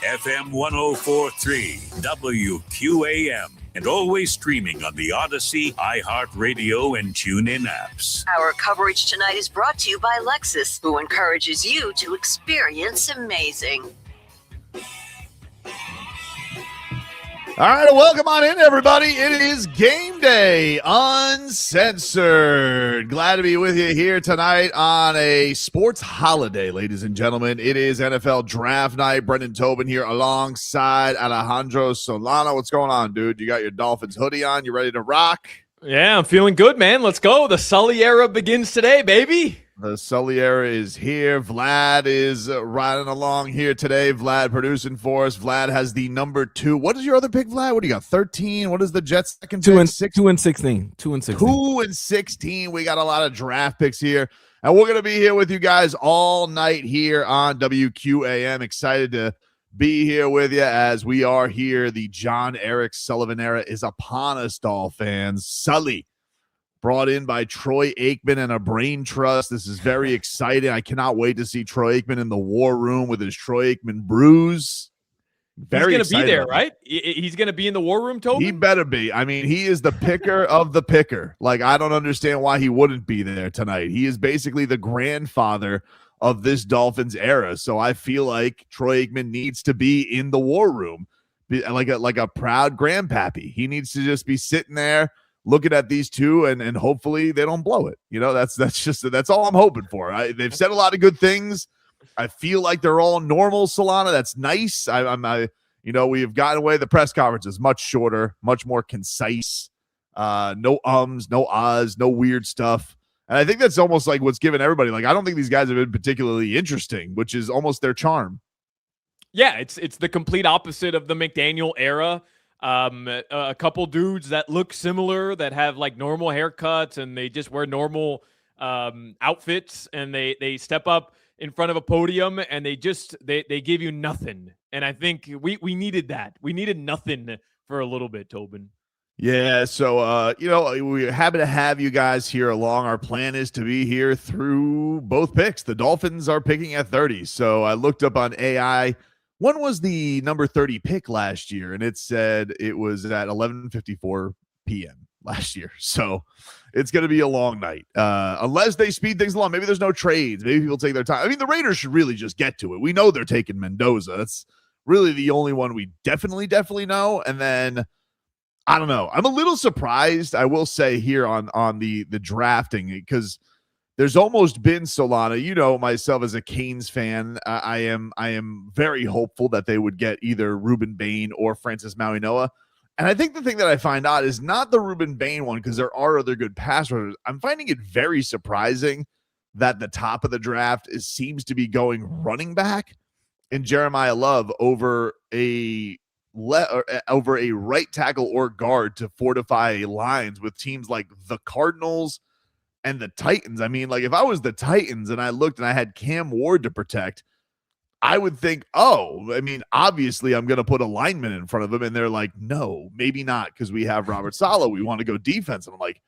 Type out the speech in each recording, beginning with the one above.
FM 104.3 WQAM. And always streaming on the Odyssey, iHeartRadio, and TuneIn apps. Our coverage tonight is brought to you by Lexus, who encourages you to experience amazing. All right, welcome on in, everybody. It is Game Day, Uncensored. Glad to be with you here tonight on a sports holiday, ladies and gentlemen. It is NFL Draft Night. Brendan Tobin here alongside Alejandro Solano. What's going on, dude? You got your Dolphins hoodie on? You ready to rock? Yeah, I'm feeling good, man. Let's go. The Sully era begins today, baby. The Sully era is here. Vlad is riding along here today. Vlad producing for us. Vlad has the number 2. What is your other pick, Vlad? What do you got? 13? What is the Jets' second pick? 2 and 16. 2 and 16. 2 and 16. We got a lot of draft picks here. And we're going to be here with you guys all night here on WQAM. Excited to be here with you as we are here. The John Eric Sullivan era is upon us, Doll fans. Sully, brought in by Troy Aikman and a brain trust. This is very exciting. I cannot wait to see Troy Aikman in the war room with his Troy Aikman bruise. He's going to be there, right? He's going to be in the war room, Toby? He better be. I mean, he is the picker of the picker. Like, I don't understand why he wouldn't be there tonight. He is basically the grandfather of this Dolphins era. So I feel like Troy Aikman needs to be in the war room, like a proud grandpappy. He needs to just be sitting there looking at these two, and hopefully they don't blow it. You know, that's all I'm hoping for. They've said a lot of good things. I feel like they're all normal, Solana. That's nice. We have gotten away. The press conference is much shorter, much more concise. No ums, no ahs, no weird stuff. And I think that's almost like what's given everybody, like, I don't think these guys have been particularly interesting, which is almost their charm. Yeah, it's the complete opposite of the McDaniel era. A couple dudes that look similar, that have like normal haircuts, and they just wear normal outfits, and they step up in front of a podium, and they give you nothing. And I think we needed that. We needed nothing for a little bit, Tobin. Yeah, so we're happy to have you guys here along. Our plan is to be here through both picks. The Dolphins are picking at 30. So I looked up on AI. When was the number 30 pick last year? And it said it was at 11:54 p.m. last year. So it's going to be a long night. Unless they speed things along. Maybe there's no trades. Maybe people take their time. I mean, the Raiders should really just get to it. We know they're taking Mendoza. That's really the only one we definitely know. And then, I don't know. I'm a little surprised, I will say, here on the drafting, because there's almost been, Solana, myself as a Canes fan, I am very hopeful that they would get either Ruben Bain or Francis Mauigoa. And I think the thing that I find odd is not the Ruben Bain one, because there are other good pass rushers. I'm finding it very surprising that the top of the draft seems to be going running back and Jeremiah Love over a right tackle or guard to fortify lines with teams like the Cardinals and the Titans. I mean, like, if I was the Titans and I looked and I had Cam Ward to protect, I would think, obviously I'm going to put a lineman in front of him. And they're like, no, maybe not, because we have Robert Saleh. We want to go defense. And I'm like,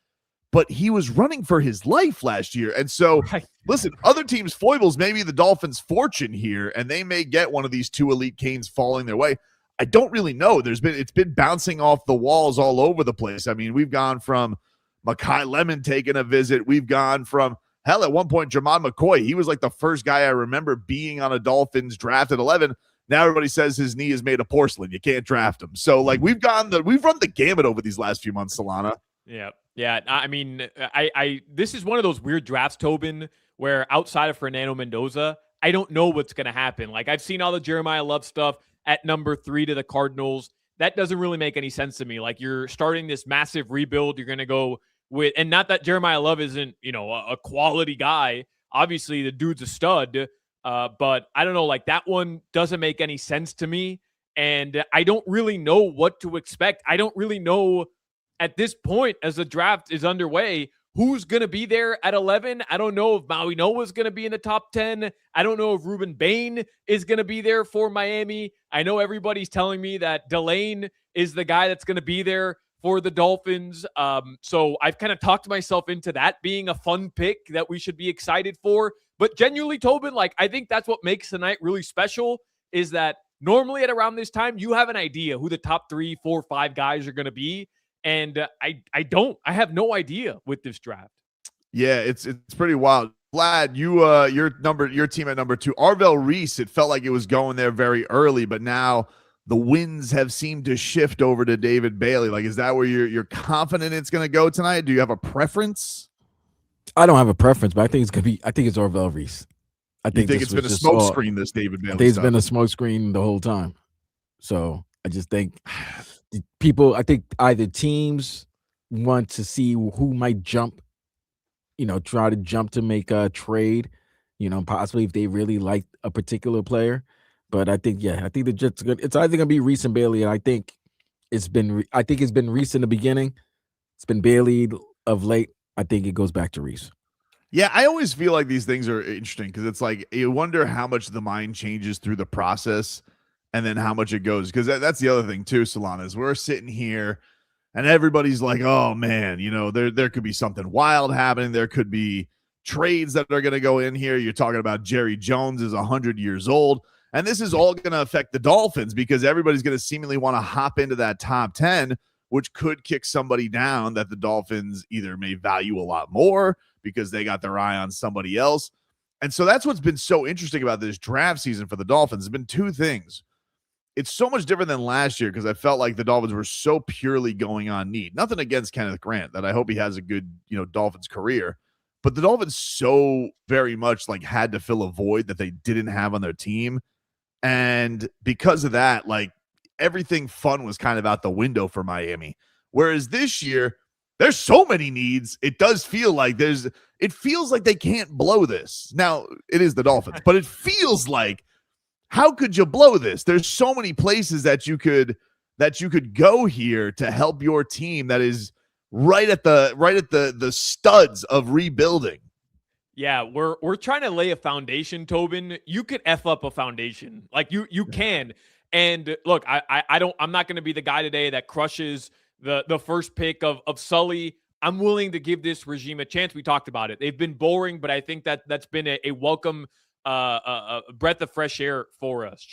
but he was running for his life last year. And so, listen, other teams' foibles may be the Dolphins' fortune here, and they may get one of these two elite Canes falling their way. I don't really know. It's been bouncing off the walls all over the place. I mean, we've gone from Mekhi Lemon taking a visit. We've gone from, hell, at one point, Jermon McCoy. He was like the first guy I remember being on a Dolphins draft at 11. Now everybody says his knee is made of porcelain. You can't draft him. So, like, we've run the gamut over these last few months, Solana. Yeah. Yeah. I mean, this is one of those weird drafts, Tobin, where outside of Fernando Mendoza, I don't know what's going to happen. Like, I've seen all the Jeremiah Love stuff at number 3 to the Cardinals. That doesn't really make any sense to me. Like, you're starting this massive rebuild. You're going to go with, and not that Jeremiah Love isn't, a quality guy. Obviously, the dude's a stud. But I don't know, like, that one doesn't make any sense to me. And I don't really know what to expect. I don't really know at this point, as the draft is underway, who's going to be there at 11. I don't know if Mauigoa is going to be in the top 10. I don't know if Ruben Bain is going to be there for Miami. I know everybody's telling me that Delane is the guy that's going to be there for the Dolphins. So I've kind of talked myself into that being a fun pick that we should be excited for. But genuinely, Tobin, like, I think that's what makes the night really special, is that Normally at around this time, you have an idea who the top 3, 4, 5 guys are going to be. And I don't. I have no idea with this draft. Yeah, it's pretty wild. Vlad, your team at number 2, Arvell Reese. It felt like it was going there very early, but now the winds have seemed to shift over to David Bailey. Like, is that where you're confident it's going to go tonight? Do you have a preference? I don't have a preference, but I think it's Arvell Reese. I think it's been a smoke screen, this David Bailey. I think it's been a smoke screen the whole time. So I just think I think either teams want to see who might jump, try to jump to make a trade, possibly if they really like a particular player. But I think the Jets are good. It's either going to be Reese and Bailey, and I think it's been Reese in the beginning. It's been Bailey of late. I think it goes back to Reese. Yeah, I always feel like these things are interesting because it's like you wonder how much the mind changes through the process and then how much it goes. Because that's the other thing too, Solana, is we're sitting here and everybody's like, oh man, there could be something wild happening. There could be trades that are going to go in here. You're talking about Jerry Jones is 100 years old. And this is all going to affect the Dolphins because everybody's going to seemingly want to hop into that top 10, which could kick somebody down that the Dolphins either may value a lot more because they got their eye on somebody else. And so that's what's been so interesting about this draft season for the Dolphins. It's been two things. It's so much different than last year because I felt like the Dolphins were so purely going on need. Nothing against Kenneth Grant, that I hope he has a good, Dolphins career. But the Dolphins so very much like had to fill a void that they didn't have on their team. And because of that, like everything fun was kind of out the window for Miami. Whereas this year, there's so many needs. It does feel like it feels like they can't blow this. Now, it is the Dolphins, but it feels like, how could you blow this? There's so many places that you could go here to help your team that is right at the studs of rebuilding. Yeah, we're trying to lay a foundation, Tobin. You could F up a foundation. Like you can. And look, I'm not going to be the guy today that crushes the first pick of Sully. I'm willing to give this regime a chance. We talked about it. They've been boring, but I think that's been a welcome a breath of fresh air for us.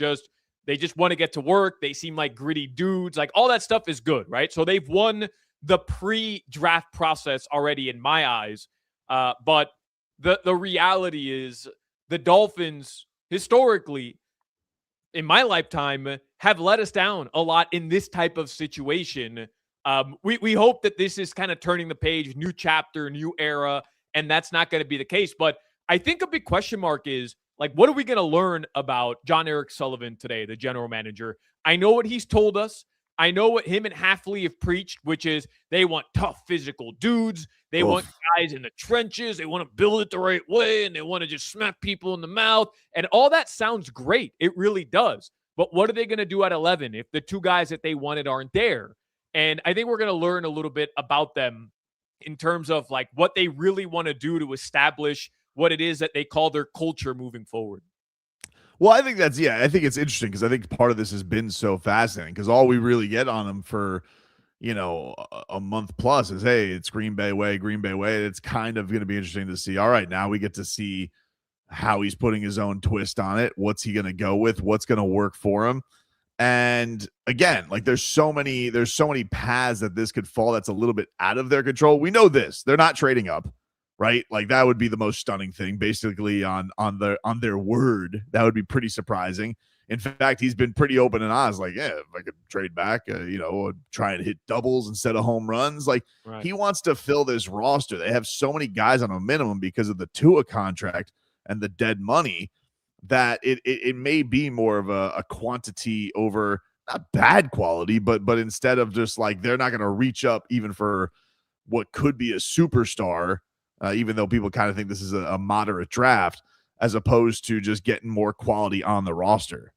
They just want to get to work. They seem like gritty dudes. Like all that stuff is good, right? So they've won the pre-draft process already in my eyes. But the reality is the Dolphins historically in my lifetime have let us down a lot in this type of situation. We hope that this is kind of turning the page, new chapter, new era, and that's not going to be the case. But I think a big question mark is, like, what are we going to learn about John Eric Sullivan today, the general manager? I know what he's told us. I know what him and Hafley have preached, which is they want tough physical dudes. They want guys in the trenches. They want to build it the right way, and they want to just smack people in the mouth. And all that sounds great. It really does. But what are they going to do at 11 if the two guys that they wanted aren't there? And I think we're going to learn a little bit about them in terms of like what they really want to do to establish what it is that they call their culture moving forward. Well, I think I think it's interesting because I think part of this has been so fascinating because all we really get on them for, a month plus is, hey, it's Green Bay way. It's kind of going to be interesting to see. All right, now we get to see how he's putting his own twist on it. What's he going to go with? What's going to work for him? And again, like there's so many paths that this could fall that's a little bit out of their control. We know this. They're not trading up. Right? Like that would be the most stunning thing, basically on their word. That would be pretty surprising. In fact, he's been pretty open and honest. Like, yeah, if I could trade back, try and hit doubles instead of home runs. Like He wants to fill this roster. They have so many guys on a minimum because of the Tua contract and the dead money that it may be more of a quantity over not bad quality, but instead of just like they're not going to reach up even for what could be a superstar. Even though people kind of think this is a moderate draft, as opposed to just getting more quality on the roster.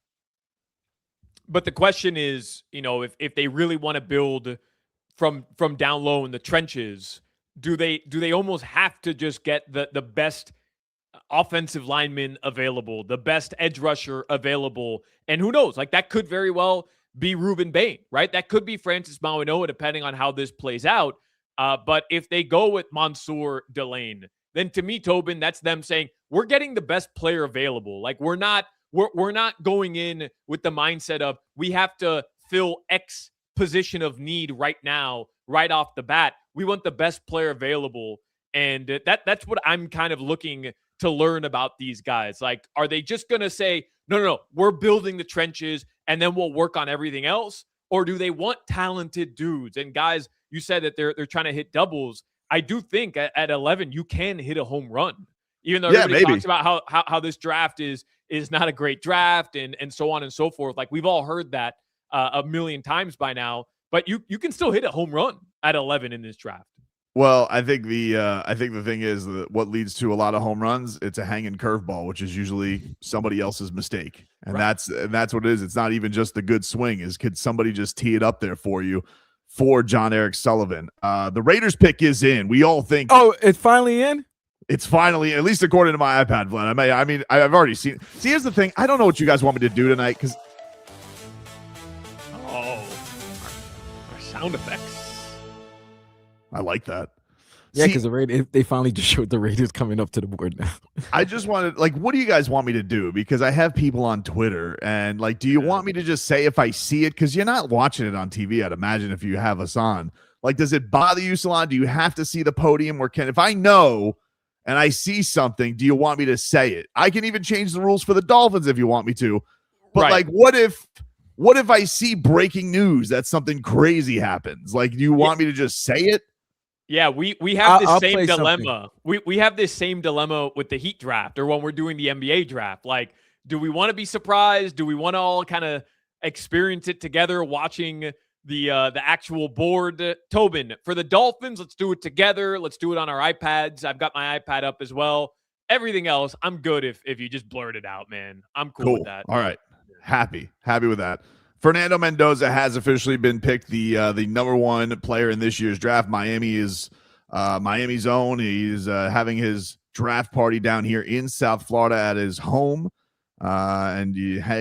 But the question is, if they really want to build from down low in the trenches, do they almost have to just get the best offensive lineman available, the best edge rusher available? And who knows? Like that could very well be Reuben Bain, right? That could be Francis Mauigoa, depending on how this plays out. But if they go with Mansour Delane, then to me, Tobin, that's them saying we're getting the best player available. Like we're not we're not going in with the mindset of we have to fill X position of need right now, right off the bat. We want the best player available. And that's what I'm kind of looking to learn about these guys. Like, are they just going to say, no, we're building the trenches and then we'll work on everything else? Or do they want talented dudes? And guys, you said that they're trying to hit doubles. I do think at 11, you can hit a home run, even though everybody talks about how this draft is not a great draft and so on and so forth. Like, we've all heard that a million times by now, but you can still hit a home run at 11 in this draft. Well, I think the thing is that what leads to a lot of home runs, it's a hanging curveball, which is usually somebody else's mistake. And that's what it is. It's not even just the good swing. Is could somebody just tee it up there for you for John Eric Sullivan? The Raiders pick is in. We all think, oh, it's finally in? It's finally, at least according to my iPad, Vlad. I mean, I've already seen it. See, here's the thing. I don't know what you guys want me to do tonight because our sound effects. I like that. Yeah, because they finally just showed the Raiders coming up to the board now. I just wanted, like, what do you guys want me to do? Because I have people on Twitter, and like, do you want me to just say if I see it? Because you're not watching it on TV, I'd imagine, if you have us on. Like, does it bother you, Salon? Do you have to see the podium? Or if I know and I see something, do you want me to say it? I can even change the rules for the Dolphins if you want me to. But like, what if I see breaking news that something crazy happens? Like, do you want me to just say it? Yeah, we have this same dilemma. We have this same dilemma with the Heat draft or when we're doing the NBA draft. Like, do we want to be surprised? Do we want to all kind of experience it together watching the actual board? Tobin, for the Dolphins, let's do it together. Let's do it on our iPads. I've got my iPad up as well. Everything else, I'm good if you just blurt it out, man. I'm cool with that. All right. Happy with that. Fernando Mendoza has officially been picked the number one player in this year's draft. Miami is Miami's own. He's having his draft party down here in South Florida at his home, and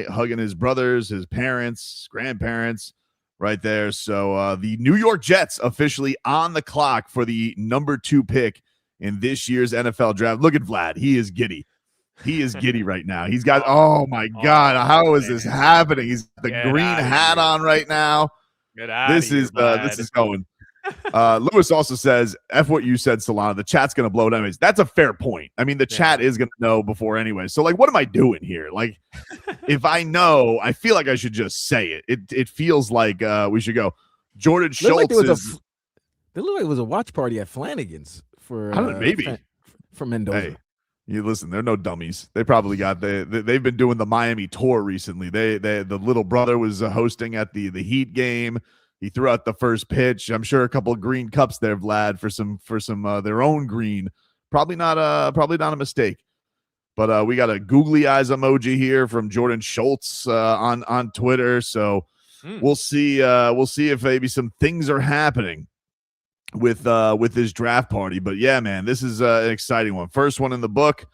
hugging his brothers, his parents, grandparents right there. So the New York Jets officially on the clock for the number 2 pick in this year's NFL draft. Look at Vlad. He is giddy. He is giddy right now. He's got, oh my God, how is this happening? He's got the green hat on right now. This is going. Lewis also says, F what you said, Solana. The chat's going to blow it anyways. That's a fair point. I mean, the chat is going to know before anyway. So, like, what am I doing here? Like, if I know, I feel like I should just say it. It feels like we should go. Jordan Schultz it looked like it was a watch party at Flanagan's for I don't know, maybe for Mendoza. Hey. You listen, they're no dummies. They probably got they've been doing the Miami tour recently. The little brother was hosting at the Heat game. He threw out the first pitch. I'm sure a couple of green cups there, Vlad, for some their own green. Probably not a mistake. But we got a googly eyes emoji here from Jordan Schultz on Twitter. So we'll see if maybe some things are happening with this draft party. But yeah, man, this is an exciting one. First one in the book.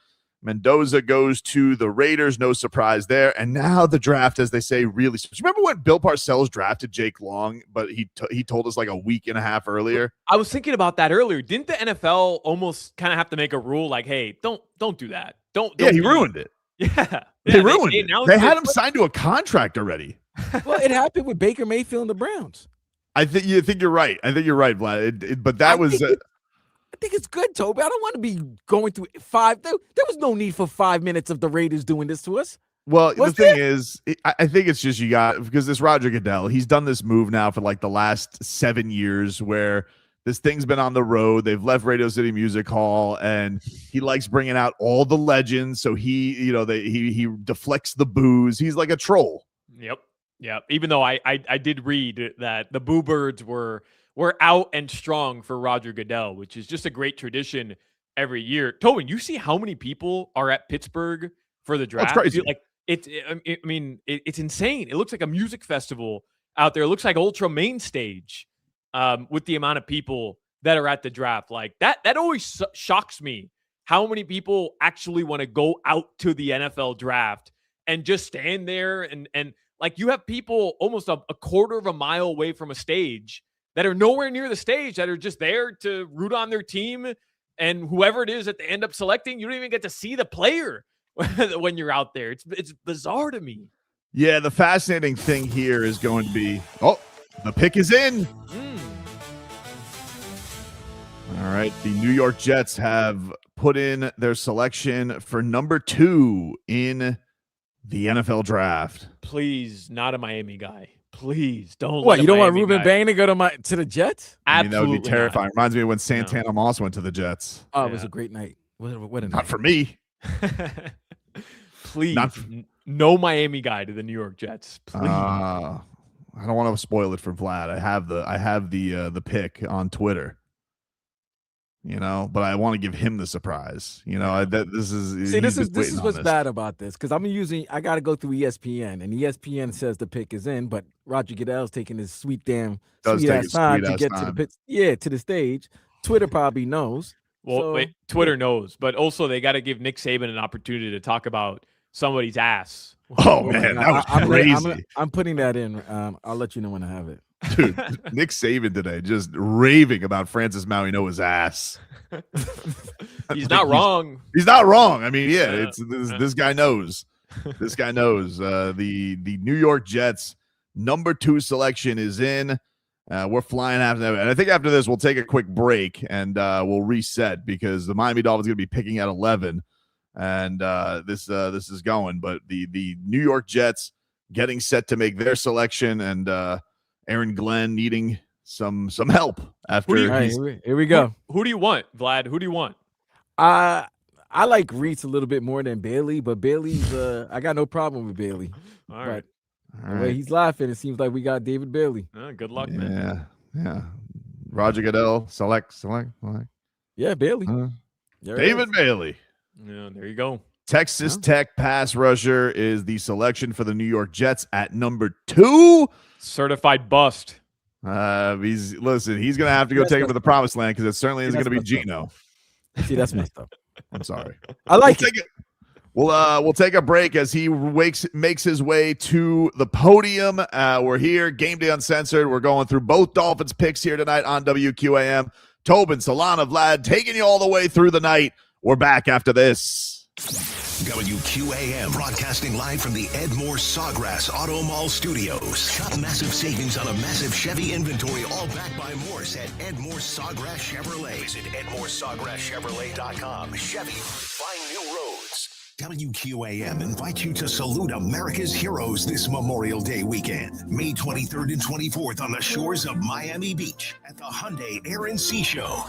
Mendoza goes to the Raiders. No surprise there. And now the draft, as they say, really. Remember when Bill Parcells drafted Jake Long, but he told us like a week and a half earlier? I was thinking about that earlier. Didn't the NFL almost kind of have to make a rule like, hey, don't do that. Don't he ruined it. Yeah. They ruined it. They had him signed to a contract already. Well, it happened with Baker Mayfield and the Browns. I think you're right. Vlad. But that was. I think it's good, Toby. I don't want to be going through 5. There was no need for 5 minutes of the Raiders doing this to us. Well, the thing is, I think it's just because this Roger Goodell, he's done this move now for like the last 7 years where this thing's been on the road. They've left Radio City Music Hall, and he likes bringing out all the legends. So he deflects the boos. He's like a troll. Yep. Yeah, even though I did read that the Boo Birds were out and strong for Roger Goodell, which is just a great tradition every year. Tobin, you see how many people are at Pittsburgh for the draft? It's crazy. It's insane. It looks like a music festival out there. It looks like Ultra Main Stage with the amount of people that are at the draft. Like that always shocks me how many people actually want to go out to the NFL draft and just stand there and like you have people almost a quarter of a mile away from a stage that are nowhere near the stage, that are just there to root on their team. And whoever it is that they end up selecting, you don't even get to see the player when you're out there. It's bizarre to me. Yeah, the fascinating thing here is going to be, the pick is in. All right, the New York Jets have put in their selection for number 2 in the NFL draft. Please, not a Miami guy. Please don't. What, you don't want Miami Ruben guy. Bain to go to the Jets? I mean, that would be Absolutely terrifying. not. Reminds me of when Santana Moss went to the Jets. Oh, it was a great night. What a night. Not for me. Please, no Miami guy to the New York Jets. Please. I don't want to spoil it for Vlad. I have the pick on Twitter. But I want to give him the surprise. This is what's bad about this, because I got to go through ESPN, and ESPN says the pick is in, but Roger Goodell's taking his sweet ass time to get to the stage. Twitter probably knows. Well, wait, Twitter knows, but also they got to give Nick Saban an opportunity to talk about somebody's ass. Oh man, that was crazy. I'm putting that in. I'll let you know when I have it. Dude, Nick Saban today just raving about Francis Mauigoa's ass. He's not wrong. He's not wrong. I mean, this guy knows. This guy knows. The New York Jets number 2 selection is in. We're flying after that. And I think after this, we'll take a quick break and we'll reset because the Miami Dolphins are going to be picking at 11. And this is going. But the New York Jets getting set to make their selection, and Aaron Glenn needing some help after. Here we go. Who do you want, Vlad? Who do you want? I like Reese a little bit more than Bailey, but Bailey's I got no problem with Bailey. All right. The way he's laughing, it seems like we got David Bailey. Good luck, man. Yeah. Roger Goodell, select. Yeah, Bailey. David Bailey. Yeah, there you go. Texas Tech pass rusher is the selection for the New York Jets at number 2. Certified bust. He's going to have to go take him to the promised land because it certainly isn't going to be Geno. See, that's messed up. I'm sorry. I like it. We'll take a break as he makes his way to the podium. We're here, Game Day Uncensored. We're going through both Dolphins picks here tonight on WQAM. Tobin, Solana, Vlad, taking you all the way through the night. We're back after this. WQAM broadcasting live from the Ed Morse Sawgrass Auto Mall Studios. Shop massive savings on a massive Chevy inventory, all backed by Morse at Ed Morse Sawgrass Chevrolet. Visit EdMorseSawgrassChevrolet.com. Chevy, find new roads. WQAM invites you to salute America's heroes this Memorial Day weekend, May 23rd and 24th on the shores of Miami Beach at the Hyundai Air and Sea Show.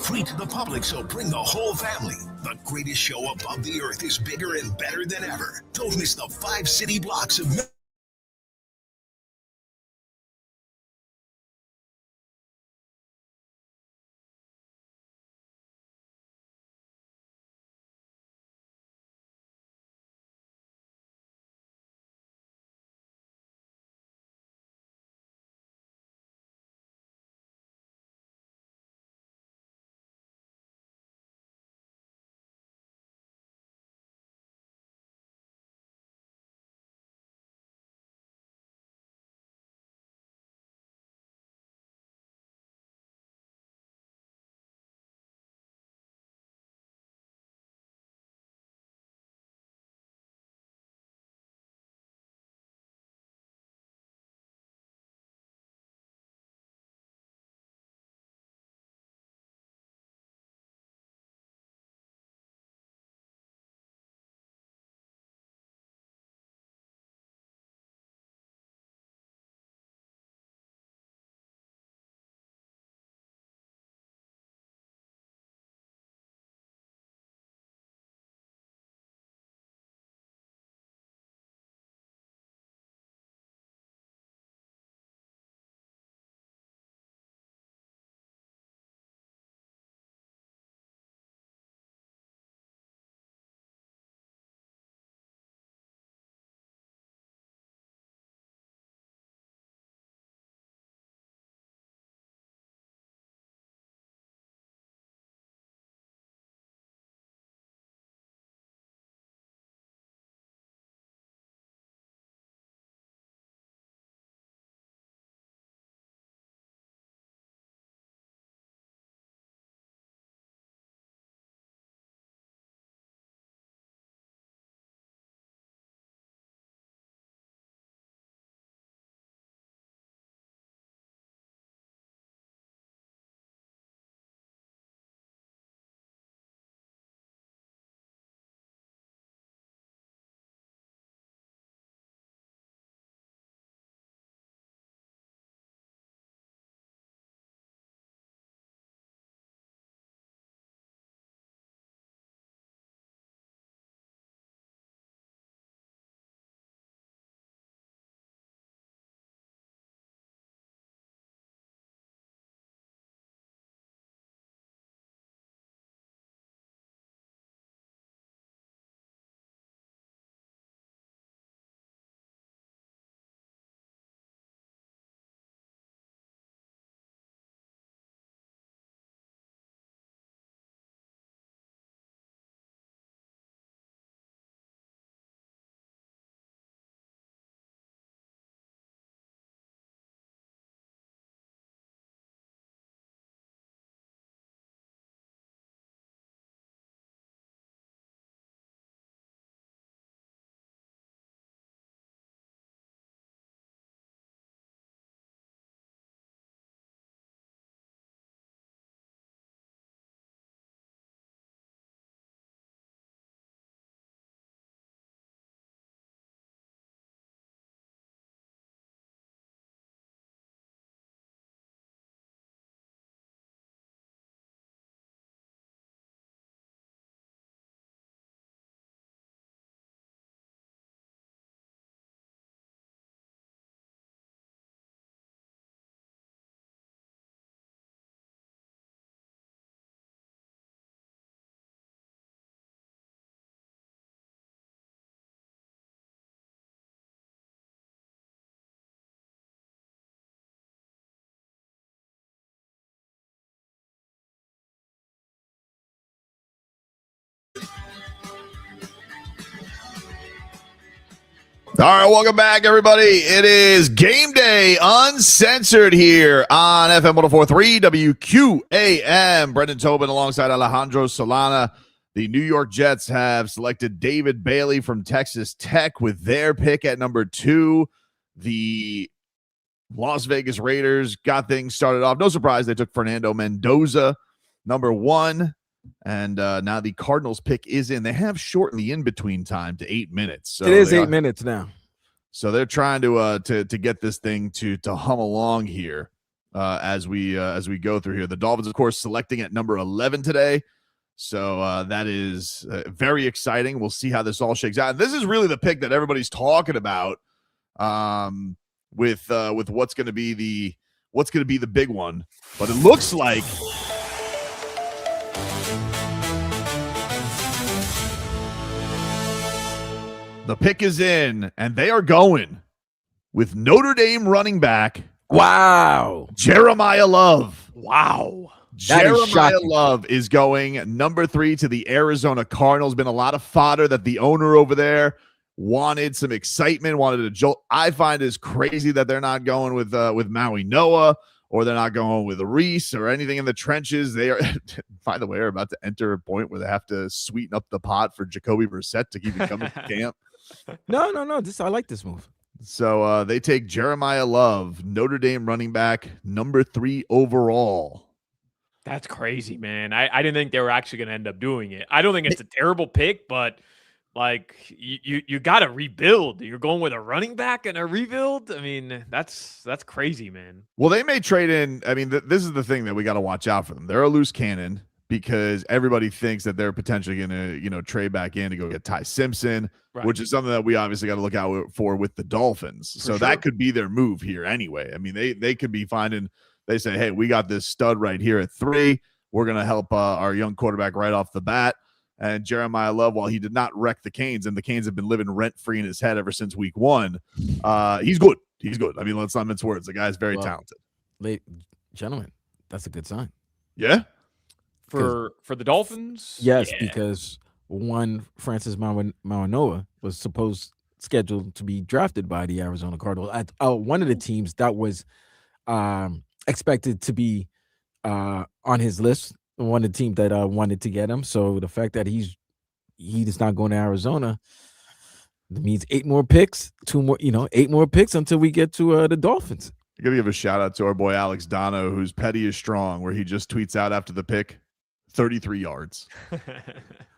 Free to the public, so bring the whole family. The greatest show above the earth is bigger and better than ever. Don't miss the 5 city blocks of All right, welcome back, everybody. It is Game Day Uncensored here on FM 104.3 WQAM. Brendan Tobin alongside Alejandro Solana. The New York Jets have selected David Bailey from Texas Tech with their pick at number 2. The Las Vegas Raiders got things started off. No surprise, they took Fernando Mendoza, number 1. And now the Cardinals pick is in. They have shortened the in-between time to 8 minutes. So it is 8 minutes now. So they're trying to get this thing to hum along here as we go through here. The Dolphins, of course, selecting at number 11 today. So that is very exciting. We'll see how this all shakes out. And this is really the pick that everybody's talking about with what's going to be the big one. But it looks like the pick is in, and they are going with Notre Dame running back. Wow. Jeremiah Love. Wow. Jeremiah Love is going number 3 to the Arizona Cardinals. Been a lot of fodder that the owner over there wanted some excitement, wanted a jolt. I find it's crazy that they're not going with Maui Noah, or they're not going with Reese or anything in the trenches. They are, by the way, are about to enter a point where they have to sweeten up the pot for Jacoby Brissett to keep him coming to camp. No. I like this move. So they take Jeremiah Love, Notre Dame running back, number 3 overall. That's crazy, man. I didn't think they were actually going to end up doing it. I don't think it's a terrible pick, but like you got to rebuild. You're going with a running back and a rebuild. I mean, that's crazy, man. Well, they may trade in. I mean, this is the thing that we got to watch out for them. They're a loose cannon because everybody thinks that they're potentially going to, trade back in to go get Ty Simpson, right, which is something that we obviously got to look out for with the Dolphins. So that could be their move here anyway. I mean, they could be finding. They say, hey, we got this stud right here at 3. We're going to help our young quarterback right off the bat. And Jeremiah Love, while he did not wreck the Canes, and the Canes have been living rent-free in his head ever since week 1, he's good. He's good. I mean, let's not mince words. The guy's very talented. Gentlemen, that's a good sign. Yeah? For the Dolphins? Yes, because one, Francis Mauanoa was scheduled to be drafted by the Arizona Cardinals. One of the teams that was expected to be on his list, one of the teams that wanted to get him. So the fact that he is not going to Arizona, that means 8 more picks, 8 more picks until we get to the Dolphins. I got to give a shout out to our boy Alex Dono, who's petty is strong, where he just tweets out after the pick, 33 yards.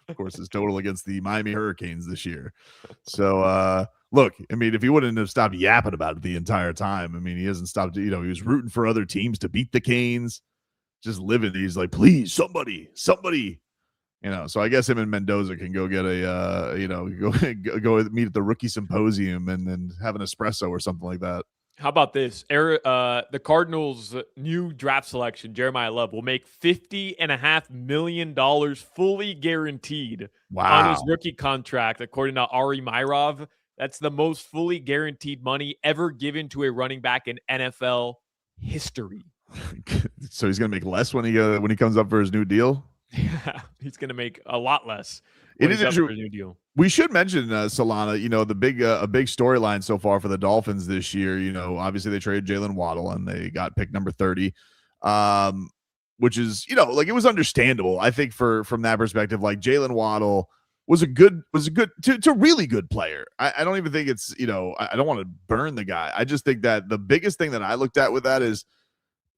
Of course, his total against the Miami Hurricanes this year. So, look, I mean, if he wouldn't have stopped yapping about it the entire time, I mean, he hasn't stopped, he was rooting for other teams to beat the Canes, just living. He's like, please, somebody. So I guess him and Mendoza can go get go meet at the rookie symposium and then have an espresso or something like that. How about this? The Cardinals' new draft selection, Jeremiah Love, will make $50.5 million fully guaranteed on his rookie contract, according to Ari Myrov. That's the most fully guaranteed money ever given to a running back in NFL history. So he's going to make less when he comes up for his new deal? Yeah, he's going to make a lot less. It is a new deal. We should mention Solana. The big a big storyline so far for the Dolphins this year. Obviously they traded Jalen Waddle and they got pick number 30, which is it was understandable. I think from that perspective, like Jalen Waddle was a really good player. I don't even think it's I don't want to burn the guy. I just think that the biggest thing that I looked at with that is,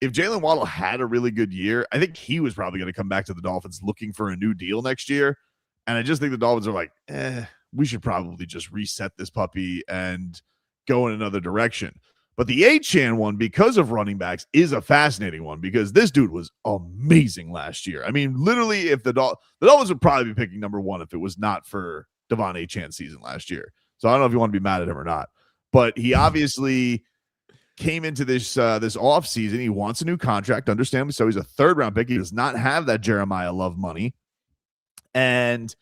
if Jalen Waddle had a really good year, I think he was probably going to come back to the Dolphins looking for a new deal next year. And I just think the Dolphins are like, we should probably just reset this puppy and go in another direction. But the Achane one, because of running backs, is a fascinating one because this dude was amazing last year. I mean, literally, if the Dolphins would probably be picking number 1 if it was not for Devon Achane's season last year. So I don't know if you want to be mad at him or not. But he obviously came into this off season. He wants a new contract, understandably so. He's a 3rd-round pick. He does not have that Jeremiah Love money. And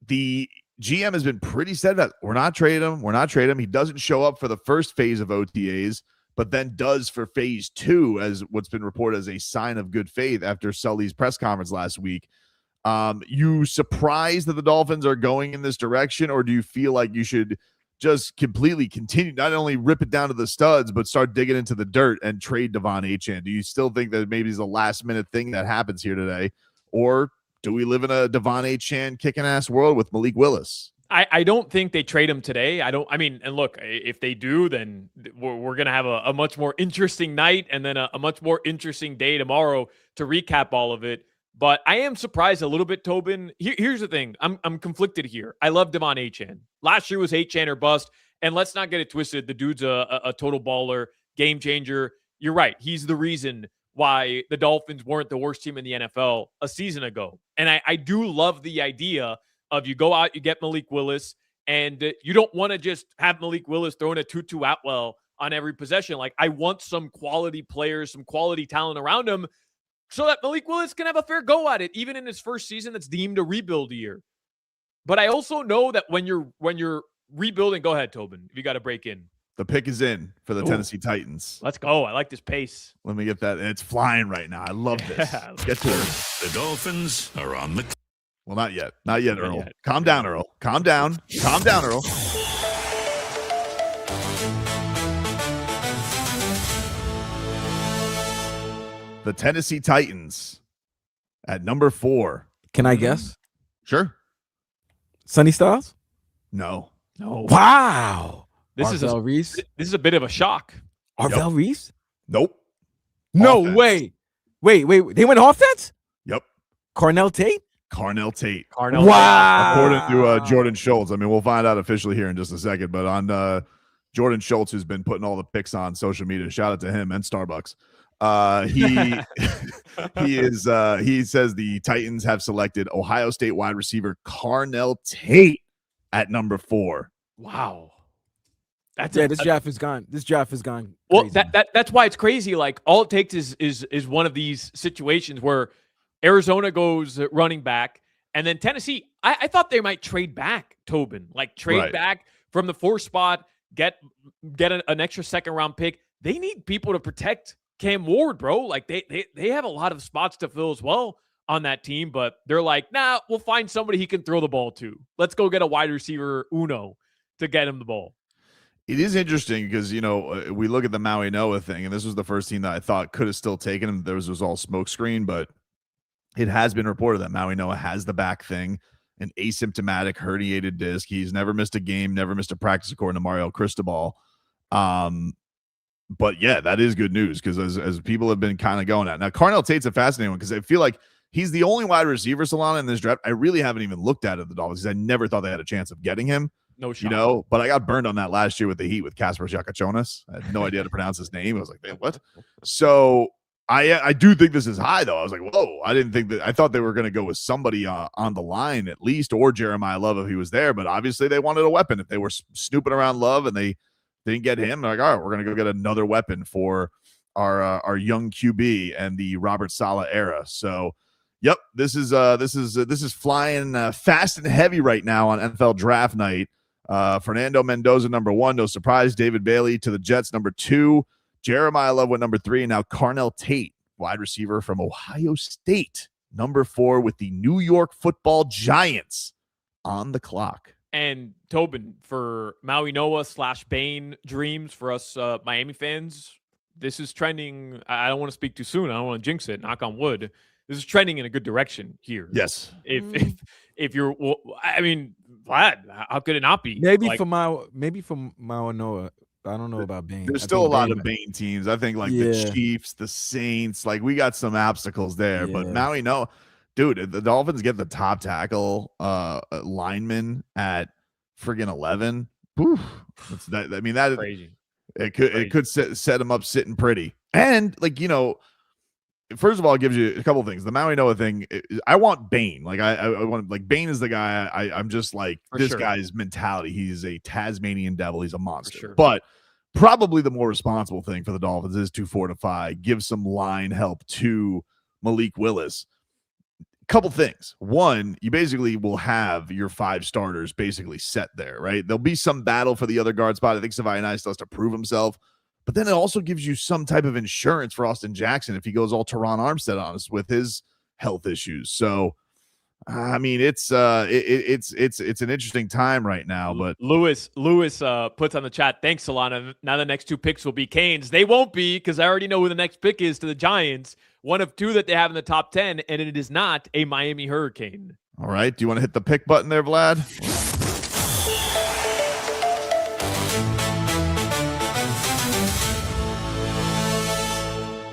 the GM has been pretty steadfast. We're not trading him. He doesn't show up for the first phase of OTAs, but then does for phase 2, as what's been reported as a sign of good faith after Sully's press conference last week. You surprised that the Dolphins are going in this direction, or do you feel like you should just completely continue, not only rip it down to the studs, but start digging into the dirt and trade Devon Achane? Do you still think that maybe it's a last minute thing that happens here today? Or do we live in a Devon Achane kicking ass world with Malik Willis? I don't think they trade him today. And look, if they do, then we're going to have a much more interesting night and then a much more interesting day tomorrow to recap all of it. But I am surprised a little bit, Tobin. Here's the thing. I'm conflicted here. I love Devon Achane. Last year was Achane or bust. And let's not get it twisted. The dude's a total baller, game changer. You're right. He's the reason why the Dolphins weren't the worst team in the NFL a season ago. And I do love the idea of you go out, you get Malik Willis, and you don't want to just have Malik Willis throwing a Tutu Atwell on every possession. Like, I want some quality players, some quality talent around him so that Malik Willis can have a fair go at it, even in his first season that's deemed a rebuild year. But I also know that when you're rebuilding, go ahead, Tobin, if you got to break in. The pick is in for the Tennessee Titans. Let's go. I like this pace. Let me get that. It's flying right now. I love this. Let's get to it. The Dolphins are on the. Well, not yet. Not yet, Earl. yet. Calm down, Earl. Calm down. Calm down, Earl. The Tennessee Titans at number 4. Can I guess? Sure. Sunny Styles? No. Wow. This Reese? is a bit of a shock. Arvell Reese? Nope. No Offense. way. Wait. They went offense? Yep. Cornell Tate? Carnell Tate. Wow. According to Jordan Schultz. I mean, we'll find out officially here in just a second, but on Jordan Schultz, who's been putting all the pics on social media, shout out to him and Starbucks. He says the Titans have selected Ohio State wide receiver Carnell Tate at number 4. Wow. This draft is gone. This draft is gone. Well, crazy. that's why it's crazy. Like, all it takes is one of these situations where Arizona goes running back, and then Tennessee, I thought they might trade back, Tobin. Like, trade back from the 4 spot, get an extra second round pick. They need people to protect Cam Ward, bro. Like, they have a lot of spots to fill as well on that team, but they're like, nah, we'll find somebody he can throw the ball to. Let's go get a wide receiver Uno to get him the ball. It is interesting because, we look at the Maui Noah thing, and this was the first team that I thought could have still taken him. There was all smokescreen, but it has been reported that Maui Noah has the back thing, an asymptomatic herniated disc. He's never missed a game, never missed a practice, according to Mario Cristobal. But yeah, that is good news because as people have been kind of going at. Now, Carnell Tate's a fascinating one because I feel like he's the only wide receiver, Solana, in this draft. I really haven't even looked at the Dolphins because I never thought they had a chance of getting him. No shot. But I got burned on that last year with the Heat with Kasper Jakachonis. I had no idea how to pronounce his name. I was like, man, what? So I do think this is high, though. I was like, whoa, I didn't think that. I thought they were going to go with somebody on the line at least, or Jeremiah Love if he was there. But obviously they wanted a weapon. If they were snooping around Love and they didn't get him, they're like, all right, we're going to go get another weapon for our young QB and the Robert Saleh era. So, yep, this is flying fast and heavy right now on NFL Draft Night. Fernando Mendoza, number 1, no surprise. David Bailey to the Jets, number 2. Jeremiah Love went number 3, and now Carnell Tate, wide receiver from Ohio State, number 4, with the New York Football Giants on the clock. And Tobin, for Maui Noah / Bane dreams for us Miami fans, this is trending. I don't want to speak too soon. I don't want to jinx it. Knock on wood. This is trending in a good direction here. Yes. If you're, I mean, Vlad, how could it not be? Maybe for Mao Noah. I don't know about Bane. There's still a lot of Bane teams. I think the Chiefs, the Saints, like we got some obstacles there. But Maui Noah, dude, the Dolphins get the top tackle lineman at friggin' 11. Whew. That's crazy. It could set him up sitting pretty. And first of all, it gives you a couple of things. The Maui Noah thing, I want Bane. Like I want, like, Bane is the guy. I'm just like, for this sure. guy's mentality. He's a Tasmanian devil. He's a monster. Sure. But probably the more responsible thing for the Dolphins is to fortify, give some line help to Malik Willis. Couple things. One, you basically will have your 5 starters basically set there, right? There'll be some battle for the other guard spot. I think Savaianai still has to prove himself. But then it also gives you some type of insurance for Austin Jackson if he goes all Teron Armstead on us with his health issues. So I mean, it's an interesting time right now, but Lewis puts on the chat, thanks, Solana. Now the next two picks will be Canes. They won't be, because I already know who the next pick is to the Giants. One of two that they have in the top 10, and it is not a Miami Hurricane. all right. Do you want to hit the pick button there, Vlad?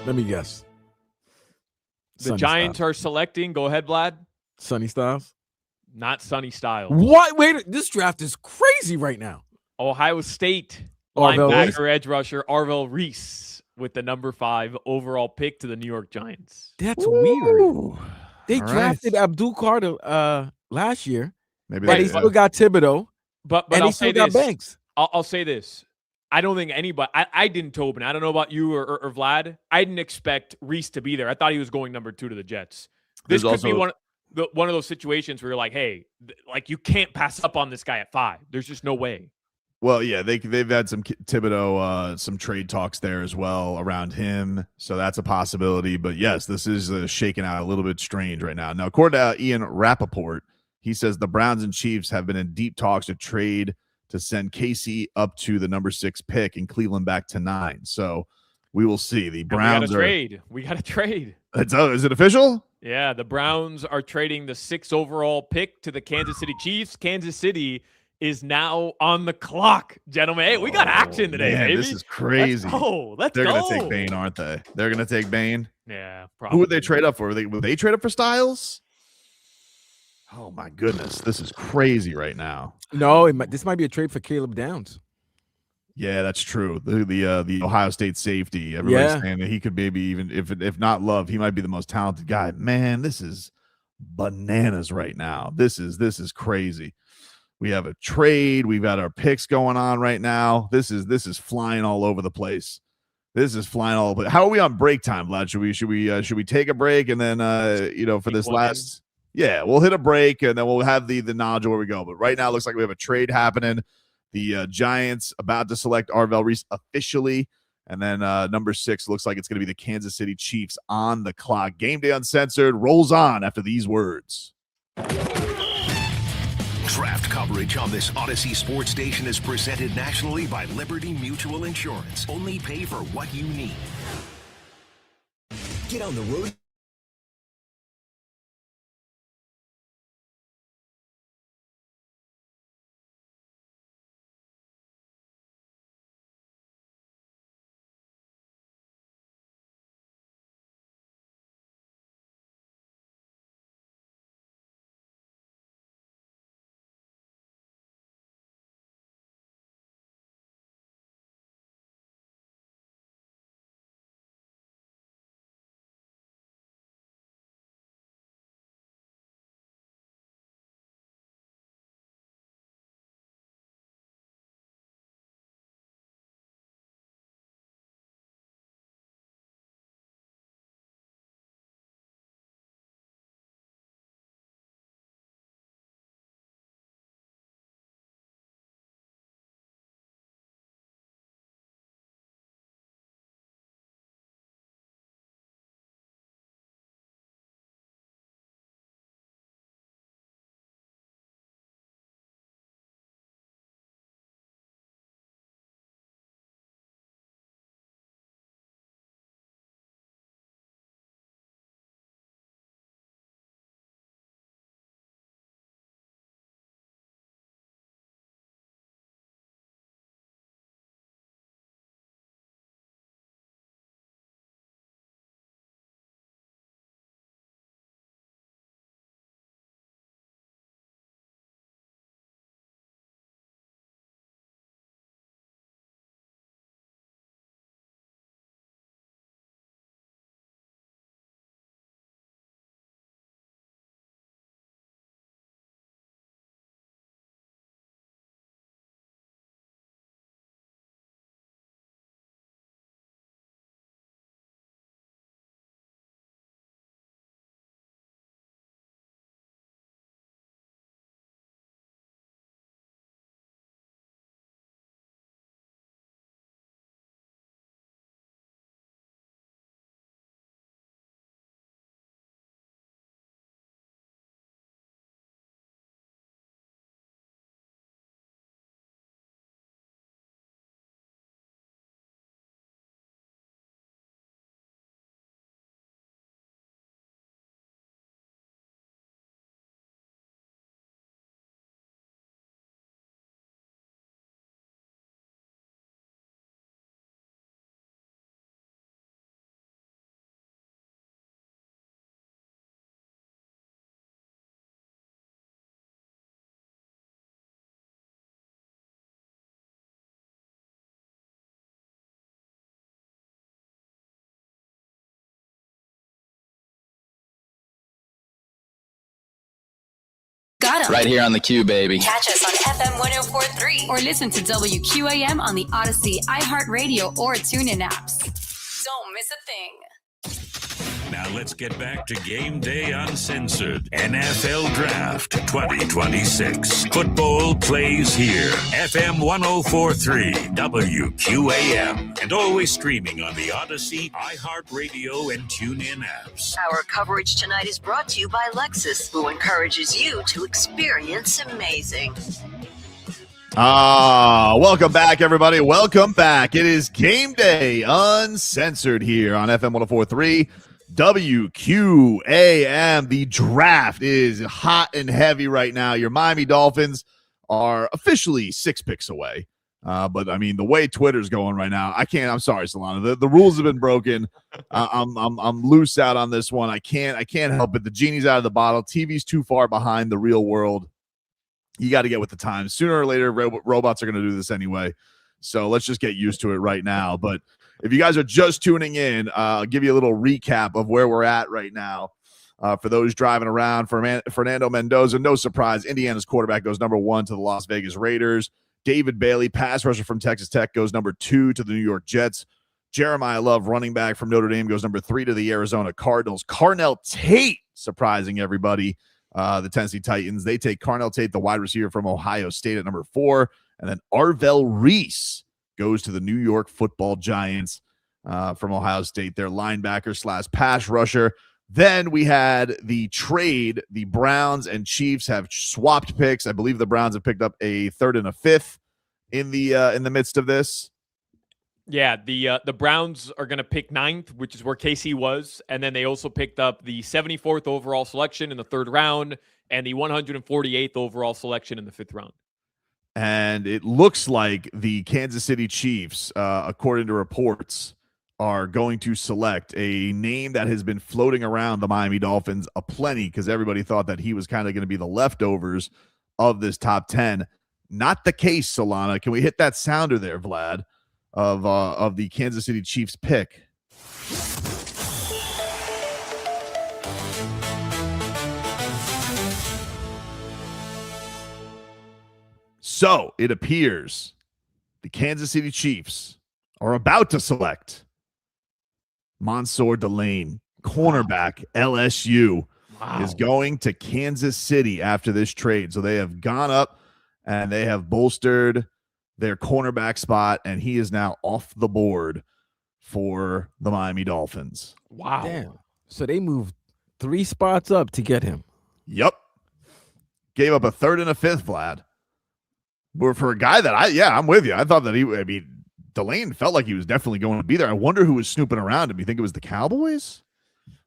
Let me guess. The Giants are selecting. Go ahead, Vlad. Sonny Styles. Not Sonny Styles. What? Wait, this draft is crazy right now. Ohio State Arvell linebacker, edge rusher Arvell Reese with the number 5 overall pick to the New York Giants. That's weird. They All drafted right. Abdul Carter last year. Maybe But they still got Thibodeau. But and I'll they still say got this. Banks. I'll say this. I don't think anybody. I didn't, Tobin. I don't know about you or Vlad. I didn't expect Reese to be there. I thought he was going number 2 to the Jets. This There's could be also- one of those situations where you're like, hey, like you can't pass up on this guy at 5. There's just no way. Well, yeah, they've had some Thibodeau, some trade talks there as well around him, so that's a possibility. But yes, this is shaking out a little bit strange right now. Now, according to Ian Rappaport, he says the Browns and Chiefs have been in deep talks to trade to send Casey up to the number 6 pick and Cleveland back to 9. So we will see. The Browns We got to trade. Is it official? Yeah, the Browns are trading the 6th overall pick to the Kansas City Chiefs. Kansas City is now on the clock, gentlemen. Hey, we got action today, man, baby. This is crazy. They're Let's going to take Bane, aren't they? They're going to take Bane? Yeah, probably. Who would they trade up for? Would they trade up for Styles? Oh, my goodness. This is crazy right now. No, this might be a trade for Caleb Downs. Yeah, that's true. The Ohio State safety. Everybody's saying that he could maybe even, if not Love, he might be the most talented guy. Man, this is bananas right now. This is crazy. We have a trade. We've got our picks going on right now. This is flying all over the place. This is flying all over. How are we on break time, Vlad? Should we take a break and then for this last? Yeah, we'll hit a break and then we'll have the knowledge of where we go. But right now, it looks like we have a trade happening. The Giants about to select Arvell Reese officially. And then number 6 looks like it's going to be the Kansas City Chiefs on the clock. Game Day Uncensored rolls on after these words. Draft coverage on this Odyssey sports station is presented nationally by Liberty Mutual Insurance. Only pay for what you need. Get on the road Got 'em. Right here on the Q, baby. Catch us on FM 104.3 or listen to WQAM on the Odyssey, iHeartRadio, or TuneIn apps. Don't miss a thing. Now let's get back to Game Day Uncensored. NFL Draft 2026. Football plays here. FM 104.3 WQAM. And always streaming on the Odyssey, iHeartRadio, and TuneIn apps. Our coverage tonight is brought to you by Lexus, who encourages you to experience amazing. Welcome back, everybody. Welcome back. It is Game Day Uncensored here on FM 104.3 WQAM. The draft is hot and heavy right now. Your Miami Dolphins are officially 6 picks away. But I mean, the way Twitter's going right now, I'm sorry, Solana. The rules have been broken. I'm loose out on this one. I can't help it. The genie's out of the bottle. TV's too far behind the real world. You got to get with the times. Sooner or later, robots are going to do this anyway. So let's just get used to it right now. But if you guys are just tuning in, I'll give you a little recap of where we're at right now. For those driving around, Fernando Mendoza, no surprise, Indiana's quarterback goes number 1 to the Las Vegas Raiders. David Bailey, pass rusher from Texas Tech, goes number 2 to the New York Jets. Jeremiah Love, running back from Notre Dame, goes number 3 to the Arizona Cardinals. Carnell Tate, surprising everybody, the Tennessee Titans. They take Carnell Tate, the wide receiver from Ohio State, at number 4. And then Arvell Reese goes to the New York Football Giants from Ohio State, their linebacker / pass rusher. Then we had the trade. The Browns and Chiefs have swapped picks. I believe the Browns have picked up a 3rd and a 5th in the midst of this. Yeah, the Browns are going to pick 9th, which is where KC was, and then they also picked up the 74th overall selection in the 3rd round and the 148th overall selection in the 5th round. And it looks like the Kansas City Chiefs, according to reports, are going to select a name that has been floating around the Miami Dolphins aplenty because everybody thought that he was kind of going to be the leftovers of this top 10. Not the case, Solana. Can we hit that sounder there, Vlad, of the Kansas City Chiefs pick? So it appears the Kansas City Chiefs are about to select Mansour Delane, cornerback, LSU, is going to Kansas City after this trade. So they have gone up and they have bolstered their cornerback spot, and he is now off the board for the Miami Dolphins. Wow. Damn. So they moved 3 spots up to get him. Yep. Gave up a 3rd and a 5th, Vlad. But for a guy that I'm with you. I thought that Delane felt like he was definitely going to be there. I wonder who was snooping around him. You think it was the Cowboys?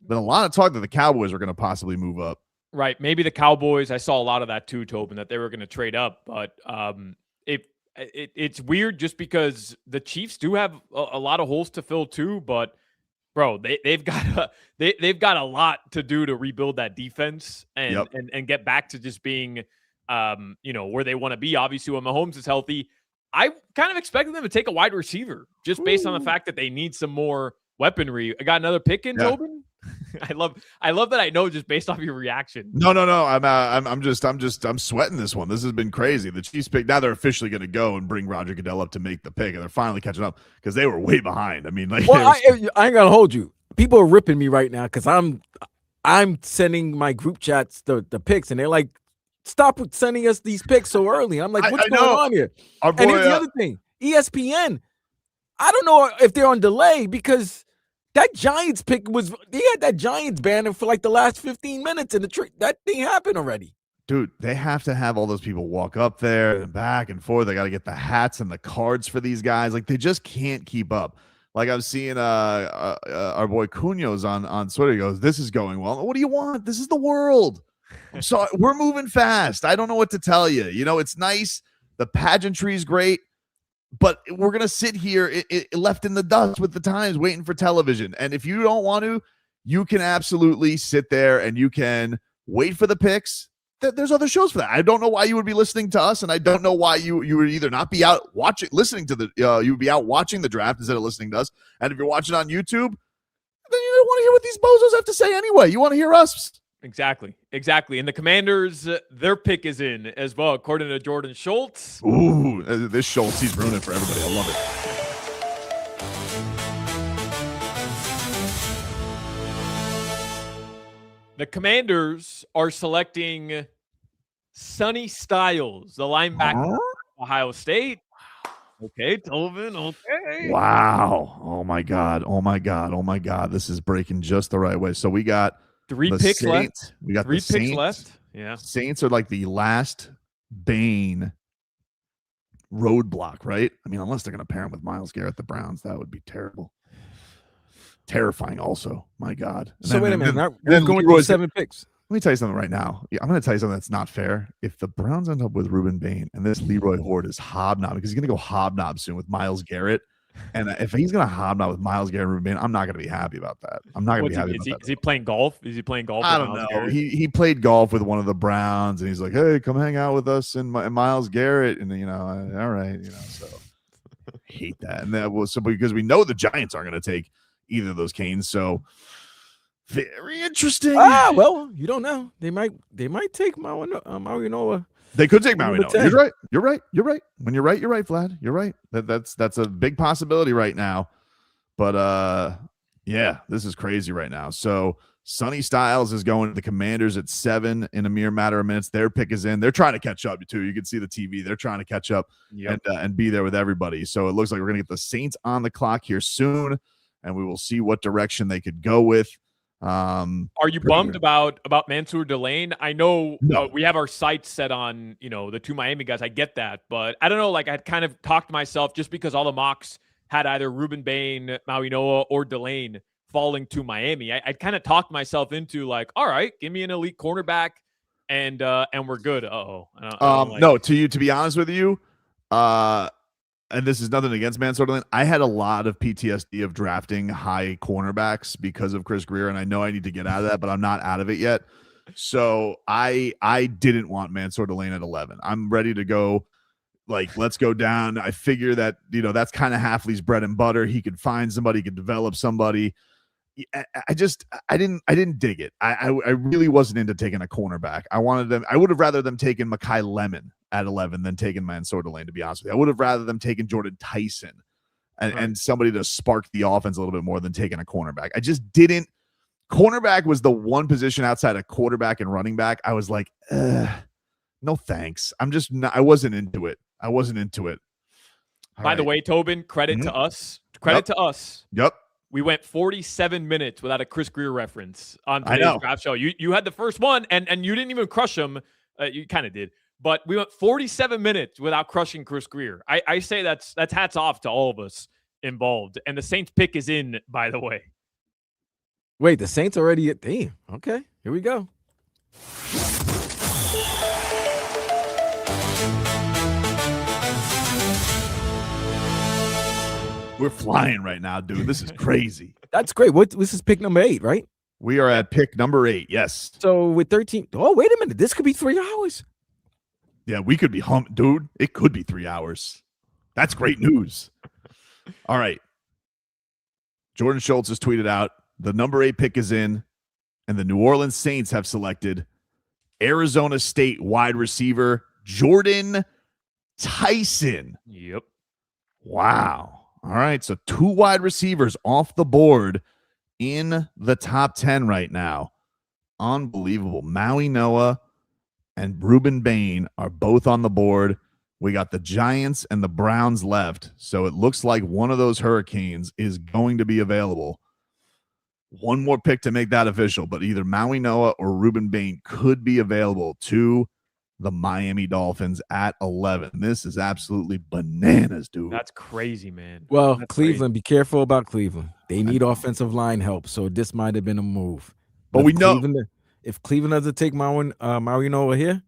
Been a lot of talk that the Cowboys are going to possibly move up. Right. Maybe the Cowboys. I saw a lot of that too, Tobin, that they were going to trade up. But it's weird just because the Chiefs do have a lot of holes to fill too. But bro, they've got a lot to do to rebuild that defense and get back to just being where they want to be. Obviously, when Mahomes is healthy, I kind of expected them to take a wide receiver just based on the fact that they need some more weaponry. I got another pick in, Tobin. I love that I know just based off your reaction. No. I'm sweating this one. This has been crazy. The Chiefs pick. Now they're officially going to go and bring Roger Goodell up to make the pick, and they're finally catching up because they were way behind. I mean, I ain't gonna hold you. People are ripping me right now because I'm sending my group chats the picks, and they're like, "Stop sending us these picks so early." I'm like, "What's going on here?" And here's the other thing: ESPN. I don't know if they're on delay because that Giants pick they had that Giants banner for like the last 15 minutes, and that thing happened already. Dude, they have to have all those people walk up there and back and forth. They got to get the hats and the cards for these guys. Like, they just can't keep up. Like, I'm seeing our boy Cunyo's on Twitter. He goes, "This is going well." What do you want? This is the world. I'm sorry. We're moving fast. I don't know what to tell you. It's nice. The pageantry is great. But we're going to sit here left in the dust with the times waiting for television. And if you don't want to, you can absolutely sit there and you can wait for the picks. There's other shows for that. I don't know why you would be listening to us, and I don't know why you would either not be out listening to you would be out watching the draft instead of listening to us. And if you're watching on YouTube, then you don't want to hear what these bozos have to say anyway. You want to hear us. Exactly. And the Commanders, their pick is in as well, according to Jordan Schultz. Ooh, this Schultz, he's ruining it for everybody. I love it. The Commanders are selecting Sonny Styles, the linebacker from Ohio State. Okay, Tobin. Okay. Wow. Oh my God. This is breaking just the right way. So we got 3 picks left. We got 3 the picks Saints. left. Yeah. Saints are like the last Bane roadblock, right? I mean, unless they're going to pair him with Myles Garrett, the Browns, that would be terrible. Terrifying also. My God. And so wait a minute. We're going through 7 picks. Let me tell you something right now. Yeah, I'm going to tell you something that's not fair. If the Browns end up with Ruben Bain and this Leroy Horde is hobnob, because he's going to go hobnob soon with Myles Garrett, and if he's going to hobnob with Myles Garrett and Ruben Bain, I'm not going to be happy about that. I'm not going to be happy about that. Is he playing golf? Is he playing golf? I don't know. He played golf with one of the Browns, and he's like, "Hey, come hang out with us and Myles Garrett," and all right, so hate that. And that was because we know the Giants aren't going to take either of those Canes, so. Very interesting. Well, you don't know. They might take Maui. They could take Maui. You're right. When you're right, Vlad. You're right. That's a big possibility right now. But yeah, this is crazy right now. So Sonny Styles is going to the Commanders at 7 in a mere matter of minutes. Their pick is in. They're trying to catch up too. You can see the TV. They're trying to catch up and be there with everybody. So it looks like we're gonna get the Saints on the clock here soon, and we will see what direction they could go with. Are you bummed about Mansour Delane? I know we have our sights set on the 2 Miami guys. I get that, but I don't know. Like I'd kind of talked myself just because all the mocks had either Ruben Bain, Maui Noah, or Delane falling to Miami. I'd kind of talked myself into like, all right, give me an elite cornerback, and we're good. No, to be honest with you, and this is nothing against Mansour Delane. I had a lot of PTSD of drafting high cornerbacks because of Chris Greer, and I know I need to get out of that, but I'm not out of it yet. So I didn't want Mansour Delane at 11. I'm ready to go. Like, let's go down. I figure that that's kind of Hafley's bread and butter. He could find somebody, he could develop somebody. I didn't dig it. I really wasn't into taking a cornerback. I would have rather them taken Mekhi Lemon at 11 than taking Mansour Delane, to be honest with you. I would have rather them taken Jordan Tyson and somebody to spark the offense a little bit more than taking a cornerback. I just didn't. Cornerback was the one position outside of quarterback and running back. I was like, no thanks. I wasn't into it. By the way, Tobin, credit to us. To us. Yep. We went 47 minutes without a Chris Greer reference on today's draft show. You had the first one, and you didn't even crush him. You kind of did. But we went 47 minutes without crushing Chris Greer. I say that's hats off to all of us involved. And the Saints pick is in, by the way. Wait, the Saints already at damn. Okay, here we go. We're flying right now, dude. This is crazy. That's great. This is pick number 8, right? We are at pick number 8. Yes. So with 13. Oh, wait a minute. This could be 3 hours. Yeah, we could be dude. It could be 3 hours. That's great news. All right. Jordan Schultz has tweeted out the number 8 pick is in, and the New Orleans Saints have selected Arizona State wide receiver Jordan Tyson. Yep. Wow. All right. So 2 wide receivers off the board in the top 10 right now. Unbelievable. Maui Noah and Ruben Bain are both on the board. We got the Giants and the Browns left. So it looks like one of those Hurricanes is going to be available. One more pick to make that official, but either Maui Noah or Ruben Bain could be available to the Miami Dolphins at 11. This is absolutely bananas, dude. That's crazy, man. Well, That's Cleveland, be careful about Cleveland. They need offensive line help, so this might have been a move. But we know if Cleveland doesn't take Maui Noah here,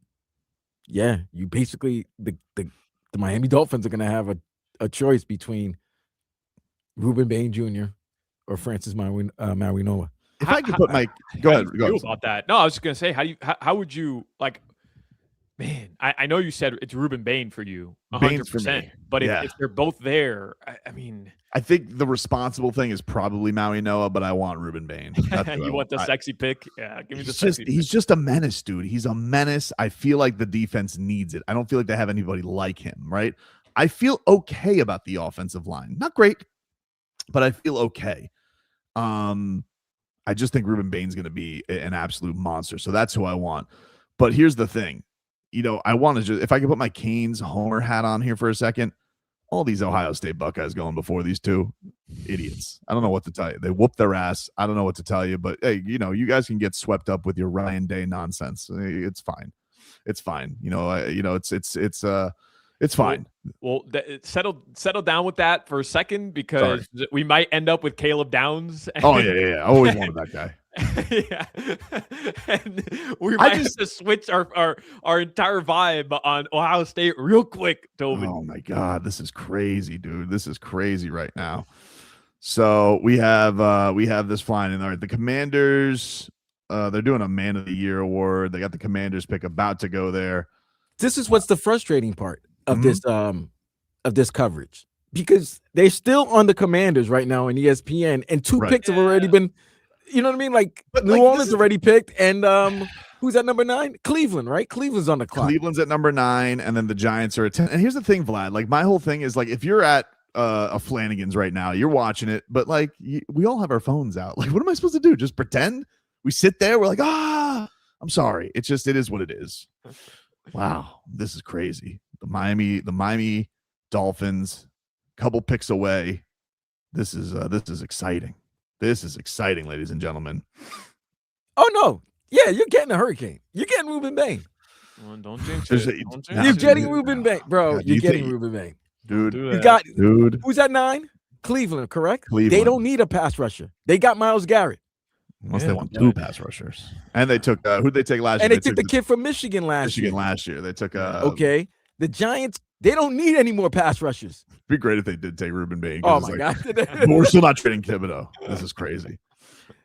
yeah, you basically the Miami Dolphins are going to have a choice between Ruben Bain Jr. or Francis Maui Noah. If I could put my go ahead about that. No, I was just going to say how would you like Man, I know you said it's Ruben Bain for you, Bain's for 100%. me. But Yeah. if they're both there, I mean, I think the responsible thing is probably Maui Noah, but I want Ruben Bain. you want the sexy pick? Yeah, give me the He's sexy pick. he's just a menace, dude. He's a menace. I feel like the defense needs it. I don't feel like they have anybody like him, right? I feel okay about the offensive line. Not great, but I feel okay. I just think Ruben Bain's going to be an absolute monster. So that's who I want. But here's the thing. I want to just, if I could put my Canes homer hat on here for a second, all these Ohio State Buckeyes going before these two idiots. I don't know what to tell you. They whooped their ass. I don't know what to tell you, but hey, you guys can get swept up with your Ryan Day nonsense. It's fine. It's fine. It's fine. Well, settle down with that for a second because we might end up with Caleb Downs. Oh yeah. I always wanted that guy. Yeah, and we might have to switch our entire vibe on Ohio State real quick, Tobin. Oh my God, this is crazy, dude. This is crazy right now. So we have this flying in. All right, the Commanders. They're doing a Man of the Year award. They got the Commanders pick about to go there. This is what's the frustrating part of this coverage, because they're still on the Commanders right now in ESPN, and two picks have already been. You know what I mean? Like, New Orleans already picked, and who's at number 9? Cleveland, right? Cleveland's on the clock. Cleveland's at number 9, and then the Giants are at 10. And here's the thing, Vlad. Like, my whole thing is, like, if you're at a Flanagan's right now, you're watching it, but, like, we all have our phones out. Like, what am I supposed to do? Just pretend? We sit there, we're like, I'm sorry. It is what it is. Wow, this is crazy. The Miami Dolphins, couple picks away. This is exciting. This is exciting, ladies and gentlemen. Oh, no. Yeah, you're getting a Hurricane. You're getting Ruben Bain. Well, don't jinx it. You're getting Ruben Bain. Bro, God, you're getting Ruben Bain. Dude. Who's at 9? Cleveland, correct? Cleveland. They don't need a pass rusher. They got Myles Garrett. Unless they want 2 pass rushers. And they took who'd they take last year? And they took the kid from Michigan last year. They took okay. The Giants, they don't need any more pass rushers. It'd be great if they did take Ruben Bain. Oh my God. But we're still not trading Thibodeau. This is crazy.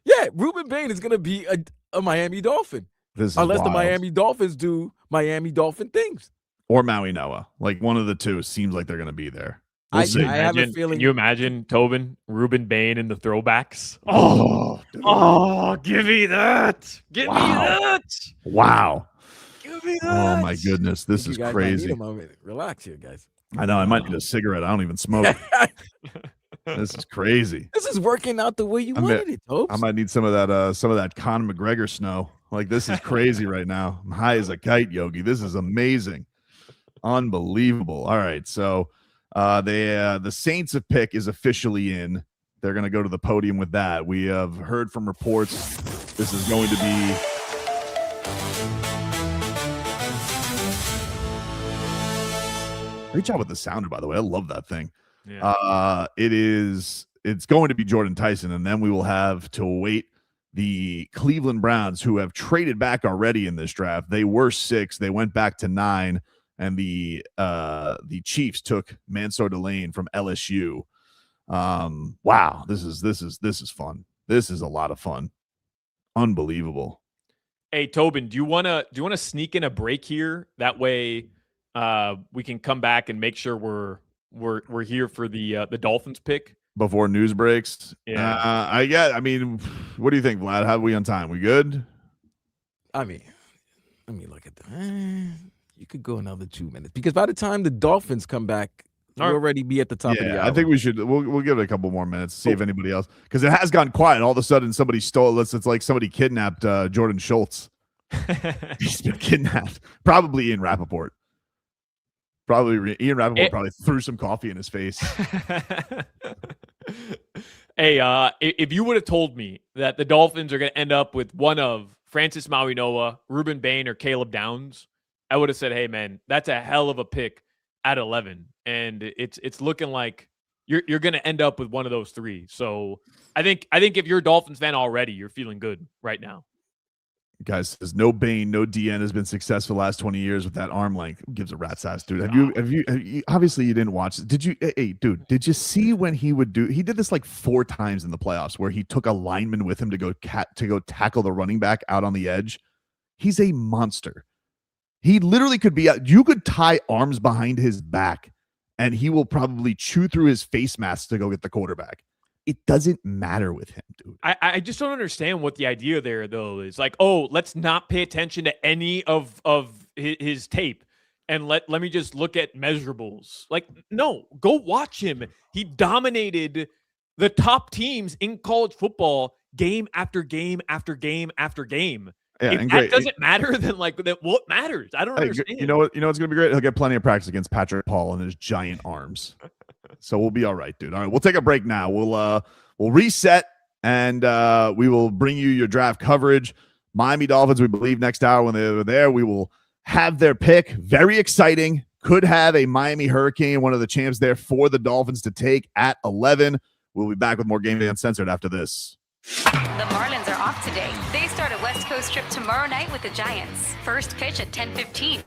Yeah, Ruben Bain is gonna be a Miami Dolphin. Unless the Miami Dolphins do Miami Dolphin things. Or Maui Noah. Like one of the two seems like they're gonna be there. We'll see. I have a feeling. Can you imagine, Tobin, Ruben Bain in the throwbacks? Oh, give me that. Give me that. Wow. Give me that. Oh my goodness. This is crazy. Relax here, guys. I know. I might need a cigarette. I don't even smoke. This is crazy. This is working out the way you wanted it, Tobes. I might need some of that Conor McGregor snow. Like this is crazy right now. I'm high as a kite, Yogi. This is amazing. Unbelievable. All right. So the Saints of pick is officially in. They're going to go to the podium with that. We have heard from reports this is going to be great job with the sounder, by the way. I love that thing. Yeah. It's going to be Jordan Tyson, and then we will have to await the Cleveland Browns, who have traded back already in this draft. They were 6, they went back to 9, and the Chiefs took Mansour Delane from LSU. Wow, this is fun. This is a lot of fun. Unbelievable. Hey, Tobin, do you wanna sneak in a break here? That way we can come back and make sure we're here for the Dolphins pick before news breaks. Yeah. I mean, what do you think, Vlad? How are we on time? We good? I mean, let me look at that. You could go another 2 minutes because by the time the Dolphins come back, we'll already be at the top of the hour. I think we should. We'll give it a couple more minutes, see if anybody else, because it has gone quiet. All of a sudden, somebody stole. It's like somebody kidnapped Jordan Schultz. He's been kidnapped. Probably Ian Rappaport. Probably threw some coffee in his face. Hey, if you would have told me that the Dolphins are going to end up with one of Francis Maui-Noah, Ruben Bain, or Caleb Downs, I would have said, hey, man, that's a hell of a pick at 11. And it's looking like you're going to end up with one of those 3. So I think if you're a Dolphins fan already, you're feeling good right now. Guys, says no Bain, no DN has been successful the last 20 years with that arm length. Who gives a rat's ass, dude? Have you obviously you didn't watch it. Did you? Hey, dude, did you see when he did this like 4 times in the playoffs where he took a lineman with him to go tackle the running back out on the edge? He's a monster. He literally could be out. You could tie arms behind his back and he will probably chew through his face mask to go get the quarterback. It doesn't matter with him, dude. I just don't understand what the idea there, though, is. Like, oh, let's not pay attention to any of his tape and let me just look at measurables. Like, no, go watch him. He dominated the top teams in college football game after game after game after game. Yeah, if and that great. doesn't matter, then like what matters? I don't understand. You know what? You know what's gonna be great? He'll get plenty of practice against Patrick Paul and his giant arms. So we'll be all right, dude. All right, we'll take a break now. We'll reset and we will bring you your draft coverage. Miami Dolphins, we believe next hour when they're there, we will have their pick. Very exciting. Could have a Miami Hurricane, one of the champs there for the Dolphins to take at 11. We'll be back with more Game Day Uncensored after this. The Marlins are off today. They start a West Coast trip tomorrow night with the Giants. First pitch at 10:15.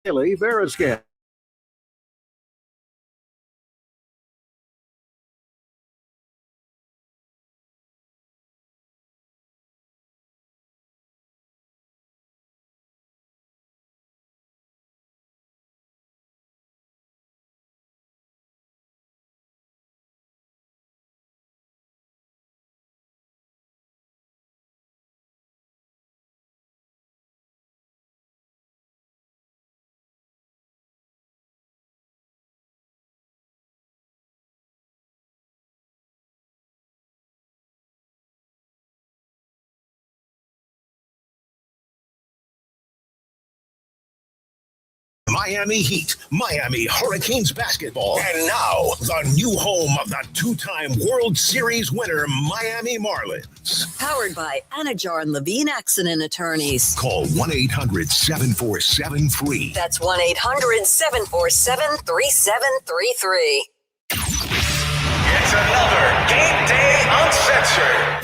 Veriscan. Miami Heat, Miami Hurricanes basketball. And now, the new home of the two-time World Series winner, Miami Marlins. Powered by Anajar and Levine Accident Attorneys. Call 1-800-747-FREE. That's 1-800-747-3733. It's another Game Day Uncensored.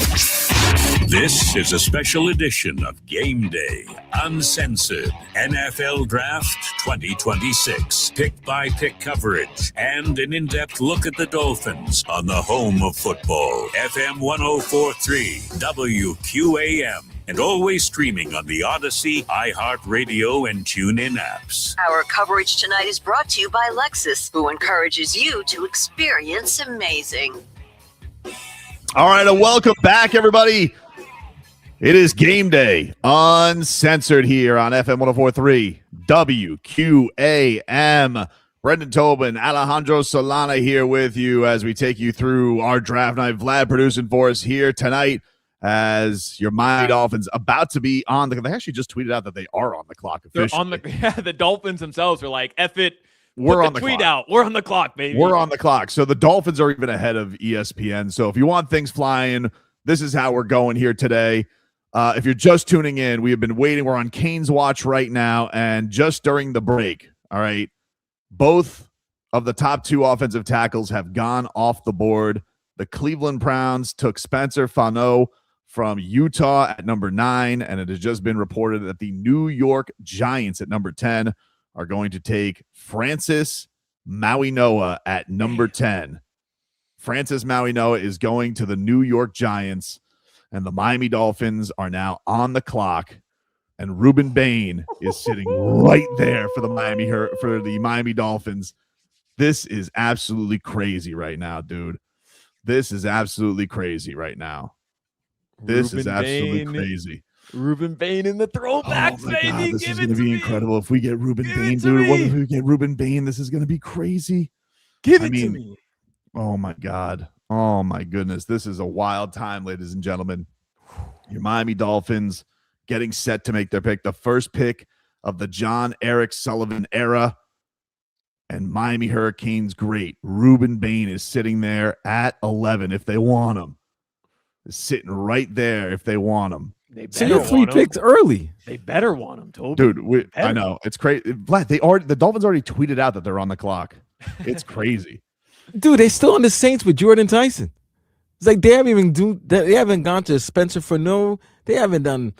This is a special edition of Game Day Uncensored NFL Draft 2026. Pick-by-pick coverage and an in-depth look at the Dolphins on the home of football. FM 104.3 WQAM. And always streaming on the Odyssey, iHeartRadio, and TuneIn apps. Our coverage tonight is brought to you by Lexus, who encourages you to experience amazing. All right, and welcome back, everybody. It is Game Day Uncensored here on FM 104.3 WQAM. Brendan Tobin, Alejandro Solana here with you as we take you through our draft night. Vlad producing for us here tonight as your Miami Dolphins about to be on the. They actually just tweeted out that they are on the clock officially. They're on the the Dolphins themselves are like, F it. We're on the tweet clock. out. We're on the clock, baby. We're on the clock. So the Dolphins are even ahead of ESPN. So if you want things flying, this is how we're going here today. If you're just tuning in, we have been waiting. We're on Kane's watch right now. And just during the break, all right, both of the top two offensive tackles have gone off the board. The Cleveland Browns took Spencer Fano from Utah at number 9. And it has just been reported that the New York Giants at number 10 are going to take Francis Mauigoa at number 10. Francis Mauigoa is going to the New York Giants. And the Miami Dolphins are now on the clock, and Ruben Bain is sitting right there for the Miami Dolphins. This is absolutely crazy right now, dude. This is absolutely crazy right now. This is absolutely crazy. Ruben Bain in the throwbacks, baby. God, this is going to be incredible if we get Ruben Bain, dude. What if we get Ruben Bain? This is going to be crazy. Give it to me. Oh my God. Oh, my goodness. This is a wild time, ladies and gentlemen. Your Miami Dolphins getting set to make their pick, the first pick of the John Eric Sullivan era. And Miami Hurricanes great. Ruben Bain is sitting there at 11 if they want him. Is sitting right there if they want him. So you're 3 picks early. They better want him, Toby. Dude, I know. It's crazy. Vlad, the Dolphins already tweeted out that they're on the clock. It's crazy. Dude, they still on the Saints with Jordan Tyson. It's like they haven't gone to Spencer Fano. They haven't done,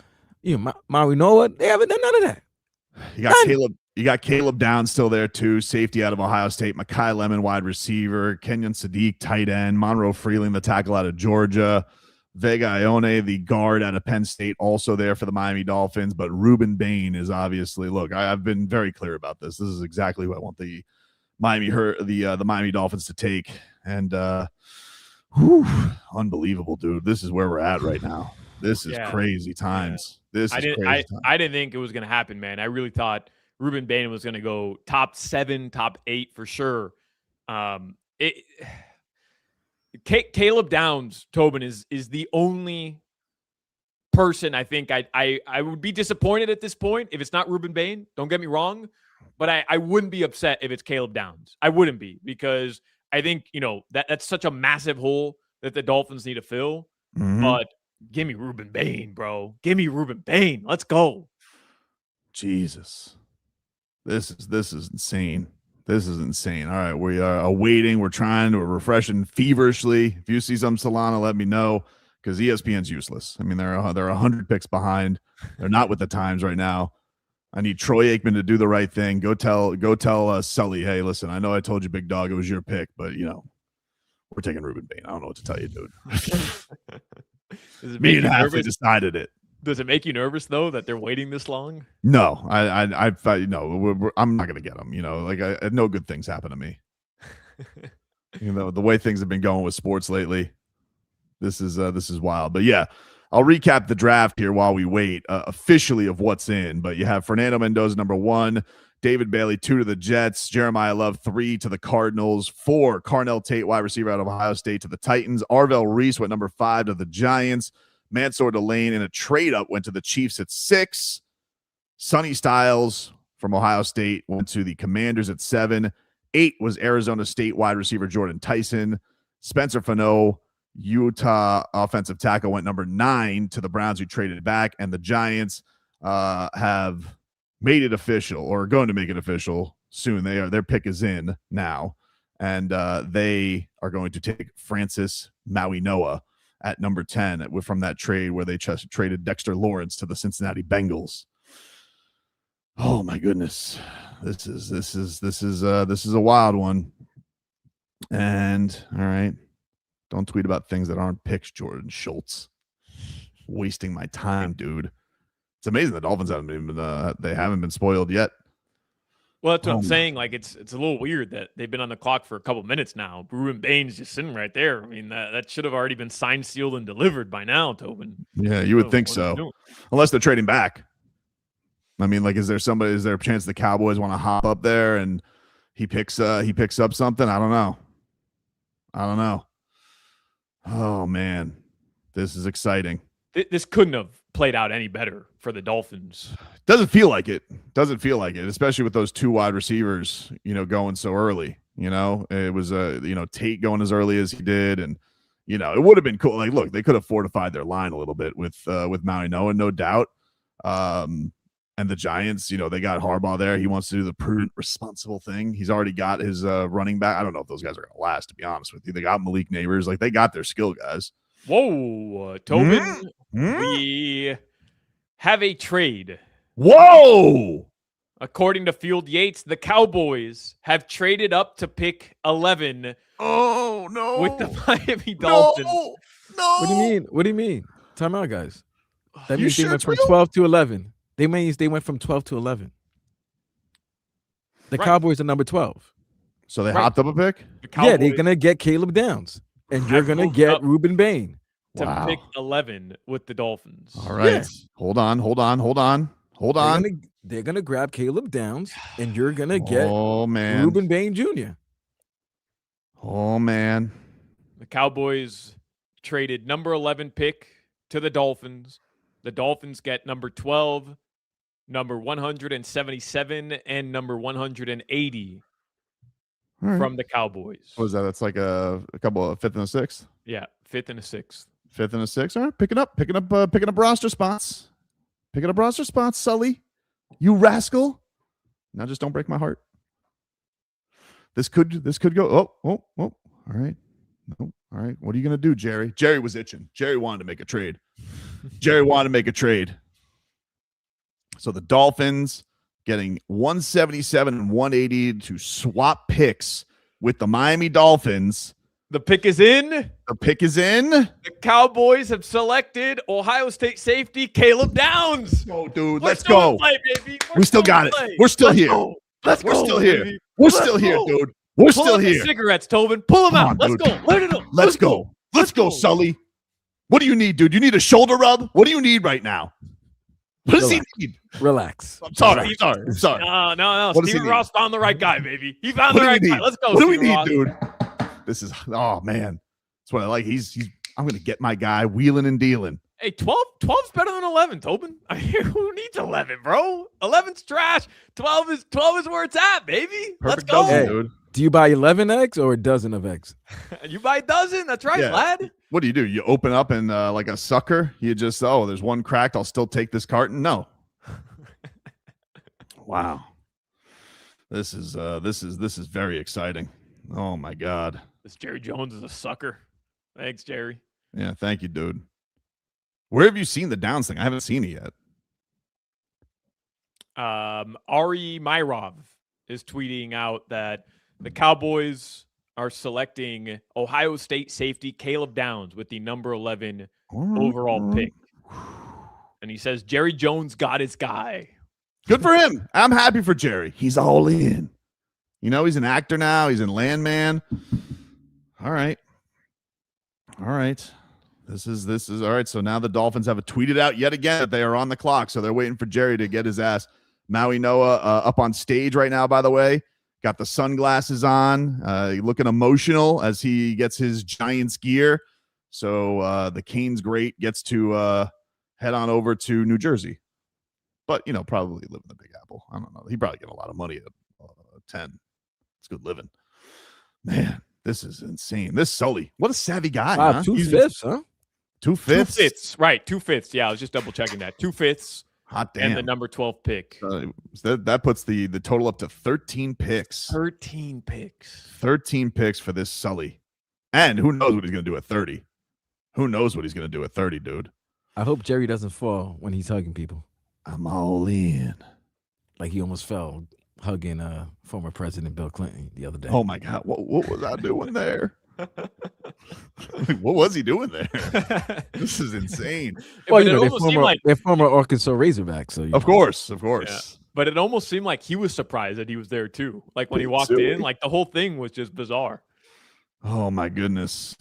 Mauigoa. They haven't done none of that. You got Caleb Downs still there too. Safety out of Ohio State. Mekhi Lemon, wide receiver. Kenyon Sadiq, tight end. Monroe Freeling, the tackle out of Georgia. Vega Ione, the guard out of Penn State, also there for the Miami Dolphins. But Ruben Bain is obviously, look, I've been very clear about this. This is exactly what I want the Miami Dolphins to take. And unbelievable, dude. This is where we're at right now. This is crazy times. I didn't think it was going to happen, man. I really thought Ruben Bain was going to go top 7, top 8 for sure. Caleb Downs, Tobin, is the only person I think I would be disappointed at this point if it's not Ruben Bain. Don't get me wrong. But I wouldn't be upset if it's Caleb Downs. I wouldn't be, because I think, that's such a massive hole that the Dolphins need to fill. Mm-hmm. But give me Ruben Bain, bro. Give me Ruben Bain. Let's go. Jesus. This is insane. This is insane. All right, we are awaiting. We're refreshing feverishly. If you see some Solana, let me know, because ESPN's useless. I mean, they're 100 picks behind. They're not with the times right now. I need Troy Aikman to do the right thing. Go tell Sully, hey, listen, I know I told you, big dog, it was your pick, but we're taking Ruben Bain. I don't know what to tell you, dude. Me and Halfley decided it. Does it make you nervous though that they're waiting this long? No, I'm not gonna get them. No good things happen to me. The way things have been going with sports lately, this is wild. But yeah, I'll recap the draft here while we wait officially of what's in. But you have Fernando Mendoza, number 1, David Bailey, 2 to the Jets, Jeremiah Love, 3 to the Cardinals, 4, Carnell Tate, wide receiver out of Ohio State, to the Titans, Arvell Reese went number 5 to the Giants, Mansour Delane in a trade up went to the Chiefs at 6, Sonny Styles from Ohio State went to the Commanders at 7. 8 was Arizona State wide receiver Jordan Tyson. Spencer Fano, Utah offensive tackle, went number 9 to the Browns, who traded back. And the Giants have made it official, or are going to make it official soon. Their pick is in now, and they are going to take Francis Maui-Noah at number 10 from that trade where they just traded Dexter Lawrence to the Cincinnati Bengals. Oh my goodness. This is a wild one. And all right, don't tweet about things that aren't picks, Jordan Schultz. Wasting my time, dude. It's amazing the Dolphins haven't been spoiled yet. Well, that's what I'm saying. Like, it's a little weird that they've been on the clock for a couple minutes now. Ruben Bain's just sitting right there. I mean, that should have already been signed, sealed, and delivered by now, Tobin. Yeah, you would think so. Unless they're trading back. I mean, like, is there a chance the Cowboys want to hop up there and he picks up something? I don't know. Oh man, this is exciting. This couldn't have played out any better for the Dolphins. Doesn't feel like it, especially with those 2 wide receivers, going so early. It was Tate going as early as he did, and it would have been cool. Like, look, they could have fortified their line a little bit with Maui-Noah, no doubt. And the Giants, they got Harbaugh there. He wants to do the prudent, responsible thing. He's already got his running back. I don't know if those guys are going to last, to be honest with you. They got Malik Neighbors. Like, they got their skill guys. Whoa, Tobin, we have a trade. Whoa! According to Field Yates, the Cowboys have traded up to pick 11. Oh, no. With the Miami Dolphins. No. What do you mean? Time out, guys. That You means they sure went it's from real? 12 to 11. They went from 12 to 11. The Right. Cowboys are number 12. So they Right. hopped up a pick? The Cowboys Yeah, they're going to get Caleb Downs, and you're Have going to moved get up Ruben Bain. to Wow. pick 11 with the Dolphins. All right. Yeah. Hold on. They're going to grab Caleb Downs, and you're going to get Oh, man. Ruben Bain Jr. Oh, man. The Cowboys traded number 11 pick to the Dolphins. The Dolphins get number 12, number 177, and number 180 All right. from the Cowboys. What was that? That's like a couple of 5th and a 6th. Yeah, 5th and a 6th. 5th and a 6th. All right, picking up roster spots. Picking up roster spots, Sully. You rascal. Now just don't break my heart. This could go. Oh. All right. No. All right. What are you gonna do, Jerry? Jerry was itching. Jerry wanted to make a trade. So the Dolphins getting 177 and 180 to swap picks with the Miami Dolphins. The pick is in. The pick is in. The Cowboys have selected Ohio State safety Caleb Downs. Oh, dude, We're let's still go. in play, baby. We still got it. play. We're still Let's here. go. Let's We're go, still here. baby. We're Let's still here, go. dude. We're Pull still out the here. cigarettes, Tobin. Pull them Come out. on, Let's dude. go. Light it up. Let's go. Let's go, Sully. What do you need, dude? You need a shoulder rub? What do you need right now? What does he need? Relax. I'm sorry. No. What does he Steven need? Ross found the right guy, baby. He found What the do we right guy. need? Let's go. What do we Steven need, Ross. dude? This is, oh, man. That's what I like. I'm going to get my guy wheeling and dealing. Hey, 12's better than 11, Tobin. I mean, who needs 11, bro? 11's trash. 12 is where it's at, baby. Let's Perfect go. dozen, Hey. dude. Do you buy 11 eggs or a dozen of eggs? You buy a dozen. That's right, Yeah. lad. What do? You open up and like a sucker, you just, there's one cracked. I'll still take this carton. No. Wow. This is very exciting. Oh my God. This Jerry Jones is a sucker. Thanks, Jerry. Yeah. Thank you, dude. Where have you seen the Downs thing? I haven't seen it yet. Ari Myrov is tweeting out that the Cowboys are selecting Ohio State safety Caleb Downs with the number 11 overall pick. And he says Jerry Jones got his guy. Good for him. I'm happy for Jerry. He's all in. He's an actor now. He's in Landman. All right. This is all right. So now the Dolphins have tweeted out yet again that they are on the clock. So they're waiting for Jerry to get his ass. Maui-Noah up on stage right now, by the way. Got the sunglasses on, looking emotional as he gets his Giants gear. So the Canes great gets to head on over to New Jersey. but probably live in the Big Apple. I don't know. He probably get a lot of money at 10. It's good living. Man, this is insane. This Sully, what a savvy guy. Wow, Huh? 2/5, huh? 2/5. 2/5, right? 2/5. Yeah, I was just double checking that. 2/5. Hot damn. And the number 12 pick. That puts the total up to 13 picks. 13 picks. 13 picks for this Sully. And who knows what he's going to do at 30? Who knows what he's going to do at 30, dude? I hope Jerry doesn't fall when he's hugging people. I'm all in. Like he almost fell hugging former President Bill Clinton the other day. Oh, my God. What was I doing there? What was he doing there? This is insane. Well, they're former Arkansas Razorbacks. So of course. Yeah. But it almost seemed like he was surprised that he was there too. Like when he walked in, like the whole thing was just bizarre. Oh my goodness.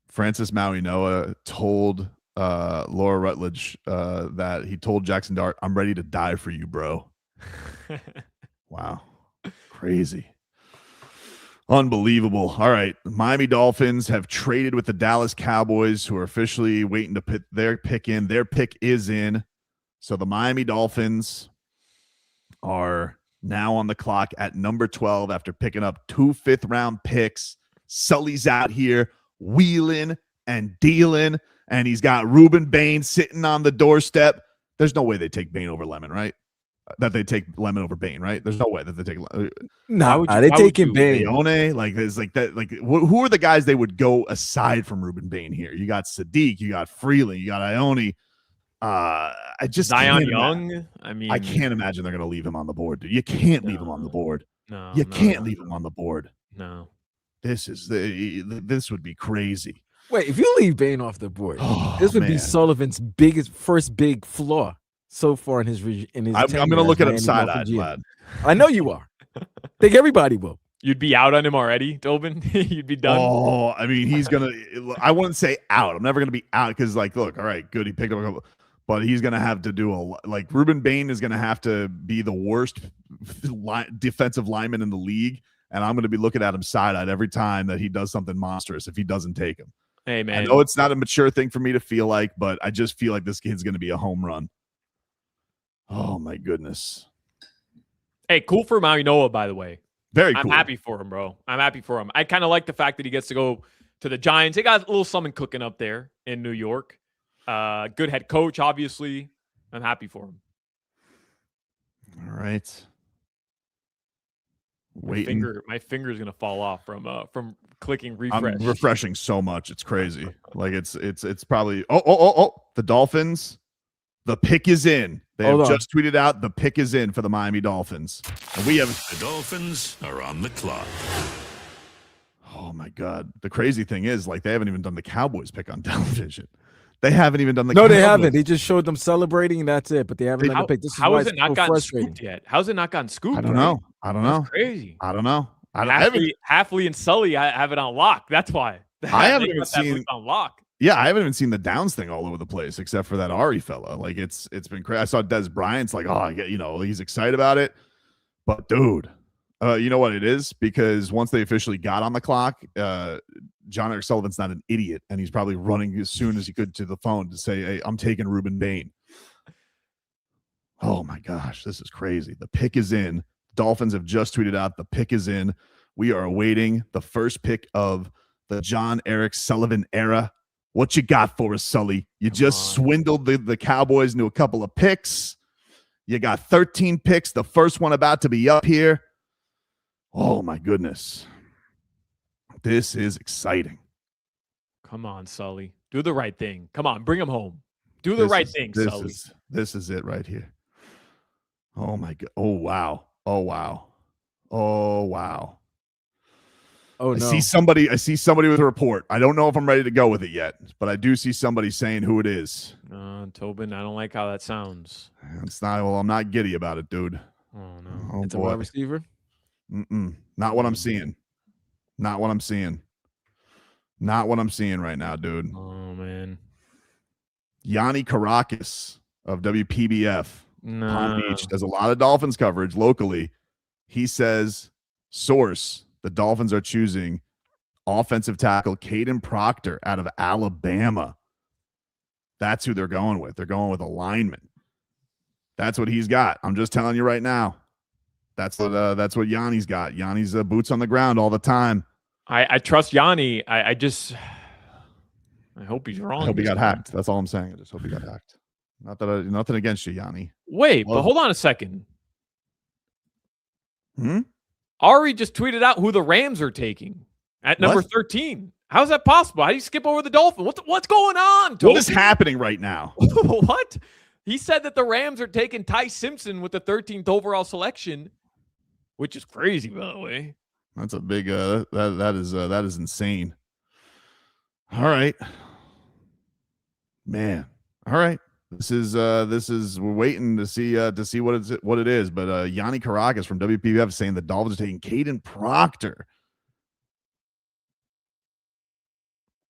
Francis Maui Noah told Laura Rutledge that he told Jackson Dart, "I'm ready to die for you, bro." Wow. Crazy. Unbelievable. All right. Miami Dolphins have traded with the Dallas Cowboys, who are officially waiting to put their pick in. Their pick is in. So the Miami Dolphins are now on the clock at number 12 after picking up 2 fifth-round picks. Sully's out here wheeling and dealing, and he's got Ruben Bain sitting on the doorstep. There's no way they take Bain over Lemon, right? That they take Lemon over Bain, right? There's no way that they take. No, they taking Bain. Leone, like there's like that. Like who are the guys they would go aside from Ruben Bain here? You got Sadiq, you got Freeland, you got Ione. I just Zion Young. I can't imagine they're going to leave him on the board, dude. You can't leave him on the board. You can't leave him on the board. No, this would be crazy. Wait, if you leave Bain off the board, this would be Sullivan's first big flaw so far in his. I'm going to look at him side-eyed, lad. I know you are. I think everybody will. You'd be out on him already, Tobin. You'd be done. Oh, I mean, he's gonna. I wouldn't say out. I'm never gonna be out because, like, look, all right, good. He picked up a couple, but he's gonna have to do Ruben Bain is gonna have to be the worst defensive lineman in the league, and I'm gonna be looking at him side-eyed every time that he does something monstrous if he doesn't take him. Hey, man. I know it's not a mature thing for me to feel like, but I just feel like this kid's gonna be a home run. Oh my goodness. Hey, cool for Maui Noah, by the way. Very cool. I'm happy for him, bro. I'm happy for him. I kind of like the fact that he gets to go to the Giants. They got a little something cooking up there in New York. Good head coach, obviously. I'm happy for him. All right. My finger is gonna fall off from clicking refresh. I'm refreshing so much, it's crazy. Like it's probably the Dolphins. The pick is in. They have just tweeted out the pick is in for the Miami Dolphins. And we have the Dolphins are on the clock. Oh my God. The crazy thing is, like, they haven't even done the Cowboys pick on television. They haven't even done the No, Cowboys. they haven't. They just showed them celebrating and that's it. But they haven't done the pick. This is how why has it not gotten scooped yet? How's it not gotten scooped? I don't know. That's crazy. I don't know. Halfley and Sully have it on lock. That's why. I haven't even seen on lock. Yeah, I haven't even seen the Downs thing all over the place, except for that Ari fella. Like it's been crazy. I saw Des Bryant's like, he's excited about it. But dude, you know what it is? Because once they officially got on the clock, John Eric Sullivan's not an idiot, and he's probably running as soon as he could to the phone to say, "Hey, I'm taking Ruben Bain." Oh my gosh, this is crazy. The pick is in. Dolphins have just tweeted out the pick is in. We are awaiting the first pick of the John Eric Sullivan era. What you got for us, Sully? You just swindled the Cowboys into a couple of picks. You got 13 picks, the first one about to be up here. Oh, my goodness. This is exciting. Come on, Sully. Do the right thing. Come on, bring him home. Do the right thing, Sully. This is it right here. Oh, my God. Oh, wow. Oh, wow. Oh, wow. Oh, no. I see somebody with a report. I don't know if I'm ready to go with it yet, but I do see somebody saying who it is. Tobin, I don't like how that sounds. It's not. Well, I'm not giddy about it, dude. Oh no, it's a wide receiver. Not what I'm seeing. Not what I'm seeing. Not what I'm seeing right now, dude. Oh man, Yanni Caracas of WPBF Palm No. Beach does a lot of Dolphins coverage locally. He says, source, the Dolphins are choosing offensive tackle Kaden Proctor out of Alabama. That's who they're going with. They're going with a lineman. That's what he's got. I'm just telling you right now. That's what Yanni's got. Yanni's boots on the ground all the time. I trust Yanni. I hope he's wrong. I hope he got hacked. That's all I'm saying. I just hope he got hacked. Not that nothing against you, Yanni. Wait, but hold on a second. Ari just tweeted out who the Rams are taking at number 13. How's that possible? How do you skip over the Dolphins? What's going on, Toby? What is happening right now? What? He said that the Rams are taking Ty Simpson with the 13th overall selection, which is crazy, by the way. That's a big that is insane. All right. Man. All right. This is we're waiting to see what it is. But Yanni Caracas from WPBF is saying the Dolphins are taking Kaden Proctor.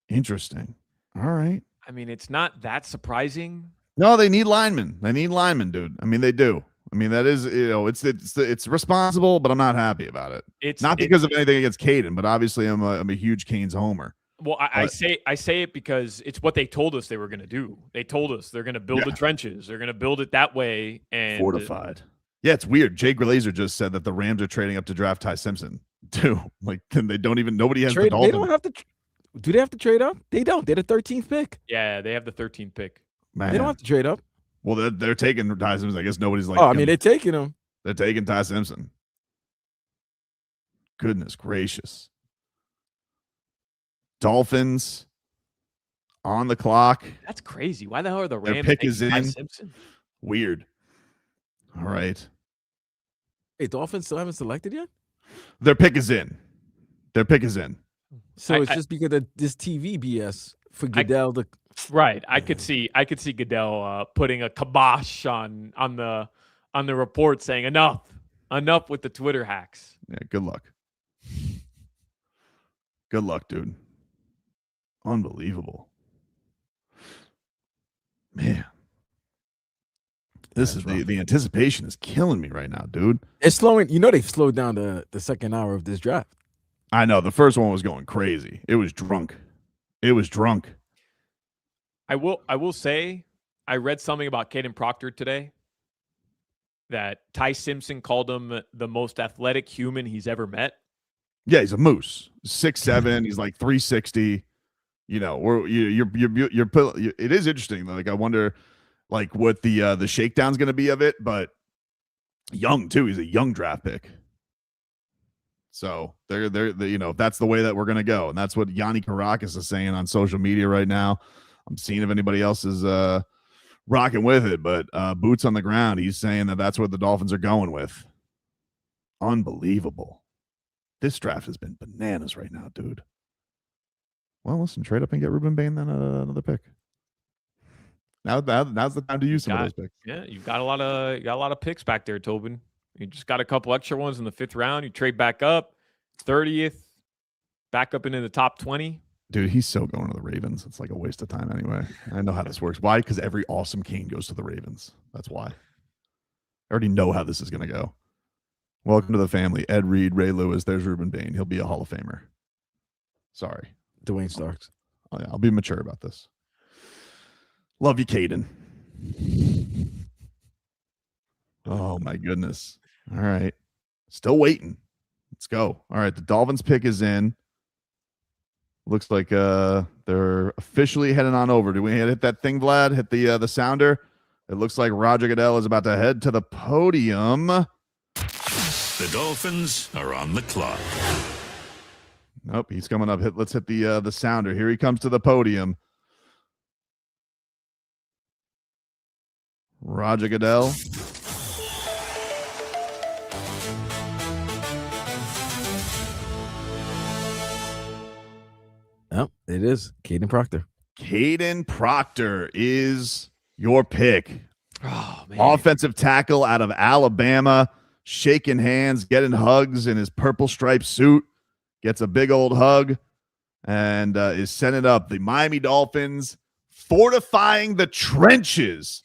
Interesting. All right. I mean, it's not that surprising. No, they need linemen. They need linemen, dude. I mean, they do. I mean, that is, it's responsible, but I'm not happy about it. It's not because of anything against Kaden, but obviously I'm a huge Canes homer. Well, I say it because it's what they told us they were going to do. They told us they're going to build the trenches. They're going to build it that way and fortified. Yeah, it's weird. Jay Glazer just said that the Rams are trading up to draft Ty Simpson too. Like, they don't even. Nobody has the Dolphins. They don't have to. Do they have to trade up? They don't. They're the 13th pick. Yeah, they have the 13th pick. Man. They don't have to trade up. Well, they're taking Ty Simpson. I guess nobody's like. Oh, I mean, they're taking him. They're taking Ty Simpson. Goodness gracious. Dolphins on the clock. That's crazy. Why the hell are the Rams Their pick is Ty in. Simpson? Weird. All right. Hey, Dolphins still haven't selected yet? Their pick is in. So it's just because of this TV BS for Goodell to. Right. I could see Goodell putting a kibosh on the report saying enough with the Twitter hacks. Yeah, good luck. Good luck, dude. Unbelievable. Man. This is the anticipation is killing me right now, dude. It's slowing. You know, they've slowed down the second hour of this draft. I know. The first one was going crazy. It was drunk. I will say I read something about Kaden Proctor today that Ty Simpson called him the most athletic human he's ever met. Yeah, he's a moose. 6'7", he's like 360. You know, it is interesting. Like, I wonder like what the shakedown's going to be of it, but young too. He's a young draft pick. So they're that's the way that we're going to go. And that's what Yanni Caracas is saying on social media right now. I'm seeing if anybody else is rocking with it, but boots on the ground. He's saying that's what the Dolphins are going with. Unbelievable. This draft has been bananas right now, dude. Well, listen, trade up and get Ruben Bain, then another pick. Now's the time to use some of those picks. Yeah, you've got a lot of picks back there, Tobin. You just got a couple extra ones in the 5th round. You trade back up, 30th, back up into the top 20. Dude, he's so going to the Ravens. It's like a waste of time anyway. I know how this works. Why? Because every awesome Cane goes to the Ravens. That's why. I already know how this is going to go. Welcome to the family. Ed Reed, Ray Lewis. There's Ruben Bain. He'll be a Hall of Famer. Sorry. Dwayne Starks. Oh, yeah, I'll be mature about this. Love you, Kaden. Oh, my goodness. All right. Still waiting. Let's go. All right. The Dolphins pick is in. Looks like they're officially heading on over. Do we hit that thing, Vlad? Hit the sounder? It looks like Roger Goodell is about to head to the podium. The Dolphins are on the clock. Nope, he's coming up. Let's hit the sounder. Here he comes to the podium. Roger Goodell. Oh, it is Kaden Proctor. Kaden Proctor is your pick. Oh, man. Offensive tackle out of Alabama, shaking hands, getting hugs in his purple striped suit, gets a big old hug, and is sending up the Miami Dolphins, fortifying the trenches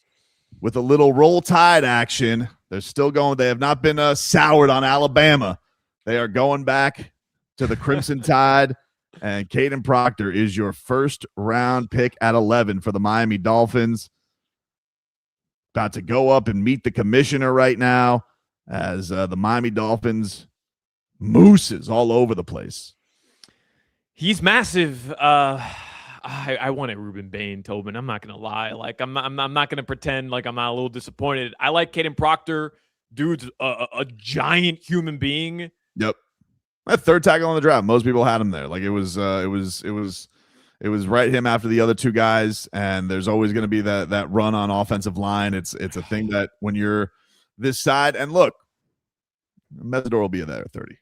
with a little roll tide action. They're still going. They have not been soured on Alabama. They are going back to the Crimson Tide. And Kaden Proctor is your first round pick at 11 for the Miami Dolphins. about to go up and meet the commissioner right now as the Miami Dolphins mooses all over the place. He's massive. I wanted Ruben Bain, Tobin. I'm not gonna lie. Like I'm not gonna pretend like I'm not a little disappointed. I like Kaden Proctor. Dude's a giant human being. Yep. That third tackle on the draft. Most people had him there. Like it was right him after the other two guys. And there's always going to be that run on offensive line. It's a thing that when you're this side, and look, Mesidor will be there at 30.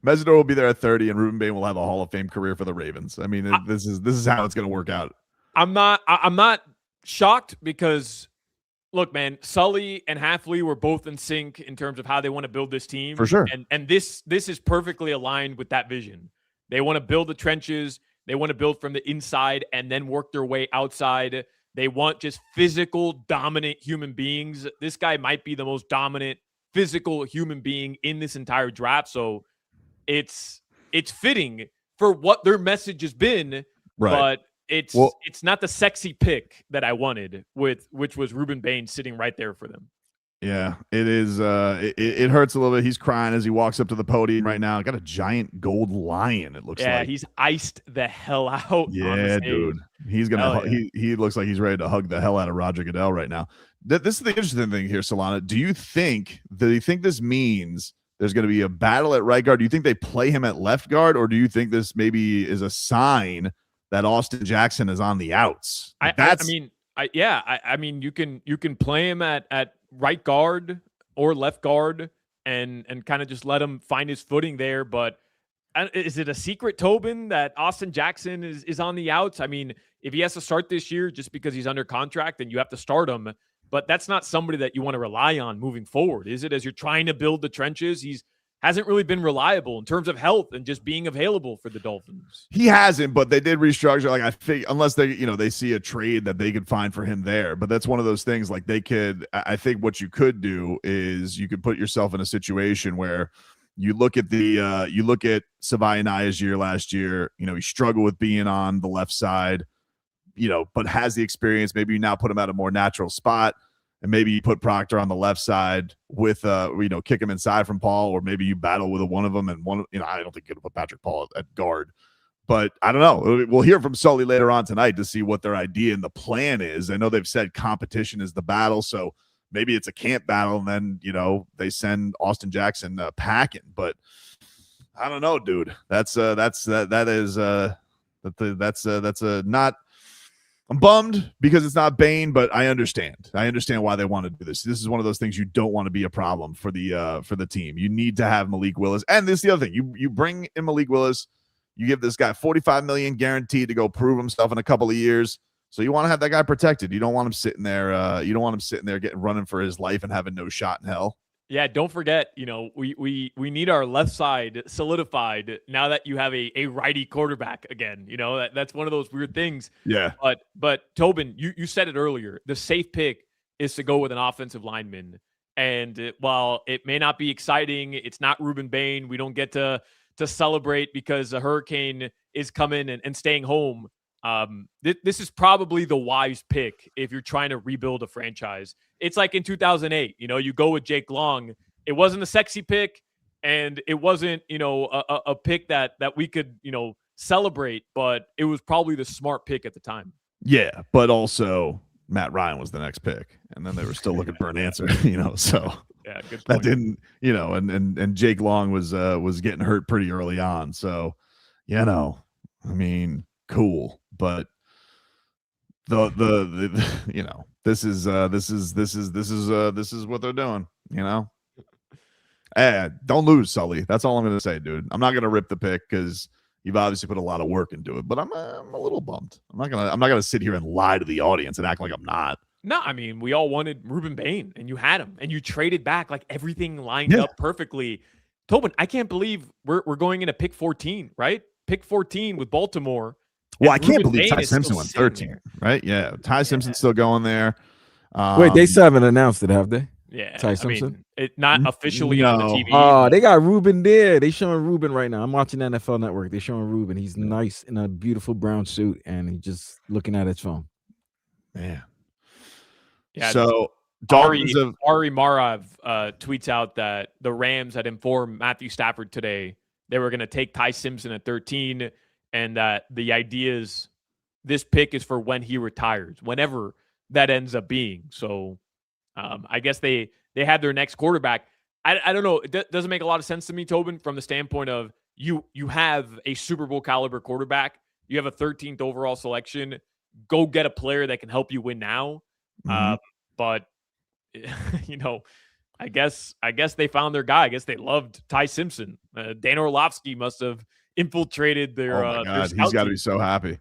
Mesidor will be there at 30, and Ruben Bain will have a Hall of Fame career for the Ravens. I mean, this is how it's going to work out. I'm not shocked because, look, man, Sully and Halfley were both in sync in terms of how they want to build this team. For sure. And this is perfectly aligned with that vision. They want to build the trenches. They want to build from the inside and then work their way outside. They want just physical, dominant human beings. This guy might be the most dominant physical human being in this entire draft. So it's fitting for what their message has been, right. But it's not the sexy pick that I wanted, which was Ruben Bain sitting right there for them. Yeah, it is. It hurts a little bit. He's crying as he walks up to the podium right now. Got a giant gold lion. It looks like. Yeah, he's iced the hell out. Yeah, dude. He's gonna. Yeah. He looks like he's ready to hug the hell out of Roger Goodell right now. This is the interesting thing here, Solana. Do you think this means there's going to be a battle at right guard? Do you think they play him at left guard, or do you think this maybe is a sign that Austin Jackson is on the outs? I mean, you can play him at right guard or left guard and kind of just let him find his footing there. But is it a secret, Tobin, that Austin Jackson is on the outs? I mean, if he has to start this year just because he's under contract, then you have to start him. But that's not somebody that you want to rely on moving forward, is it? As you're trying to build the trenches, hasn't really been reliable in terms of health and just being available for the Dolphins. He hasn't, but they did restructure. Like I think, unless they see a trade that they could find for him there. But that's one of those things. Like I think what you could do is you could put yourself in a situation where you look at Savai Naya's year last year. He struggled with being on the left side, but has the experience. Maybe you now put him at a more natural spot. And maybe you put Proctor on the left side with, kick him inside from Paul, or maybe you battle with one of them and one. I don't think you're gonna put Patrick Paul at guard, but I don't know. We'll hear from Sully later on tonight to see what their idea and the plan is. I know they've said competition is the battle, so maybe it's a camp battle, and then they send Austin Jackson packing. But I don't know, dude. That's not. I'm bummed because it's not Bain, but I understand. I understand why they want to do this. This is one of those things you don't want to be a problem for the team. You need to have Malik Willis. And this is the other thing. You bring in Malik Willis, you give this guy $45 million guaranteed to go prove himself in a couple of years. So you want to have that guy protected. You don't want him sitting there. You don't want him sitting there running for his life and having no shot in hell. Yeah, don't forget, we need our left side solidified now that you have a righty quarterback again. That's one of those weird things. Yeah. But Tobin, you said it earlier. The safe pick is to go with an offensive lineman. And while it may not be exciting, it's not Ruben Bain. We don't get to celebrate because the hurricane is coming and staying home. This is probably the wise pick if you're trying to rebuild a franchise. It's like in 2008, you go with Jake Long. It wasn't a sexy pick, and it wasn't, a pick that we could, celebrate, but it was probably the smart pick at the time. Yeah, but also Matt Ryan was the next pick, and then they were still looking for an answer, so yeah, good point. That didn't, and Jake Long was getting hurt pretty early on. So, I mean, cool. But this is what they're doing, don't lose, Sully. That's all I'm going to say, dude. I'm not going to rip the pick because you've obviously put a lot of work into it, but I'm a little bummed. I'm not going to sit here and lie to the audience and act like I'm not. No, I mean, we all wanted Ruben Bain, and you had him, and you traded back. Like, everything lined up perfectly. Tobin, I can't believe we're going into pick 14, right? Pick 14 with Baltimore. Well, I can't believe Ty Simpson went 13, right? Yeah, Ty Simpson's still going there. Wait, they still haven't announced it, have they? Yeah, Ty I Simpson? mean, it not officially on the No. TV. Oh, but they got Ruben there. They showing Ruben right now. I'm watching NFL Network. They showing Ruben. He's Yeah. nice in a beautiful brown suit, and he's just looking at his phone. Man. Yeah, So Dolphins have Ari Marav tweets out that the Rams had informed Matthew Stafford today they were going to take Ty Simpson at 13, and that the idea is this pick is for when he retires, whenever that ends up being. So I guess they had their next quarterback. I don't know. It doesn't make a lot of sense to me, Tobin, from the standpoint of you have a Super Bowl caliber quarterback. You have a 13th overall selection. Go get a player that can help you win now. Mhm. But I guess they found their guy. I guess they loved Ty Simpson. Dan Orlovsky must have infiltrated their. Oh my their God, he's scout got to team. be so happy.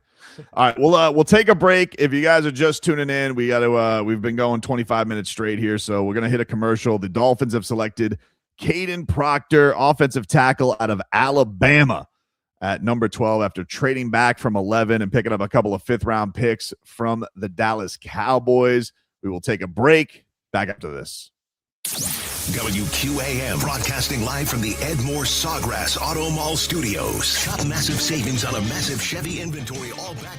All right, we'll take a break. If you guys are just tuning in, we got to we've been going 25 minutes straight here, so we're gonna hit a commercial. The Dolphins have selected Kaden Proctor, offensive tackle out of Alabama, at number 12 after trading back from 11 and picking up a couple of fifth-round picks from the Dallas Cowboys. We will take a break. Back after this. WQAM broadcasting live from the Ed Moore Sawgrass Auto Mall Studios. Shop massive savings on a massive Chevy inventory, all back.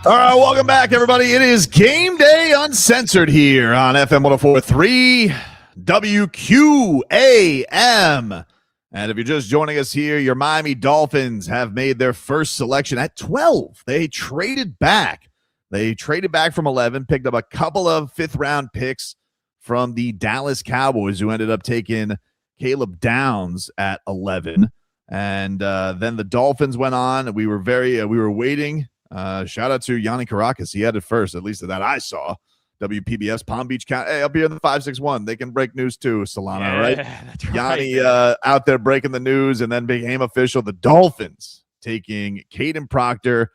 All right, welcome back, everybody. It is Game Day Uncensored here on FM 104.3 WQAM. And if you're just joining us here, your Miami Dolphins have made their first selection at 12. They traded back. They traded back from 11, picked up a couple of fifth-round picks from the Dallas Cowboys, who ended up taking Caleb Downs at 11. And then the Dolphins went on. We were waiting. Shout out to Yanni Caracas. He had it first, at least that I saw. WPBS Palm Beach County. Hey, up here in the 561, they can break news too, Solana, yeah, right? That's right. Yanni out there breaking the news and then became official. The Dolphins taking Kaden Proctor,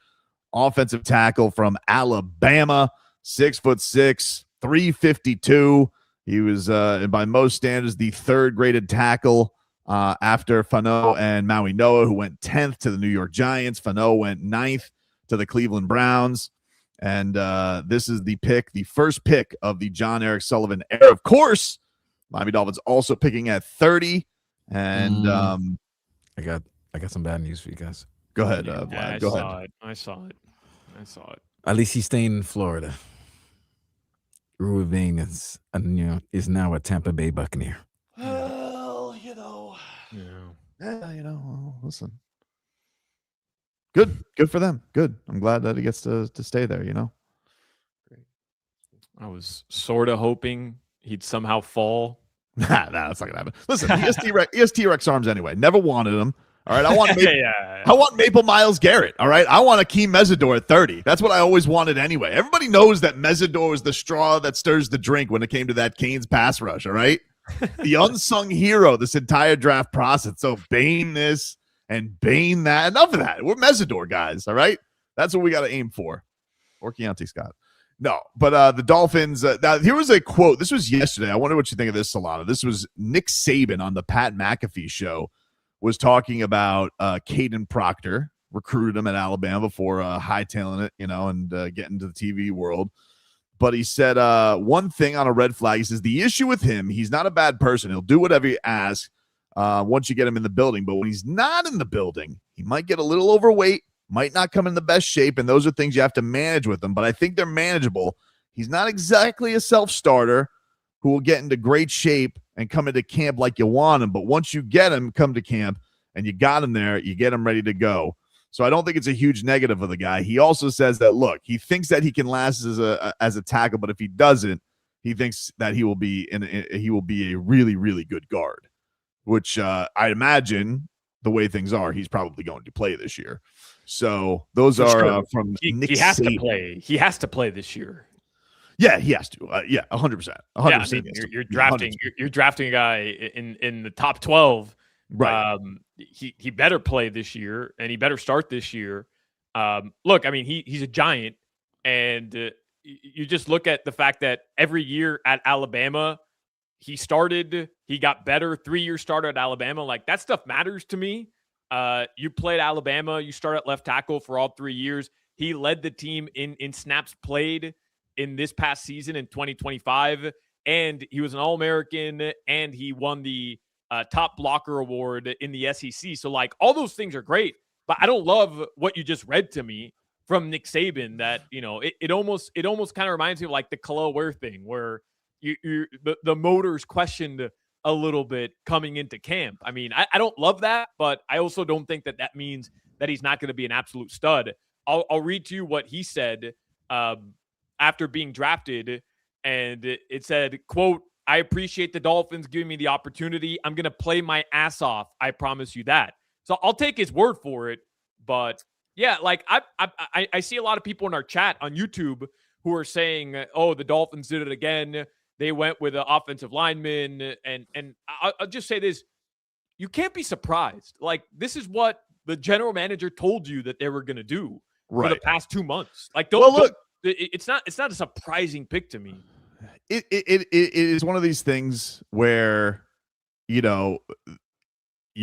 offensive tackle from Alabama, 6'6", 352. He was, by most standards, the third graded tackle after Fano and Maui Noah, who went 10th to the New York Giants. Fano went 9th to the Cleveland Browns. And this is the first pick of the John Eric Sullivan era. Of course, Miami Dolphins also picking at 30. And I got some bad news for you guys. Go ahead, Vlad. Go ahead. I saw it. At least he's staying in Florida. Ruben is now a Tampa Bay Buccaneer. Well, listen. Good for them. Good. I'm glad that he gets to stay there, Great. I was sort of hoping he'd somehow fall. Nah, that's not gonna happen. Listen, he has T-Rex arms anyway. Never wanted him. All right. I want Maple Miles Garrett. All right. I want Akeem Mesidor at 30. That's what I always wanted anyway. Everybody knows that Mesidor was the straw that stirs the drink when it came to that Canes pass rush. All right. The unsung hero this entire draft process. So Bane this and Bane that. Enough of that. We're Mesidor guys. All right. That's what we got to aim for. Or Keontae Scott. No, but the Dolphins. Now, here was a quote. This was yesterday. I wonder what you think of this, Solana. This was Nick Saban on the Pat McAfee show. Was talking about Kaden Proctor, recruited him at Alabama before hightailing it, and getting to the TV world. But he said one thing on a red flag. He says, the issue with him, he's not a bad person. He'll do whatever you ask once you get him in the building. But when he's not in the building, he might get a little overweight, might not come in the best shape, and those are things you have to manage with him. But I think they're manageable. He's not exactly a self-starter who will get into great shape and come into camp like you want him. But once you get him, come to camp, and you got him there, you get him ready to go. So I don't think it's a huge negative of the guy. He also says that, look, he thinks that he can last as a tackle, but if he doesn't, he thinks that he will be a really, really good guard, which I imagine the way things are, he's probably going to play this year. So those are from Nick Saban. To play. He has to play this year. Yeah, he has to. 100%. 100%. You're drafting a guy in the top 12. Right. He better play this year, and he better start this year. Look, I mean, he's a giant, and you just look at the fact that every year at Alabama, he got better. 3-year starter at Alabama. Like, that stuff matters to me. You played Alabama. You started at left tackle for all 3 years. He led the team in snaps played in this past season in 2025, and he was an All-American, and he won the top blocker award in the SEC. So, like, all those things are great, but I don't love what you just read to me from Nick Saban. That it almost kind of reminds me of like the Khalil Ware thing, where the motor's questioned a little bit coming into camp. I mean, I don't love that, but I also don't think that means that he's not going to be an absolute stud. I'll read to you what he said after being drafted, and it said, quote, "I appreciate the Dolphins giving me the opportunity. I'm going to play my ass off. I promise you that." So I'll take his word for it. But yeah, like I see a lot of people in our chat on YouTube who are saying, "Oh, the Dolphins did it again. They went with an offensive lineman." And I'll just say this: you can't be surprised. Like, this is what the general manager told you that they were going to do for the past 2 months. Like, it's not a surprising pick to me. It is one of these things where, you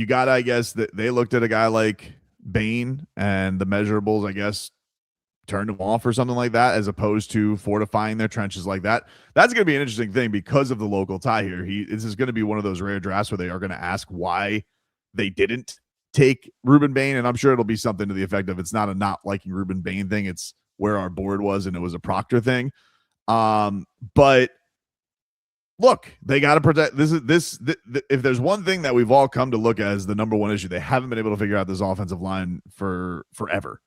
got, I guess, that they looked at a guy like Bane and the measurables, I guess, turned him off or something like that, as opposed to fortifying their trenches like that. That's going to be an interesting thing because of the local tie here. This is going to be one of those rare drafts where they are going to ask why they didn't take Ruben Bain, and I'm sure it'll be something to the effect of it's not a not liking Ruben Bain thing. It's where our board was, and it was a Proctor thing. But look, they got to protect if there's one thing that we've all come to look at as the number one issue, they haven't been able to figure out this offensive line for forever.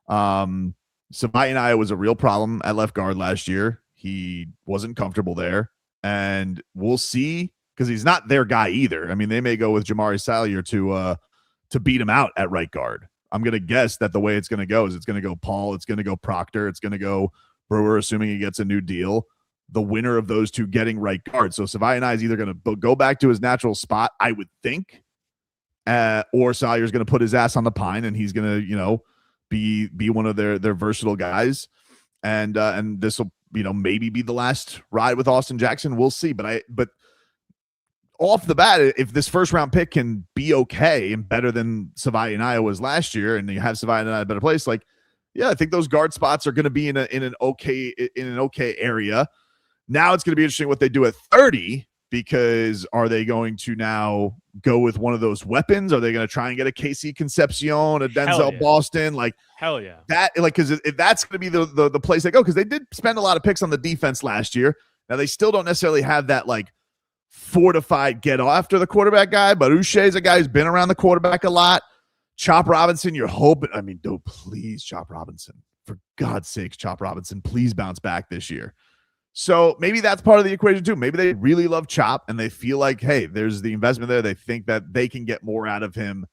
Savaiinaea was a real problem at left guard last year. He wasn't comfortable there, and we'll see, because he's not their guy either. I mean, they may go with Jamari Salyer to beat him out at right guard. I'm going to guess that the way it's going to go is it's going to go Paul, it's going to go Proctor, it's going to go Brewer, assuming he gets a new deal. The winner of those two getting right guard. So Savaiinaea is either going to go back to his natural spot, I would think, or Salyer's going to put his ass on the pine, and he's going to, be one of their versatile guys. And this will, maybe be the last ride with Austin Jackson. We'll see. But off the bat, if this first round pick can be okay and better than Savaiinaea was last year, and you have Savaiinaea in a better place, I think those guard spots are going to be in an okay area. Now it's going to be interesting what they do at 30, because are they going to now go with one of those weapons? Are they going to try and get a KC Concepcion, a Denzel Boston? Hell yeah. Because if that's going to be the place they go, because they did spend a lot of picks on the defense last year. Now they still don't necessarily have that fortified get after the quarterback guy, but Uche's a guy who's been around the quarterback a lot. Chop Robinson, you're hoping. I mean, please, Chop Robinson. For God's sakes, Chop Robinson, please bounce back this year. So maybe that's part of the equation too. Maybe they really love Chop and they feel like, hey, there's the investment there. They think that they can get more out of him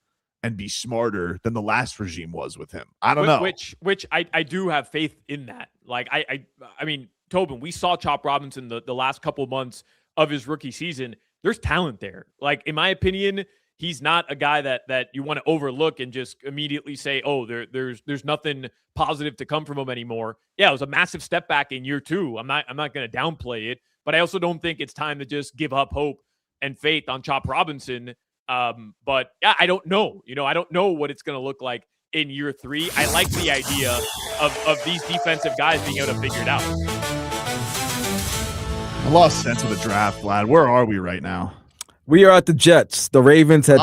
and be smarter than the last regime was with him. I don't know. Which I do have faith in that. I mean, Tobin, we saw Chop Robinson the last couple months of his rookie season. There's talent there. In my opinion, he's not a guy that you want to overlook and just immediately say, oh, there's nothing positive to come from him anymore. Yeah, it was a massive step back in year 2. I'm not going to downplay it, but I also don't think it's time to just give up hope and faith on Chop Robinson. But yeah, I don't know. I don't know what it's going to look like in year 3. I like the idea of these defensive guys being able to figure it out. I lost sense of the draft, Vlad. Where are we right now? We are at the Jets. The Ravens took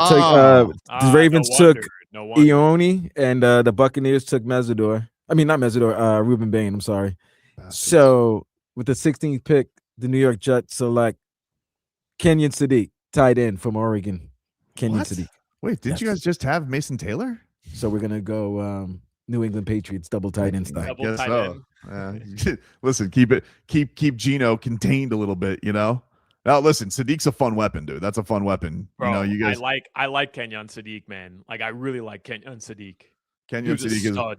Ione, and the Buccaneers took Mesidor. I mean, not Mesidor, Ruben Bain. I'm sorry. Bastards. So with the 16th pick, the New York Jets select Kenyon Sadiq, tight end from Oregon. Kenyon Sadiq. Wait, didn't you guys just have Mason Taylor? So we're gonna go New England Patriots double tight end style. Double tight end. Listen, keep Geno contained a little bit. Now, listen, Sadiq's a fun weapon, dude. That's a fun weapon. Bro, you guys. I like Kenyon Sadiq, man. I really like Kenyon Sadiq. Kenyon Sadiq is.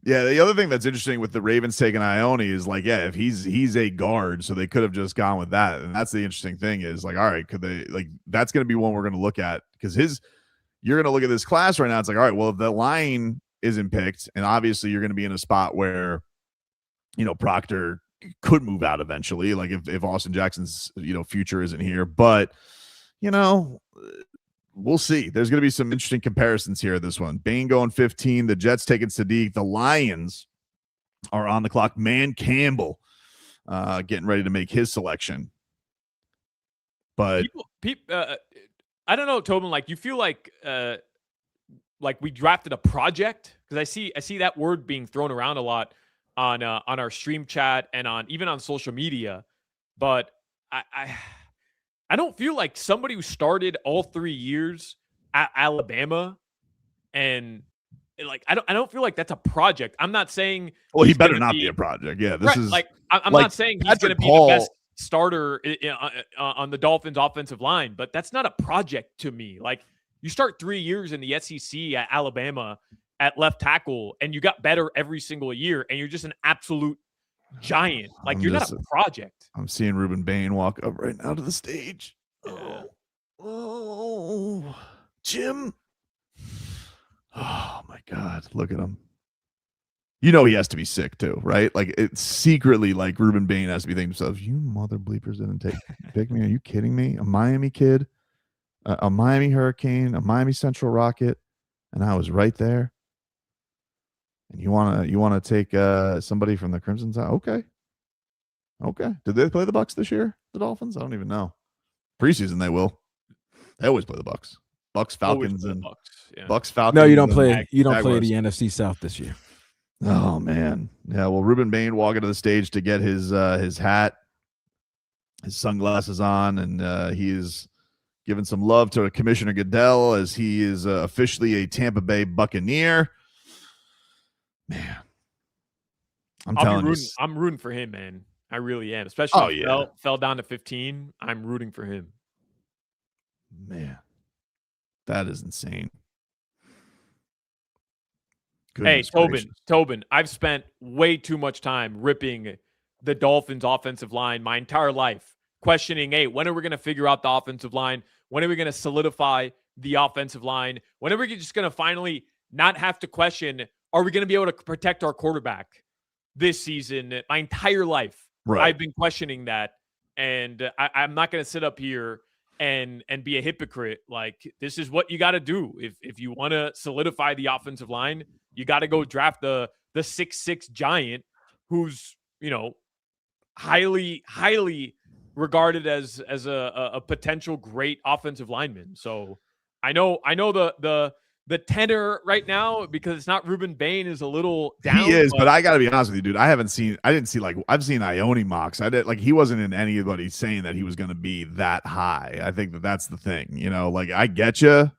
Yeah, the other thing that's interesting with the Ravens taking Ione is if he's a guard, so they could have just gone with that. And that's the interesting thing is all right, could they that's going to be one we're going to look at, because you're going to look at this class right now. It's all right, well, if the line isn't picked, and obviously you're going to be in a spot where Proctor could move out eventually, if Austin Jackson's future isn't here, but we'll see. There's going to be some interesting comparisons here. This one, Bain going 15, the Jets taking Sadiq, the Lions are on the clock. Man Campbell getting ready to make his selection, but I don't know, Tobin. You feel like we drafted a project, because I see that word being thrown around a lot on our stream chat and even on social media, but I don't feel like somebody who started all 3 years at Alabama, and I don't feel like that's a project. I'm not saying. Well, he better not be a project. Yeah, this is I'm not saying he's going to be the best starter on the Dolphins offensive line, but that's not a project to me. You start 3 years in the SEC at Alabama at left tackle, and you got better every single year, and you're just an absolute giant. You're not a project. I'm seeing Ruben Bain walk up right now to the stage. Yeah. Oh, Jim. Oh my God, look at him. He has to be sick too, right? It's secretly Ruben Bain has to be thinking to himself, you mother bleepers didn't pick me. Are you kidding me? A Miami kid, a Miami Hurricane, a Miami Central Rocket, and I was right there. And you wanna take somebody from the Crimson Tide? Okay. Did they play the Bucs this year? The Dolphins? I don't even know. Preseason they will. They always play the Bucs. Bucks, Always Falcons, for the and Bucks. Yeah. Bucks, Falcons. No, you don't and play. You don't play Jaguars. the NFC South this year. Oh man, yeah. Well, Ruben Bain walking to the stage to get his hat, his sunglasses on, and he is giving some love to Commissioner Goodell as he is officially a Tampa Bay Buccaneer. Man, I'm rooting for him, man. I really am. Especially if fell down to 15. I'm rooting for him. Man, that is insane. Goodness Tobin, I've spent way too much time ripping the Dolphins offensive line my entire life, questioning, hey, when are we going to figure out the offensive line? When are we going to solidify the offensive line? When are we just going to finally not have to question, are we going to be able to protect our quarterback this season? My entire life, I've been questioning that. And I'm not going to sit up here and be a hypocrite. Like, this is what you got to do. If you want to solidify the offensive line, you got to go draft the 6'6" giant who's, highly regarded as a potential great offensive lineman. So I know the tenor right now, because it's not Ruben Bain, is a little down. He is, but I got to be honest with you, dude. I've seen I've seen Ione mocks. He wasn't in anybody saying that he was going to be that high. I think that's the thing, I get you.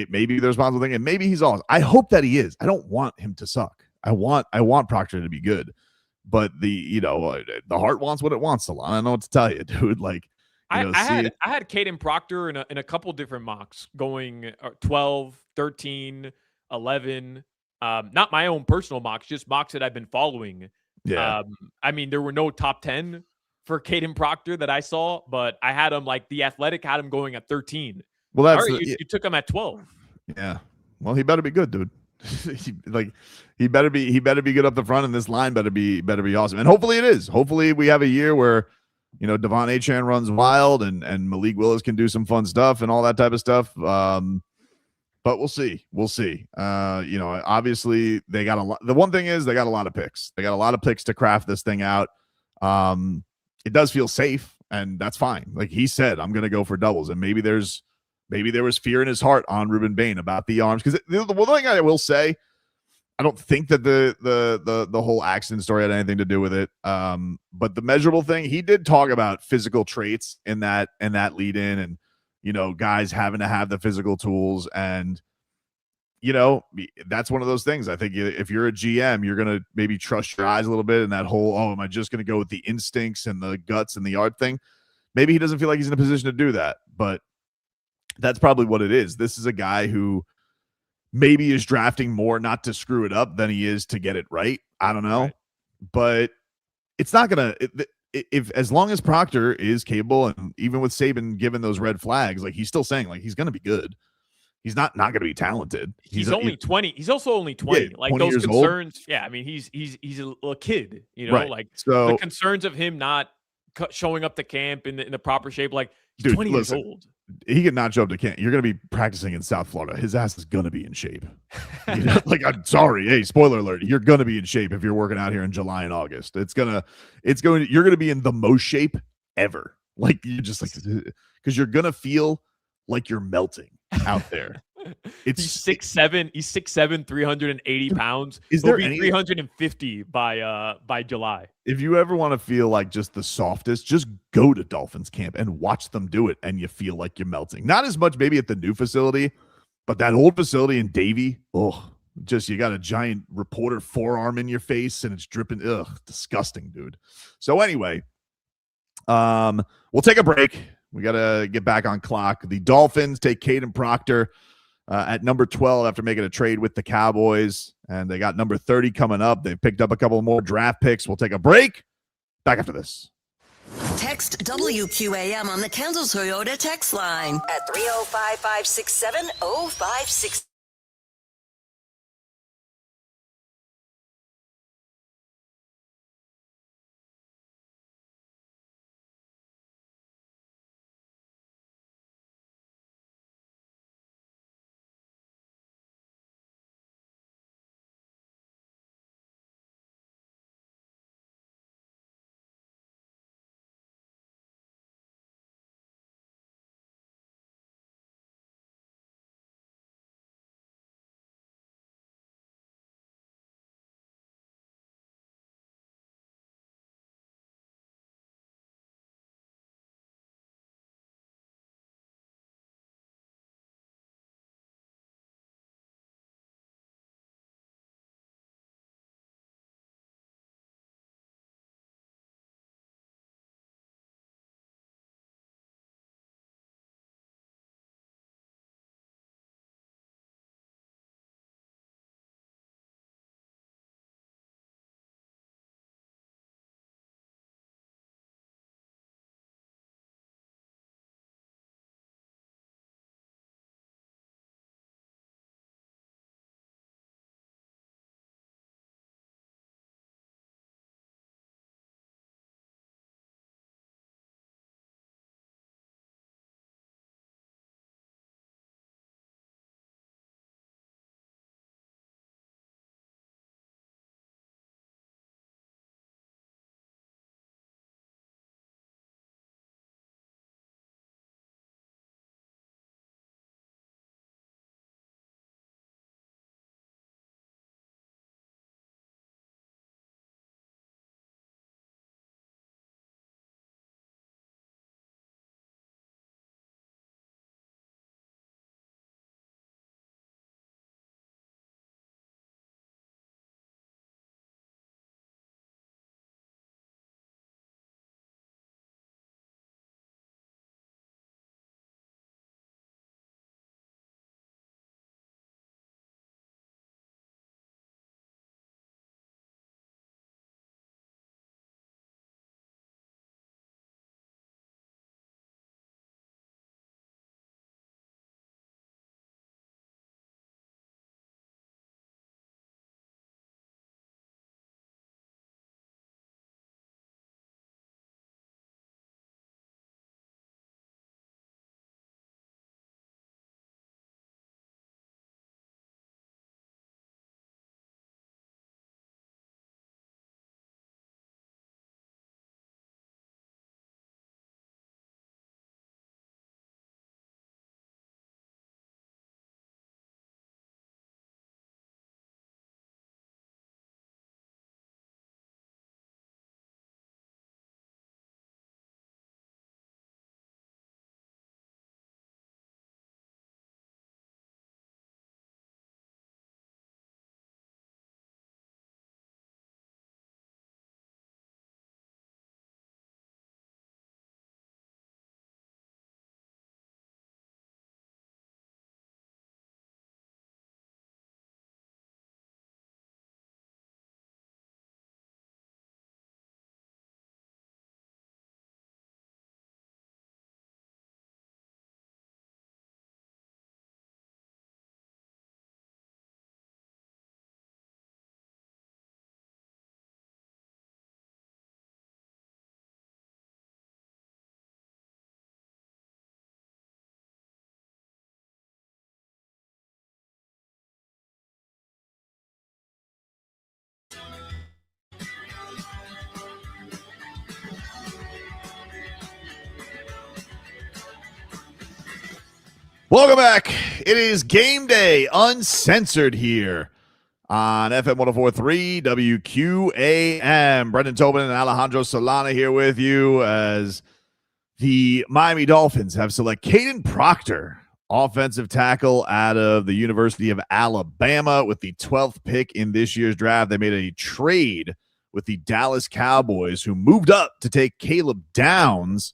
Maybe the responsible thing, and maybe he's awesome. I hope that he is. I don't want him to suck. I want Proctor to be good, but the heart wants what it wants. Salon, I don't know what to tell you, dude. I had Kaden Proctor in a couple different mocks going 12, 13, 11. Not my own personal mocks, just mocks that I've been following. Yeah. There were no top 10 for Kaden Proctor that I saw, but I had him The Athletic had him going at 13. Well, that's you took him at 12. Yeah. Well, he better be good, dude. he better be good up the front, and this line better be awesome. And hopefully it is. Hopefully we have a year where Devon Achane runs wild and Malik Willis can do some fun stuff and all that type of stuff. But we'll see. Obviously they got a lot. The one thing is they got a lot of picks. They got a lot of picks to craft this thing out. It does feel safe, and that's fine. Like he said, I'm going to go for doubles, and maybe there was fear in his heart on Ruben Bain about the arms. Because the one thing I will say, I don't think that the whole accident story had anything to do with it. But the measurable thing, he did talk about physical traits in that lead in, and guys having to have the physical tools, and that's one of those things. I think if you're a GM, you're gonna maybe trust your eyes a little bit, and that whole am I just gonna go with the instincts and the guts and the art thing? Maybe he doesn't feel like he's in a position to do that, but that's probably what it is. This is a guy who maybe is drafting more not to screw it up than he is to get it right. I don't know. Right. But it's not going to – if as long as Proctor is capable, and even with Saban given those red flags, he's still saying, he's going to be good. He's not going to be talented. He's only 20. He's also only 20. Yeah, 20 those concerns – old. yeah, he's a little kid, Right. So the concerns of him not showing up to camp in the proper shape, he's 20 years old. He could not show up to camp. You're going to be practicing in South Florida. His ass is going to be in shape. I'm sorry. Hey, spoiler alert. You're going to be in shape if you're working out here in July and August. You're going to be in the most shape ever. You're just because you're going to feel like you're melting out there. He's 6'7". He's 6'7", 380 pounds. He'll be 350 by July. If you ever want to feel just the softest, just go to Dolphins camp and watch them do it, and you feel like you're melting. Not as much maybe at the new facility, but that old facility in Davie, you got a giant reporter forearm in your face and it's dripping. Disgusting, dude. So anyway, we'll take a break. We got to get back on clock. The Dolphins take Kaden Proctor at number 12 after making a trade with the Cowboys, and they got number 30 coming up. They've picked up a couple more draft picks. We'll take a break. Back after this. Text WQAM on the Kendall Toyota text line at 305-567-0560. Welcome back. It is Game Day Uncensored here on FM 104.3 WQAM. Brendan Tobin and Alejandro Solana here with you as the Miami Dolphins have selected Kaden Proctor, offensive tackle out of the University of Alabama, with the 12th pick in this year's draft. They made a trade with the Dallas Cowboys, who moved up to take Caleb Downs,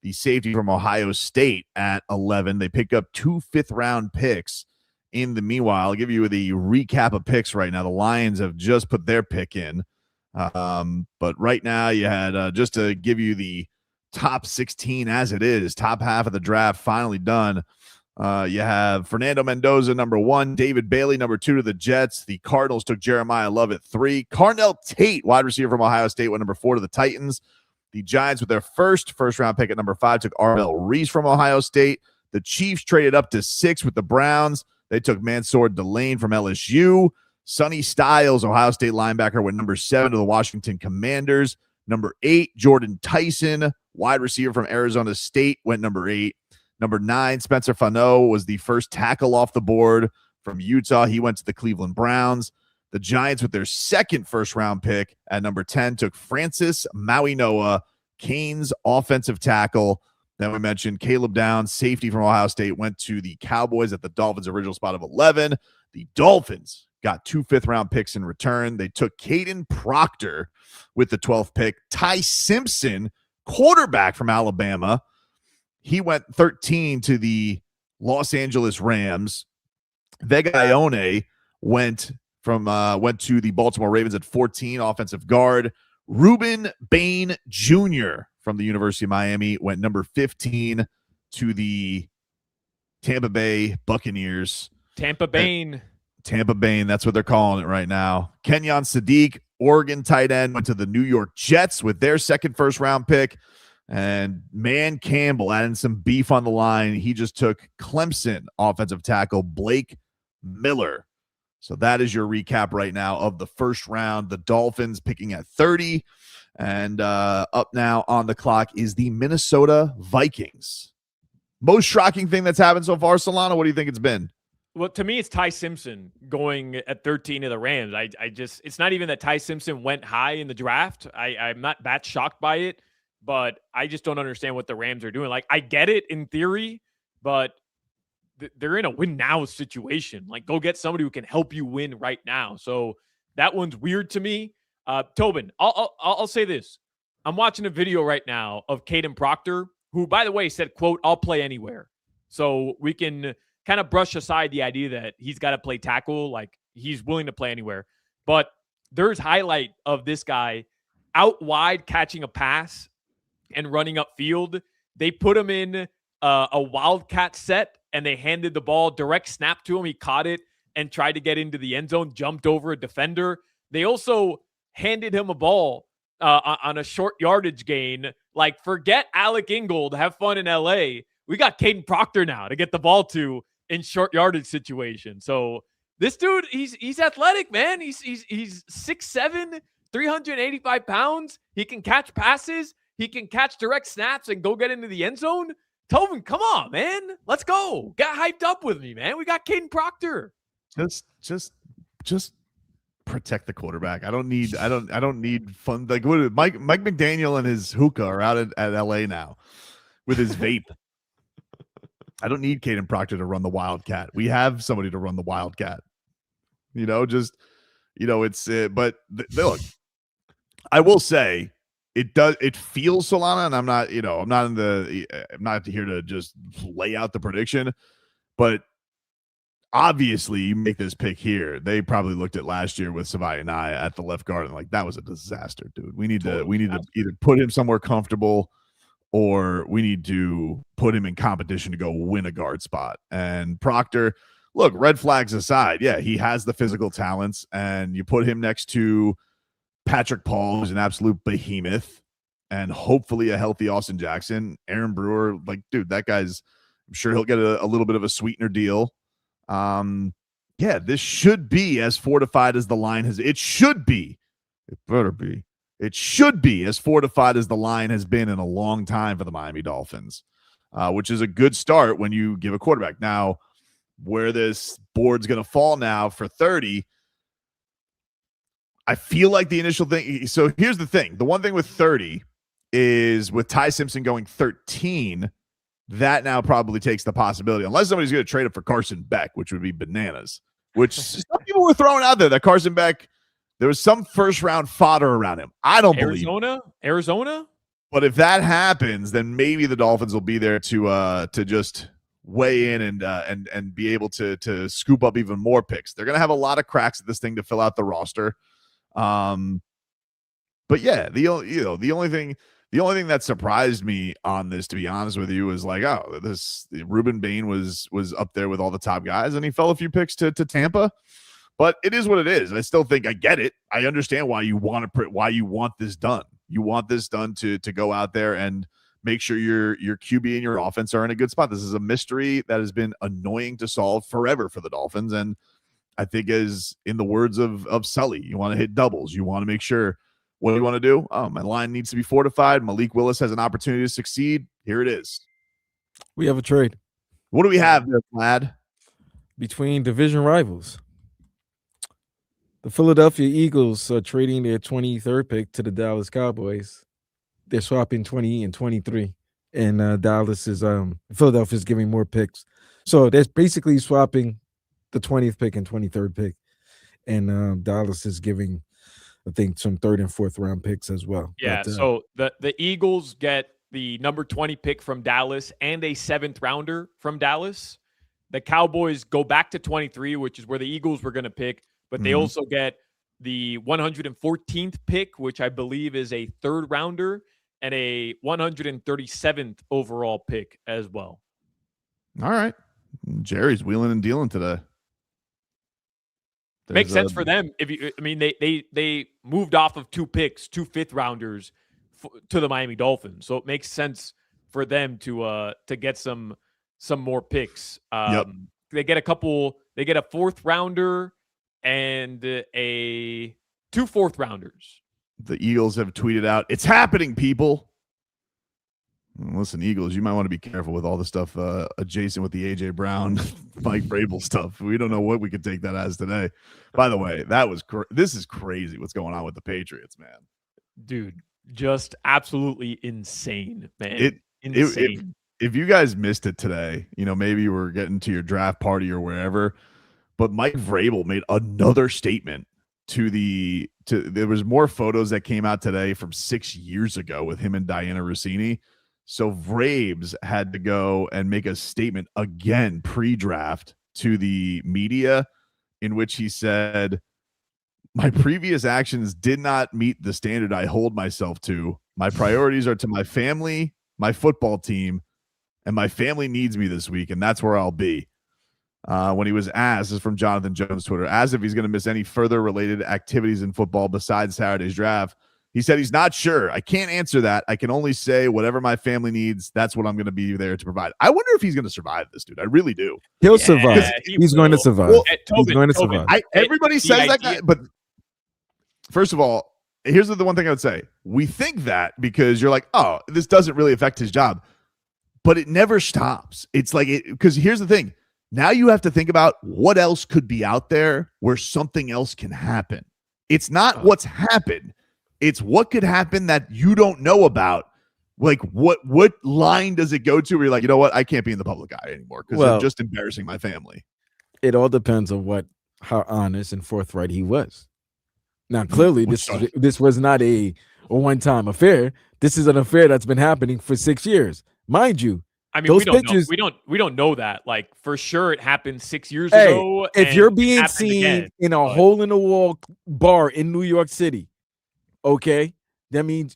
the safety from Ohio State, at 11. They pick up 2 fifth-round picks in the meanwhile. I'll give you the recap of picks right now. The Lions have just put their pick in. But right now you had, just to give you the top 16 as it is, top half of the draft finally done. You have Fernando Mendoza, number 1, David Bailey, number 2 to the Jets. The Cardinals took Jeremiah Love at 3. Carnell Tate, wide receiver from Ohio State, went number 4 to the Titans. The Giants, with their first-round pick at number 5, took Arvell Reese from Ohio State. The Chiefs traded up to 6 with the Browns. They took Mansour Delane from LSU. Sonny Styles, Ohio State linebacker, went number 7 to the Washington Commanders. Number 8, Jordan Tyson, wide receiver from Arizona State, went number 8. Number 9, Spencer Fano was the first tackle off the board from Utah. He went to the Cleveland Browns. The Giants, with their second first-round pick at number 10, took Francis Mauinoa, Canes offensive tackle. Then we mentioned Caleb Downs, safety from Ohio State, went to the Cowboys at the Dolphins' original spot of 11. The Dolphins got 2 fifth-round picks in return. They took Kaden Proctor with the 12th pick. Ty Simpson, quarterback from Alabama, he went 13 to the Los Angeles Rams. Vega Ione went to the Baltimore Ravens at 14, offensive guard. Reuben Bain Jr. from the University of Miami went number 15 to the Tampa Bay Buccaneers. Tampa Bain, that's what they're calling it right now. Kenyon Sadiq, Oregon tight end, went to the New York Jets with their second first-round pick. And Man Campbell adding some beef on the line. He just took Clemson offensive tackle Blake Miller. So that is your recap right now of the first round. The Dolphins picking at 30. And up now on the clock is the Minnesota Vikings. Most shocking thing that's happened so far, Solana, what do you think it's been? Well, to me, it's Ty Simpson going at 13 to the Rams. It's not even that Ty Simpson went high in the draft. I'm not that shocked by it, but I just don't understand what the Rams are doing. Like, I get it in theory, but they're in a win now situation. Like, go get somebody who can help you win right now. So that one's weird to me. Tobin, I'll say this. I'm watching a video right now of Kaden Proctor, who, by the way, said, quote, "I'll play anywhere." So we can kind of brush aside the idea that he's got to play tackle. Like, he's willing to play anywhere. But there's highlight of this guy out wide catching a pass and running upfield. They put him in a wildcat set, and they handed the ball direct snap to him. He caught it and tried to get into the end zone, jumped over a defender. They also handed him a ball on a short yardage gain. Like, forget Alec Ingold. Have fun in LA. We got Kaden Proctor now to get the ball to in short yardage situation. So this dude, he's athletic, man. He's 6'7", 385 pounds. He can catch passes. He can catch direct snaps and go get into the end zone. Tobin, come on, man. Let's go. Get hyped up with me, man. We got Kaden Proctor. Just protect the quarterback. I don't need fun. Like, what, Mike McDaniel and his hookah are out at LA now with his vape. I don't need Kaden Proctor to run the Wildcat. We have somebody to run the Wildcat. It's but look, I will say it feels, Solana, and I'm not here to just lay out the prediction, but obviously you make this pick here. They probably looked at last year with Savai and I at the left guard and like, that was a disaster, dude. We need to either put him somewhere comfortable, or we need to put him in competition to go win a guard spot. And Proctor, look, red flags aside, yeah, he has the physical talents, and you put him next to Patrick Paul, who's an absolute behemoth, and hopefully a healthy Austin Jackson. Aaron Brewer, like, dude, that guy's, I'm sure he'll get a little bit of a sweetener deal. Yeah, this should be as fortified as the line has. It should be. It better be. It should be as fortified as the line has been in a long time for the Miami Dolphins. which is a good start when you give a quarterback. Now, where this board's going to fall now for 30, I feel like the initial thing. So here's the thing. The one thing with 30 is with Ty Simpson going 13, that now probably takes the possibility, unless somebody's going to trade up for Carson Beck, which would be bananas, which some people were throwing out there that Carson Beck, there was some first round fodder around him. I don't believe Arizona. But if that happens, then maybe the Dolphins will be there to just weigh in and be able to scoop up even more picks. They're going to have a lot of cracks at this thing to fill out the roster. But yeah, the only thing that surprised me on this, to be honest with you, is like, oh, Ruben Bain was up there with all the top guys, and he fell a few picks to Tampa. But it is what it is. I still think I get it. I understand why you want this done. You want this done to go out there and make sure your QB and your offense are in a good spot. This is a mystery that has been annoying to solve forever for the Dolphins. And I think, as in the words of Sully, you want to hit doubles. You want to make sure, what do you want to do? Oh, my line needs to be fortified. Malik Willis has an opportunity to succeed. Here it is. We have a trade. What do we have there, Vlad? Between division rivals. The Philadelphia Eagles are trading their 23rd pick to the Dallas Cowboys. They're swapping 20 and 23. And Dallas is Philadelphia's giving more picks. So they're basically swapping the 20th pick and 23rd pick. And Dallas is giving, I think, some 3rd and 4th round picks as well. Yeah, but, so the Eagles get the number 20 pick from Dallas and a 7th rounder from Dallas. The Cowboys go back to 23, which is where the Eagles were going to pick, but they also get the 114th pick, which I believe is a 3rd rounder, and a 137th overall pick as well. All right. Jerry's wheeling and dealing today. Makes sense for them. They moved off of 2 picks, 2 5th rounders to the Miami Dolphins, so it makes sense for them to get some more picks. They get a couple. They get a 4th rounder and 2 4th rounders. The Eagles have tweeted out, "It's happening, people." Listen, Eagles, you might want to be careful with all the stuff adjacent with the A.J. Brown, Mike Vrabel stuff. We don't know what we could take that as today. By the way, this is crazy what's going on with the Patriots, man. Dude, just absolutely insane, man. Insane. If you guys missed it today, maybe you were getting to your draft party or wherever, but Mike Vrabel made another statement there was more photos that came out today from 6 years ago with him and Diana Rossini. So Vrabes had to go and make a statement again pre-draft to the media in which he said, "My previous actions did not meet the standard I hold myself to. My priorities are to my family, my football team, and my family needs me this week, and that's where I'll be." When he was asked, this is from Jonathan Jones' Twitter, asked if he's going to miss any further related activities in football besides Saturday's draft, he said he's not sure. "I can't answer that. I can only say whatever my family needs, that's what I'm going to be there to provide." I wonder if he's going to survive this, dude. I really do. He'll survive. He's going to survive. Well, he's going to survive. Everybody says that guy, but first of all, here's the one thing I would say. We think that because you're like, oh, this doesn't really affect his job, but it never stops. It's like, because here's the thing. Now you have to think about what else could be out there where something else can happen. It's not what's happened. It's what could happen that you don't know about. Like, what line does it go to where you're like, you know what? I can't be in the public eye anymore because I'm just embarrassing my family. It all depends on how honest and forthright he was. Now, clearly, this was not a one-time affair. This is an affair that's been happening for 6 years. Mind you, I mean, we don't know that. Like, for sure it happened 6 years ago. If you're being seen in a hole-in-the-wall bar in New York City, okay, that means,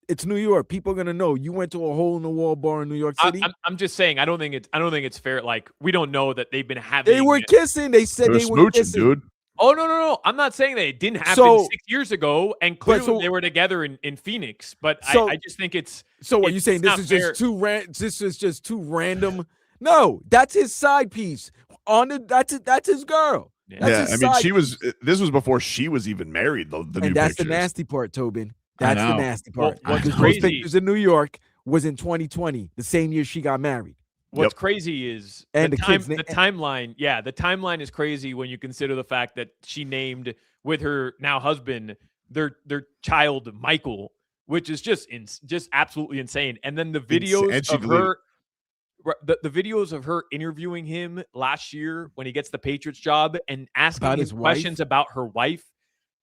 it's New York. People are gonna know you went to a hole-in-the-wall bar in New York City. I'm just saying, I don't think it's fair. Like, we don't know that they've been having. They were kissing. They said they were kissing, dude. Oh, no. I'm not saying that it didn't happen 6 years ago, and clearly they were together in Phoenix. But I just think it's. So are you saying this is just this is just too random? No, that's his side piece. That's his girl. Yeah, this was before she was even married. The new and that's pictures. the nasty part, Tobin. That's the nasty part. What's those crazy? pictures in New York was in 2020, the same year she got married. What's crazy is And the the kids' timeline. Yeah, the timeline is crazy when you consider the fact that she named with her now husband their child Michael, which is just absolutely insane. And then the videos of her, the videos of her interviewing him last year when he gets the Patriots job and asking About him his questions wife? about her wife,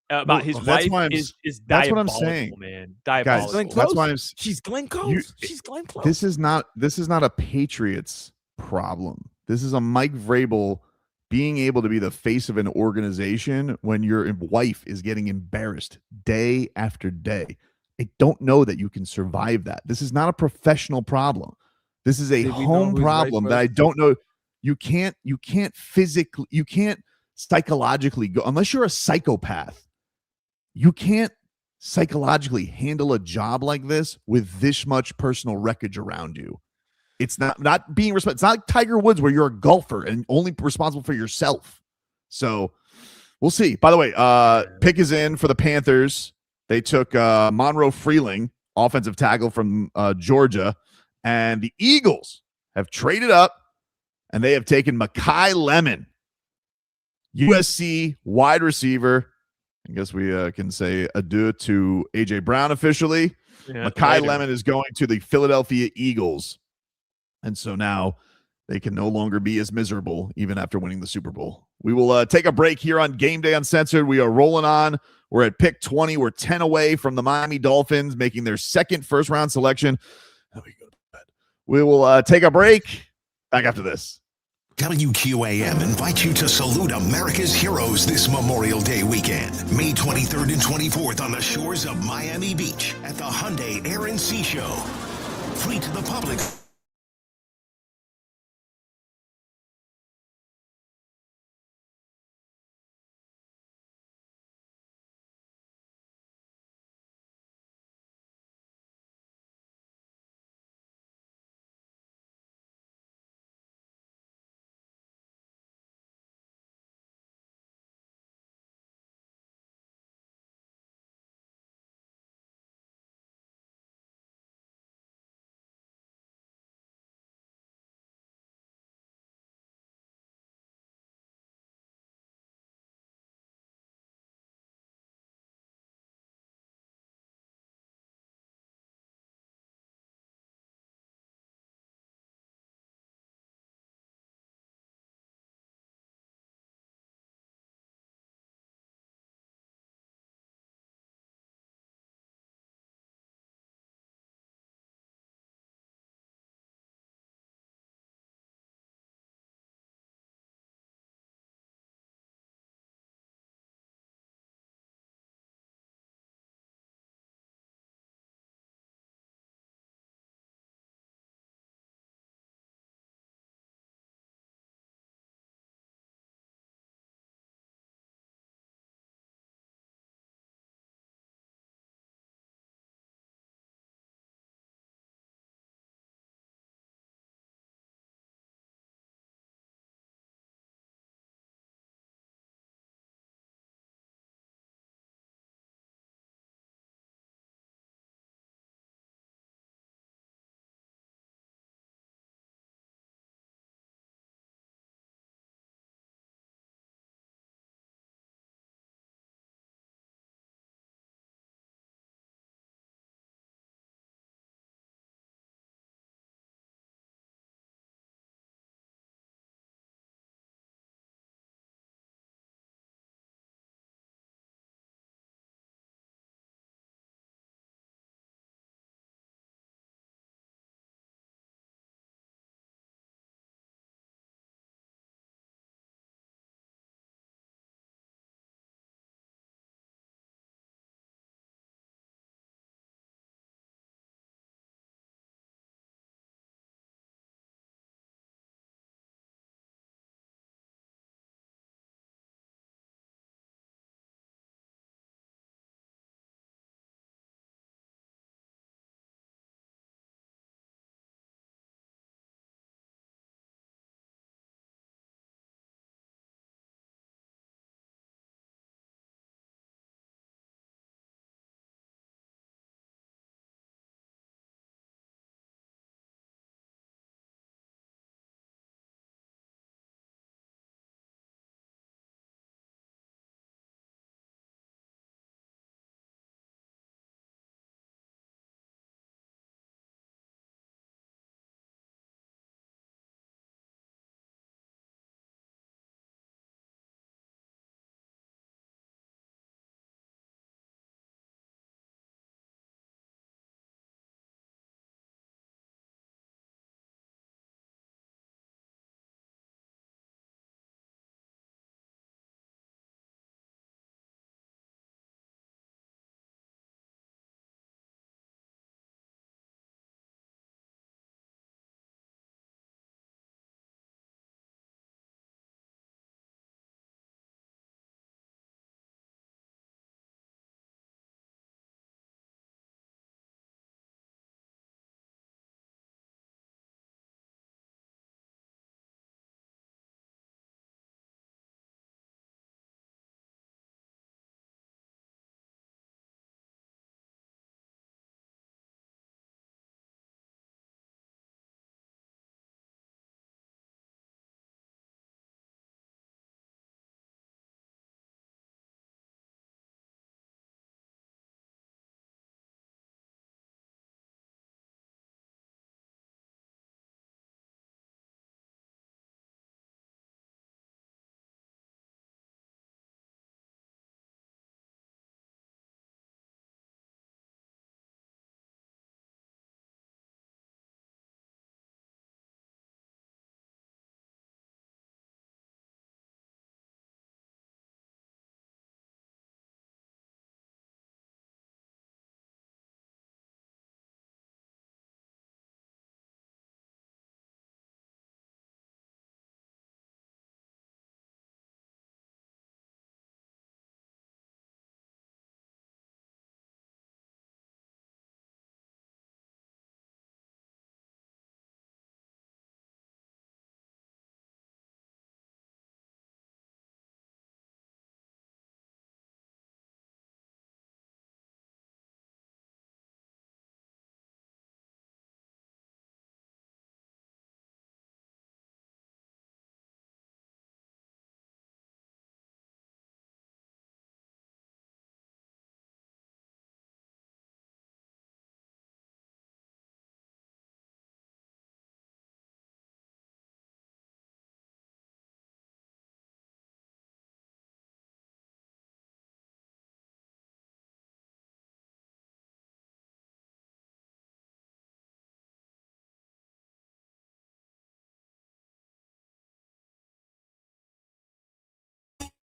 about his that's wife why I'm is that's what I'm diabolical, saying. man. Guys, Diabolical. that's why She's Glenn Close. She's Glenn Close. This is not a Patriots problem. This is a Mike Vrabel being able to be the face of an organization when your wife is getting embarrassed day after day. I don't know that you can survive that. This is not a professional problem. This is a home problem that I don't know. You can't physically, you can't psychologically go, unless you're a psychopath. You can't psychologically handle a job like this with this much personal wreckage around you. It's not being responsible. It's not like Tiger Woods where you're a golfer and only responsible for yourself. So we'll see. By the way, pick is in for the Panthers. They took Monroe Freeling, offensive tackle from Georgia, and the Eagles have traded up and they have taken Mekhi Lemon, USC wide receiver. I guess we can say adieu to A.J. Brown officially. Yeah, Mekhi Lemon is going to the Philadelphia Eagles. And so now they can no longer be as miserable even after winning the Super Bowl. We will take a break here on Game Day Uncensored. We are rolling on. We're at pick 20. We're 10 away from the Miami Dolphins making their second first-round selection. We will take a break. Back after this. WQAM invites you to salute America's heroes this Memorial Day weekend, May 23rd and 24th on the shores of Miami Beach at the Hyundai Air and Sea Show. Free to the public.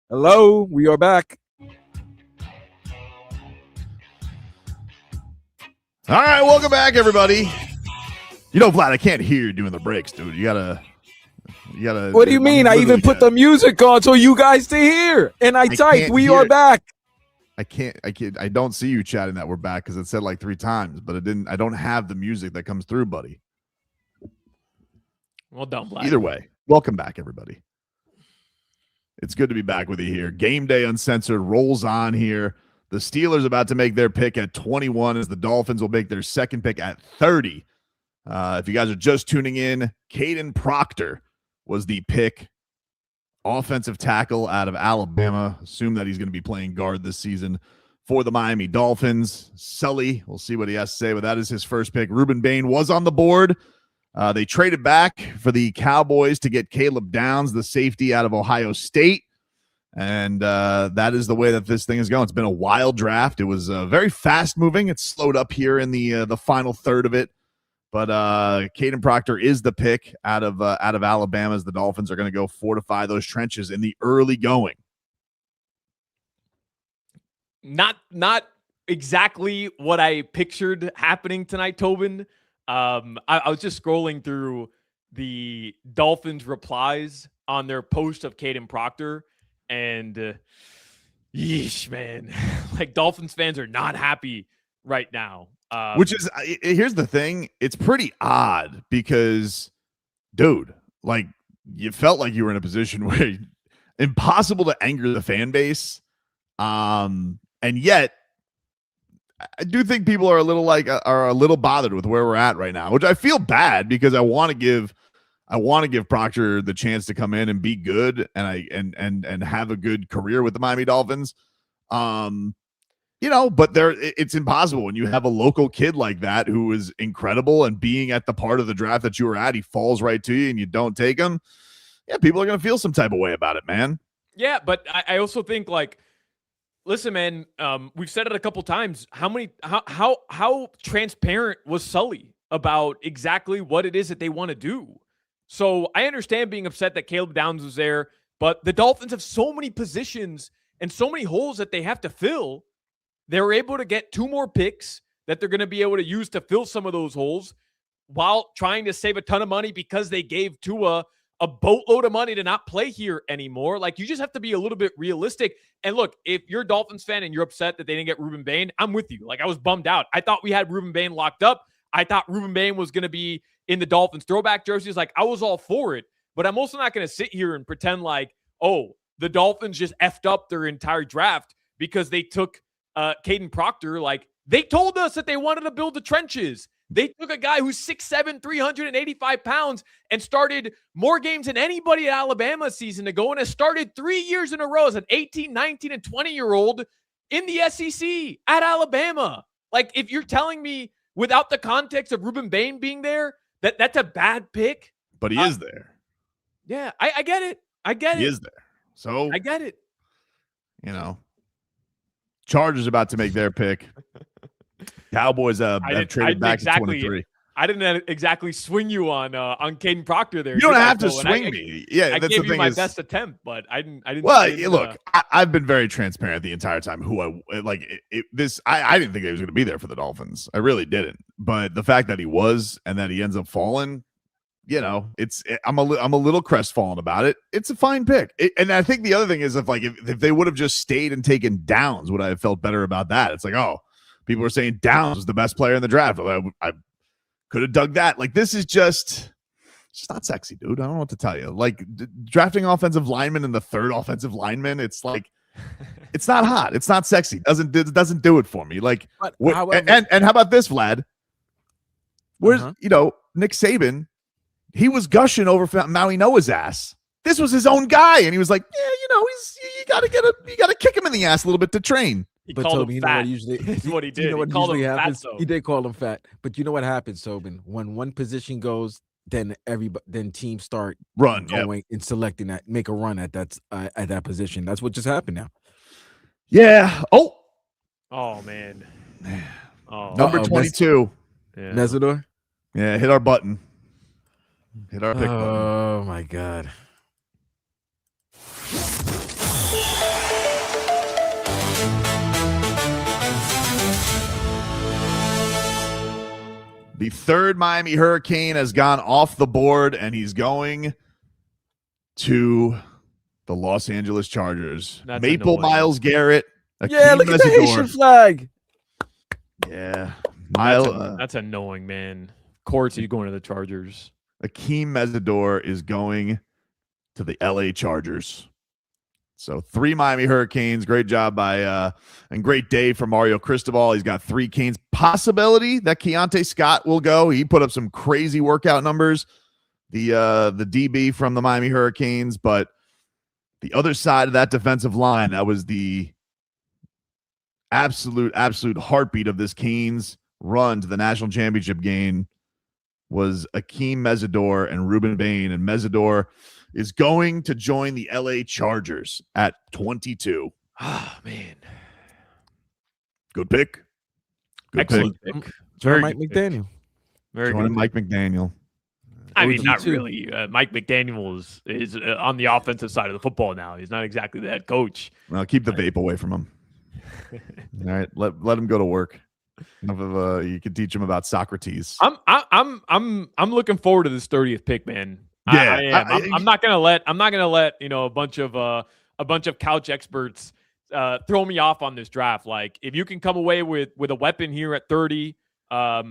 Hello, we are back. All right, welcome back, everybody. You know, Vlad, I can't hear you doing the breaks, dude. You gotta. What do you mean? I even put the music on so you guys to hear, and I typed, "We are back." I can't. I don't see you chatting that we're back because it said like 3 times, but it didn't. I don't have the music that comes through, buddy. Well done, Vlad. Either way, welcome back, everybody. It's good to be back with you here. Game Day Uncensored rolls on here. The Steelers about to make their pick at 21 as the Dolphins will make their second pick at 30. If you guys are just tuning in, Kaden Proctor was the pick. Offensive tackle out of Alabama. Assume that he's going to be playing guard this season for the Miami Dolphins. Sully, we'll see what he has to say, but that is his first pick. Ruben Bain was on the board. They traded back for the Cowboys to get Caleb Downs, the safety out of Ohio State. And that is the way that this thing is going. It's been a wild draft. It was very fast moving. It's slowed up here in the final third of it. But Kaden Proctor is the pick out of Alabama as the Dolphins are going to go fortify those trenches in the early going. Not exactly what I pictured happening tonight, Tobin. I was just scrolling through the Dolphins replies on their post of Kaden Proctor, and yeesh, man, like Dolphins fans are not happy right now. Which is, here's the thing, it's pretty odd because, dude, like you felt like you were in a position where impossible to anger the fan base, and yet I do think people are a little bothered with where we're at right now, which I feel bad because I want to give Proctor the chance to come in and be good and have a good career with the Miami Dolphins. But it's impossible when you have a local kid like that who is incredible and being at the part of the draft that you were at, he falls right to you and you don't take him. Yeah, people are going to feel some type of way about it, man. Yeah, but I also think, like, listen, man, we've said it a couple times. How transparent was Sully about exactly what it is that they want to do? So I understand being upset that Caleb Downs was there, but the Dolphins have so many positions and so many holes that they have to fill. They're able to get 2 more picks that they're going to be able to use to fill some of those holes while trying to save a ton of money because they gave Tua a boatload of money to not play here anymore. Like, you just have to be a little bit realistic. And look, if you're a Dolphins fan and you're upset that they didn't get Ruben Bain, I'm with you. Like, I was bummed out. I thought we had Ruben Bain locked up. I thought Ruben Bain was going to be in the Dolphins throwback jerseys. Like, I was all for it. But I'm also not going to sit here and pretend like, oh, the Dolphins just effed up their entire draft because they took Kaden Proctor. Like, they told us that they wanted to build the trenches. They took a guy who's 6'7", 385 pounds and started more games than anybody at Alabama a season ago and has started 3 years in a row as an 18, 19, and 20-year-old in the SEC at Alabama. Like, if you're telling me without the context of Ruben Bain being there, that's a bad pick. But he is there. Yeah, I get it. I get it. He is there. So I get it. Chargers about to make their pick. Cowboys have traded back to 23. I didn't exactly swing you on Kaden Proctor there. You don't have to swing me. Yeah, I that's gave the you thing my is, best attempt, but I didn't. Well, look, I've been very transparent the entire time. I didn't think he was going to be there for the Dolphins. I really didn't. But the fact that he was and that he ends up falling, I'm a little crestfallen about it. It's a fine pick. And I think the other thing is if they would have just stayed and taken Downs, would I have felt better about that? It's like, oh, people are saying Downs was the best player in the draft. I could have dug that. Like, this is just not sexy, dude. I don't know what to tell you. Like, drafting offensive linemen and the third offensive lineman, it's like, it's not hot. It's not sexy. It doesn't do it for me. Like, and how about this, Vlad? Where's Nick Saban? He was gushing over Maui Noah's ass. This was his own guy, and he was like, "Yeah, you got to kick him in the ass a little bit to train." But Toby, what he did. He called him happens? Fatso. He did call him fat. But you know what happens, Tobin? When one position goes, then teams start going and selecting that, make a run at that position. That's what just happened now. Yeah. Oh man. Number 22. Mesidor. Yeah, hit our button. Hit our pick button. Oh my God. The third Miami Hurricane has gone off the board, and he's going to the Los Angeles Chargers. That's Maple annoying. Miles Garrett. Yeah, Akeem look at the Haitian Mesidor. flag. Yeah. That's annoying, man. Of course he's going to the Chargers. Akeem Mesidor is going to the LA Chargers. So 3 Miami Hurricanes. Great job by and great day for Mario Cristobal. He's got 3 Canes. Possibility that Keontae Scott will go. He put up some crazy workout numbers. The DB from the Miami Hurricanes, but the other side of that defensive line, that was the absolute heartbeat of this Canes run to the national championship game, was Akeem Mesidor and Ruben Bain. And Mesidor is going to join the LA Chargers at 22. Oh, man. Good pick. Good Excellent pick. pick. Very Very Mike good pick. McDaniel. Very Joining good. Mike McDaniel. I mean, not too. really. Mike McDaniel is on the offensive side of the football now. He's not exactly the head coach. Well, keep the vape away from him. All right, let him go to work. Enough of you can teach him about Socrates. I'm looking forward to this 30th pick, man. Yeah, I am. I'm not gonna let a bunch of couch experts throw me off on this draft. Like, if you can come away with a weapon here at 30, I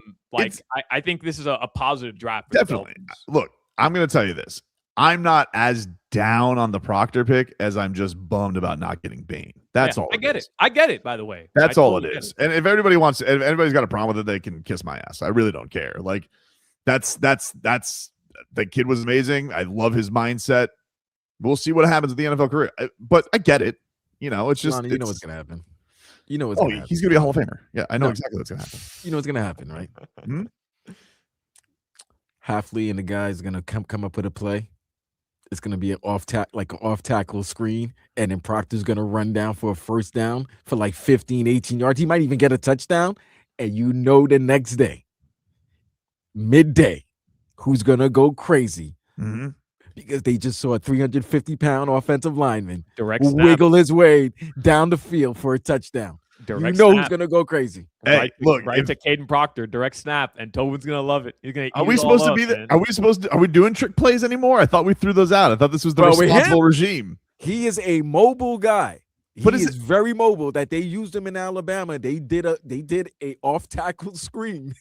think this is a positive draft. For Definitely. Look, I'm going to tell you this. I'm not as down on the Proctor pick as I'm just bummed about not getting Bain. That's all. I get it. I get it. By the way, That's I all totally it get is. And if anybody's got a problem with it, they can kiss my ass. I really don't care. Like, that's the kid was amazing. I love his mindset. We'll see what happens at the NFL career. But I get it. It's just Lonnie, you know what's gonna happen. You know what's Oh, gonna happen. he's gonna be a Hall of Famer. Yeah, I know No. exactly what's gonna happen. You know what's gonna happen, right? Halfley and the guys gonna come up with a play. It's gonna be an off tackle screen, and then Proctor's gonna run down for a first down for like 15, 18 yards. He might even get a touchdown. And the next day, midday, who's gonna go crazy? Mm-hmm. Because they just saw a 350-pound offensive lineman Direct snap. wiggle his way down the field for a touchdown. Direct who's snap. gonna go crazy. Hey, Right, look, right to Kaden Proctor, direct snap, and Tobin's gonna love it. He's gonna. Are eat we it supposed all to be up, there? man. Are we doing trick plays anymore? I thought we threw those out. I thought this was the Bro, with responsible him? regime. He is a mobile guy. But He is is very mobile. That they used him in Alabama. They did a off tackle screen,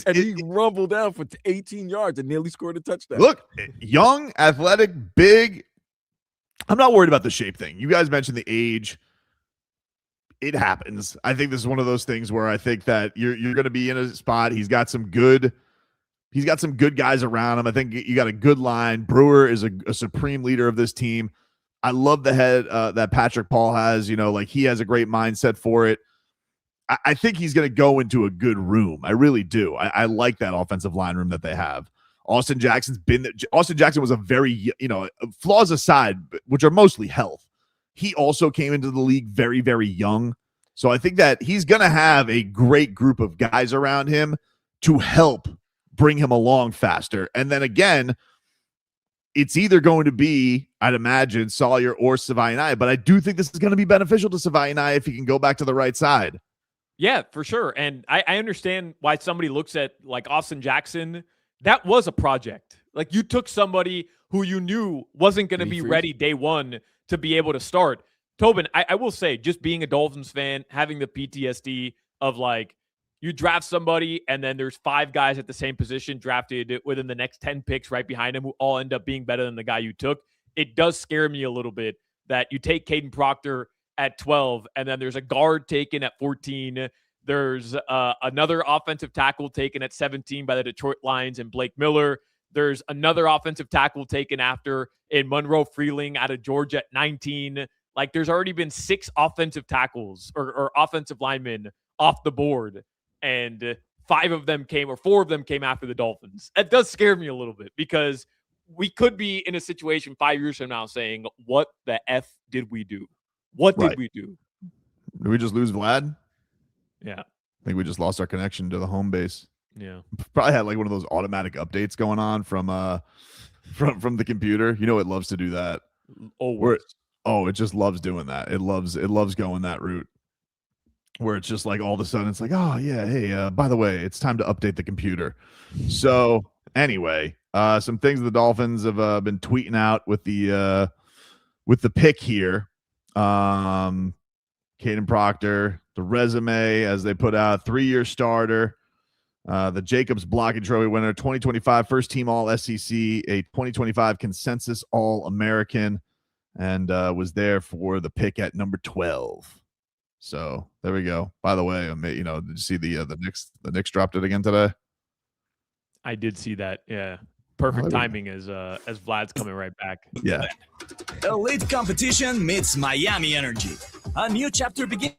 and he rumbled down for 18 yards and nearly scored a touchdown. Look, young, athletic, big. I'm not worried about the shape thing. You guys mentioned the age. It happens. I think this is one of those things where I think that you're going to be in a spot. He's got some good guys around him. I think you got a good line. Brewer is a supreme leader of this team. I love the head that Patrick Paul has. He has a great mindset for it. I think he's going to go into a good room. I really do. I like that offensive line room that they have. Austin Jackson was a very, flaws aside, which are mostly health. He also came into the league very, very young. So I think that he's going to have a great group of guys around him to help bring him along faster. And then again, it's either going to be, I'd imagine, Sawyer or Savaiinai, but I do think this is going to be beneficial to Savaiinai if he can go back to the right side. Yeah, for sure. And I understand why somebody looks at like Austin Jackson. That was a project. Like, you took somebody who you knew wasn't going to be ready day one to be able to start. Tobin, I will say, just being a Dolphins fan, having the PTSD of like, you draft somebody and then there's 5 guys at the same position drafted within the next 10 picks right behind him who all end up being better than the guy you took. It does scare me a little bit that you take Kaden Proctor at 12 and then there's a guard taken at 14. There's another offensive tackle taken at 17 by the Detroit Lions and Blake Miller. There's another offensive tackle taken after in Monroe Freeling out of Georgia at 19. Like, there's already been 6 offensive tackles or offensive linemen off the board. And 4 of them came after the Dolphins. That does scare me a little bit because we could be in a situation 5 years from now saying, what the F did we do? What did we do? Did we just lose Vlad? Yeah. I think we just lost our connection to the home base. Yeah. Probably had like one of those automatic updates going on from the computer. It loves to do that. Always. It just loves doing that. It loves going that route. where it's just like all of a sudden it's like, oh yeah, hey, by the way, it's time to update the computer. So anyway, some things the Dolphins have been tweeting out with the pick here. Kaden Proctor, the resume as they put out, 3-year starter, the Jacobs Blocking Trophy winner, 2025 first team All SEC, a 2025 consensus All American, and was there for the pick at number 12. So there we go. By the way, did you see the Knicks dropped it again today? I did see that. Yeah, perfect timing as Vlad's coming right back. Yeah. Elite competition meets Miami energy. A new chapter begins.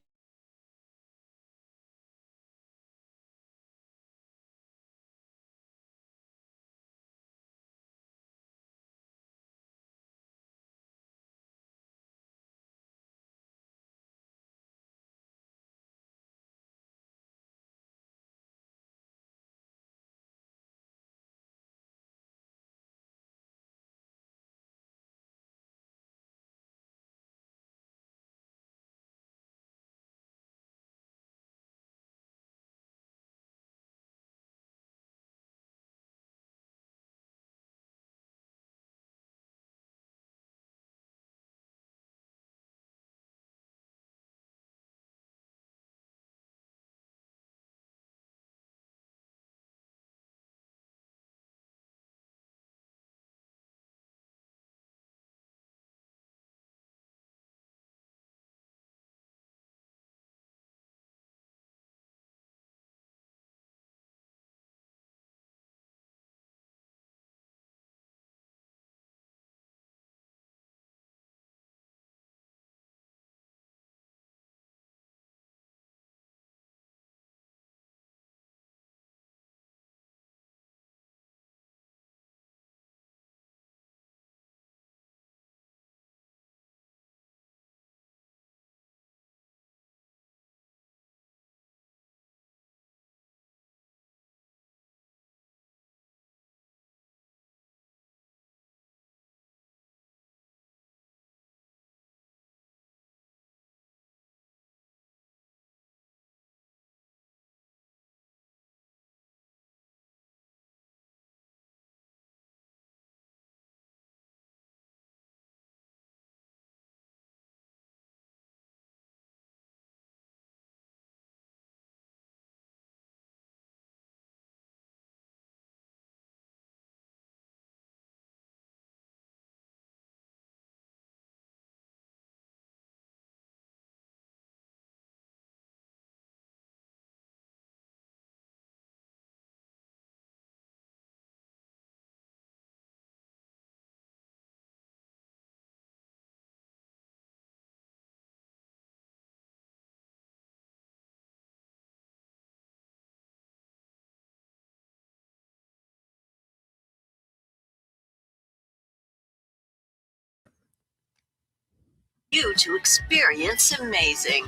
You to experience amazing.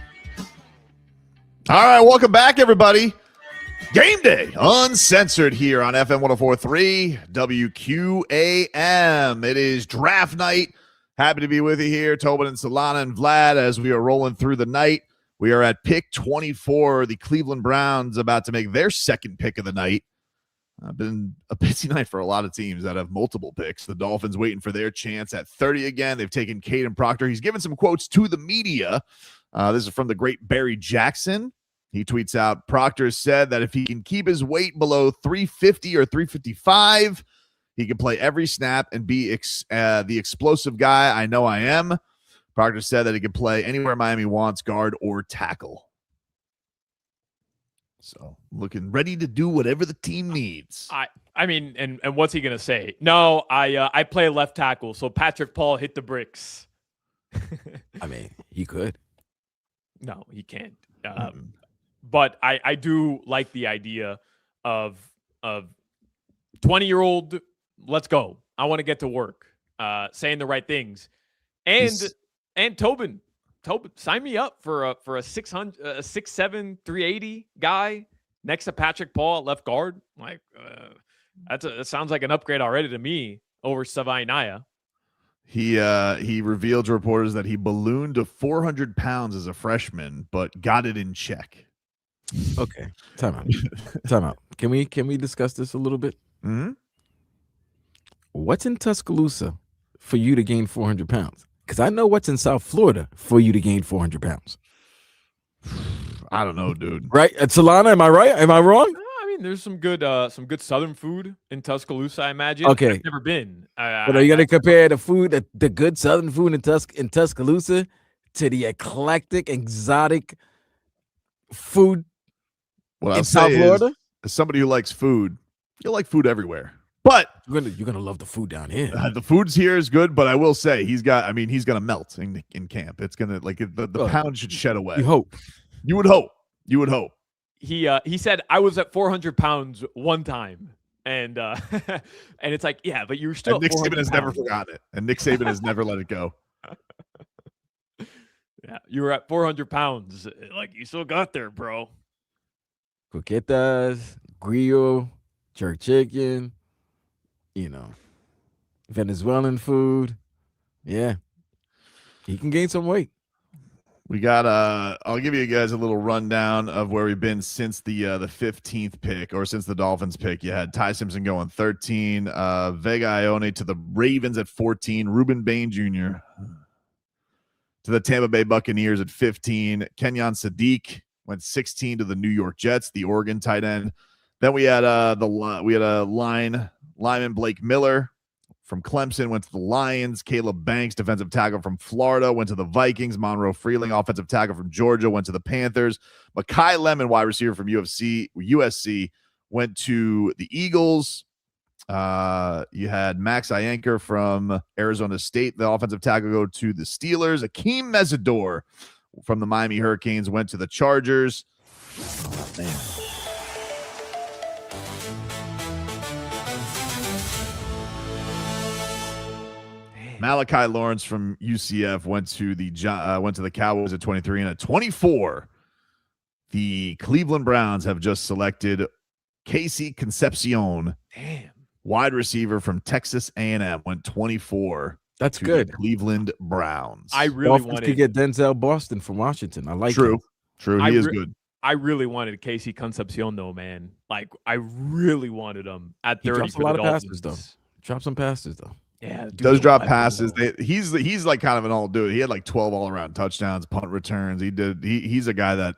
All right, welcome back, everybody. Game Day, Uncensored here on FM 104.3 WQAM. It is draft night. Happy to be with you here, Tobin and Solana and Vlad, as we are rolling through the night. We are at pick 24. The Cleveland Browns about to make their second pick of the night. Been a busy night for a lot of teams that have multiple picks. The Dolphins waiting for their chance at 30 again. They've taken Kaden Proctor. He's given some quotes to the media. This is from the great Barry Jackson. He tweets out, Proctor said that if he can keep his weight below 350 or 355, he can play every snap and be the explosive guy I know I am. Proctor said that he can play anywhere Miami wants, guard or tackle. So looking ready to do whatever the team needs. I mean, and what's he gonna say? No, I play left tackle, so Patrick Paul hit the bricks. I mean, he could. No, he can't. But I do like the idea of 20-year-old. Let's go. I want to get to work. Saying the right things, and Tobin, sign me up for a 6'7", 380 guy next to Patrick Paul at left guard. Like that sounds like an upgrade already to me over Savai'Naya. He revealed to reporters that he ballooned to 400 pounds as a freshman, but got it in check. Okay, time out. Can we discuss this a little bit? Mm-hmm. What's in Tuscaloosa for you to gain 400 pounds? Because I know what's in South Florida for you to gain 400 pounds. I don't know, dude. Right? At Solana, am I right? Am I wrong? I mean, there's some good Southern food in Tuscaloosa, I imagine. Okay. I've never been. But are you going to compare the food, the good Southern food in Tuscaloosa to the eclectic, exotic food What in South Florida? As somebody who likes food, you'll like food everywhere. But you're gonna love the food down here. The food's here is good, but I will say he's gonna melt in camp. It's gonna the pound should shed away. You hope. You would hope. You would hope. He said I was at 400 pounds one time, and and it's like, yeah, but you're still. And Nick Saban has never forgotten it, and Nick Saban has never let it go. Yeah, you were at 400 pounds. Like, you still got there, bro. Croquetas, grill, jerk chicken, Venezuelan food. Yeah. He can gain some weight. We got I'll give you guys a little rundown of where we've been since the 15th pick, or since the Dolphins pick. You had Ty Simpson going 13, Vega Ione to the Ravens at 14, Reuben Bain Jr. to the Tampa Bay Buccaneers at 15, Kenyon Sadiq went 16 to the New York Jets, the Oregon tight end. Then we had a lineman Blake Miller from Clemson went to the Lions. Caleb Banks, defensive tackle from Florida, went to the Vikings. Monroe Freeling, offensive tackle from Georgia, went to the Panthers. Mekhi Lemon, wide receiver from USC, went to the Eagles. You had Max Ianker from Arizona State, the offensive tackle, go to the Steelers. Akeem Mesidor from the Miami Hurricanes went to the Chargers. Oh, man. Malachi Lawrence from UCF went to the Cowboys at 23, and at 24, the Cleveland Browns have just selected Casey Concepcion, wide receiver from Texas A&M, went 24. That's good. Cleveland Browns. I really wanted to get Denzel Boston from Washington. I like True. He is good. I really wanted Casey Concepcion, though, man. Like, I really wanted him at 30. He drops a lot of passes, though. Drop some passes, though. Yeah, does drop passes. He's like kind of an all dude. He had like 12 all around touchdowns, punt returns. He's a guy that,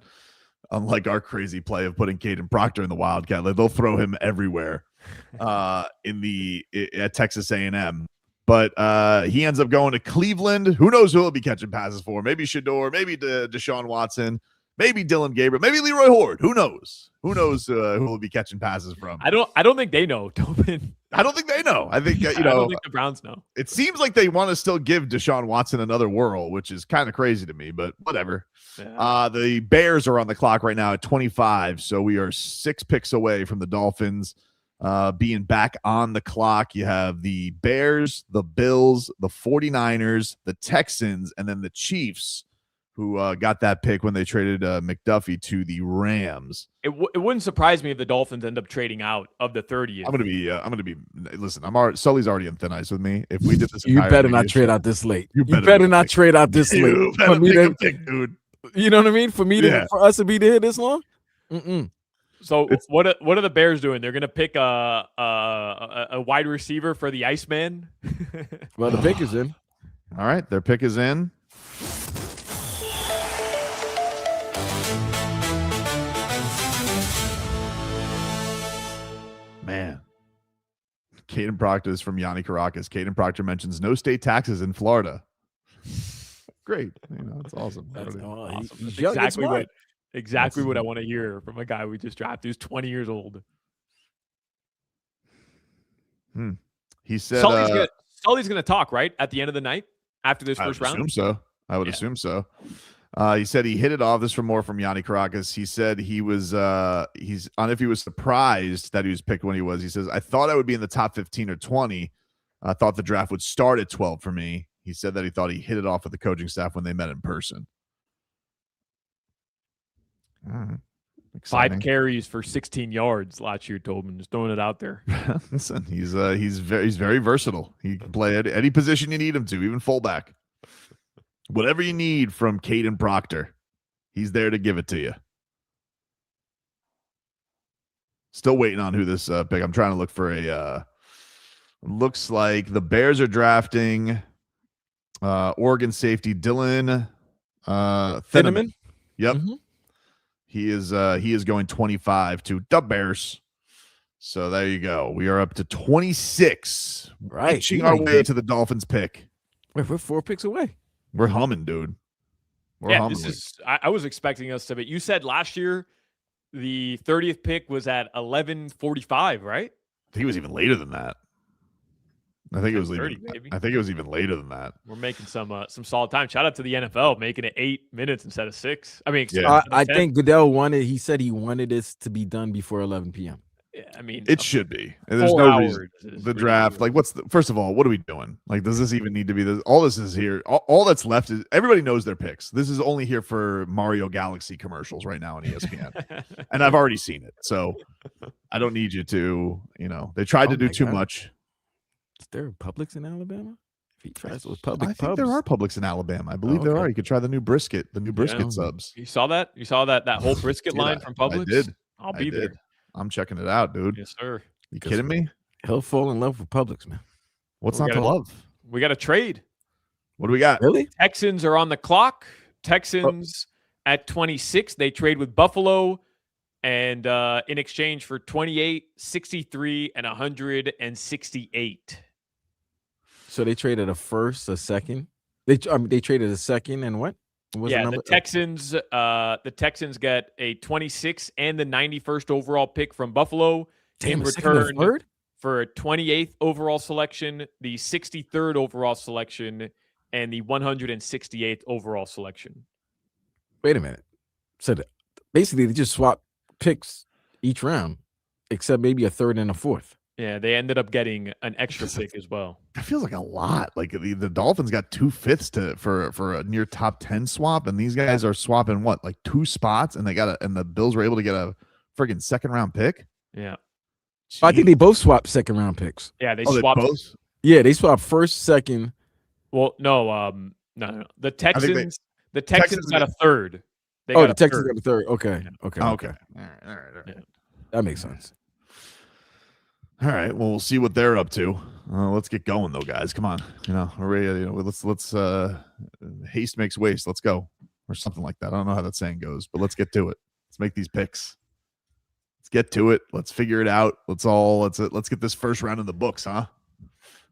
unlike our crazy play of putting Kaden Proctor in the Wildcat, like, they'll throw him everywhere at Texas A&M. But he ends up going to Cleveland. Who knows who he'll be catching passes for? Maybe Shador, maybe Deshaun Watson, maybe Dylan Gabriel, maybe Leroy Horde. Who knows? Who knows who will be catching passes from? I don't think they know, Tobin. I don't think they know. I think I don't think the Browns know. It seems like they want to still give Deshaun Watson another whirl, which is kind of crazy to me, but whatever. Yeah. The Bears are on the clock right now at 25, so we are 6 picks away from the Dolphins being back on the clock. You have the Bears, the Bills, the 49ers, the Texans, and then the Chiefs, who got that pick when they traded McDuffie to the Rams. It wouldn't surprise me if the Dolphins end up trading out of the 30th. I'm gonna be. Listen, Sully's already on thin ice with me. If we did this, you better not trade out this late. You better not trade out this late. You better take a pick, dude. You know what I mean? For us to be there this long. So what are the Bears doing? They're gonna pick a wide receiver for the Iceman. Well, the pick is in. All right, their pick is in. Man, Kaden Proctor is from Yanni Caracas. Kaden Proctor mentions no state taxes in Florida. Great, it's awesome. That's awesome. Exactly what I want to hear from a guy we just drafted who's 20 years old. He said Sully's gonna talk right at the end of the night after this first round. I would assume so. He said he hit it off. This from more from Yanni Caracas. He said he was he's on if he was surprised that he was picked when he was. He says, I thought I would be in the top 15 or 20. I thought the draft would start at 12 for me. He said that he thought he hit it off with the coaching staff when they met in person. Exciting. 5 carries for 16 yards last year, Tobin. Just throwing it out there. Listen, he's very versatile. He can play at any position you need him to, even fullback. Whatever you need from Kaden Proctor, he's there to give it to you. Still waiting on who this pick. I'm trying to look for a. Looks like the Bears are drafting Oregon safety Dylan Thieneman. Yep. Mm-hmm. He is going 25 to the Bears. So there you go. We are up to 26. Right. Inching our way to the Dolphins pick. We're 4 picks away. We're humming, dude. We're humming. This is. I was expecting us to be. You said last year the 30th pick was at 11:45, right? I think it was even later than that. I think it was 30, even. maybe. I think it was even later than that. We're making some solid time. Shout out to the NFL making it 8 minutes instead of 6. I mean, I think Goodell wanted. He said he wanted this to be done before 11 p.m. Yeah, I mean, It should be. And there's no reason. is The draft, like, first of all, what are we doing? Like, does this even need to be this? All this is here. All that's left is everybody knows their picks. This is only here for Mario Galaxy commercials right now on ESPN. And I've already seen it. So I don't need you to, they tried to do too much. Is there Publix in Alabama? If he tries with I think there are Publix in Alabama. I believe there are. You could try the new brisket subs. You saw that? You saw that whole brisket line from Publix? I did. I'll be there. I'm checking it out, dude. Yes, sir. You kidding me? He'll fall in love with Publix, man. What's not to love? We got a trade. What do we got? Really? Texans are on the clock. Texans at 26. They trade with Buffalo, and in exchange for 28, 63, and 168. So they traded a first, a second. They traded a second and what? The Texans. The Texans got a 26 and the 91st overall pick from Buffalo in return for a 28th overall selection, the 63rd overall selection, and the 168th overall selection. Wait a minute. So basically, they just swapped picks each round, except maybe a third and a fourth. Yeah, they ended up getting an extra pick as well. That feels like a lot. Like the Dolphins got 2 fifths for a near top 10 swap, and these guys are swapping what, like 2 spots, and the Bills were able to get a friggin' second round pick. Yeah, I think they both swapped second round picks. Yeah, they swapped both. Yeah, they swapped first, second. Well, no. The Texans got a third. The Texans got a third. Okay. All right. Yeah. That makes sense. All right. Well, we'll see what they're up to. Let's get going, though, guys. Come on. We're ready. Let's haste makes waste. Let's go, or something like that. I don't know how that saying goes, but let's get to it. Let's make these picks. Let's get to it. Let's figure it out. Let's get this first round in the books, huh?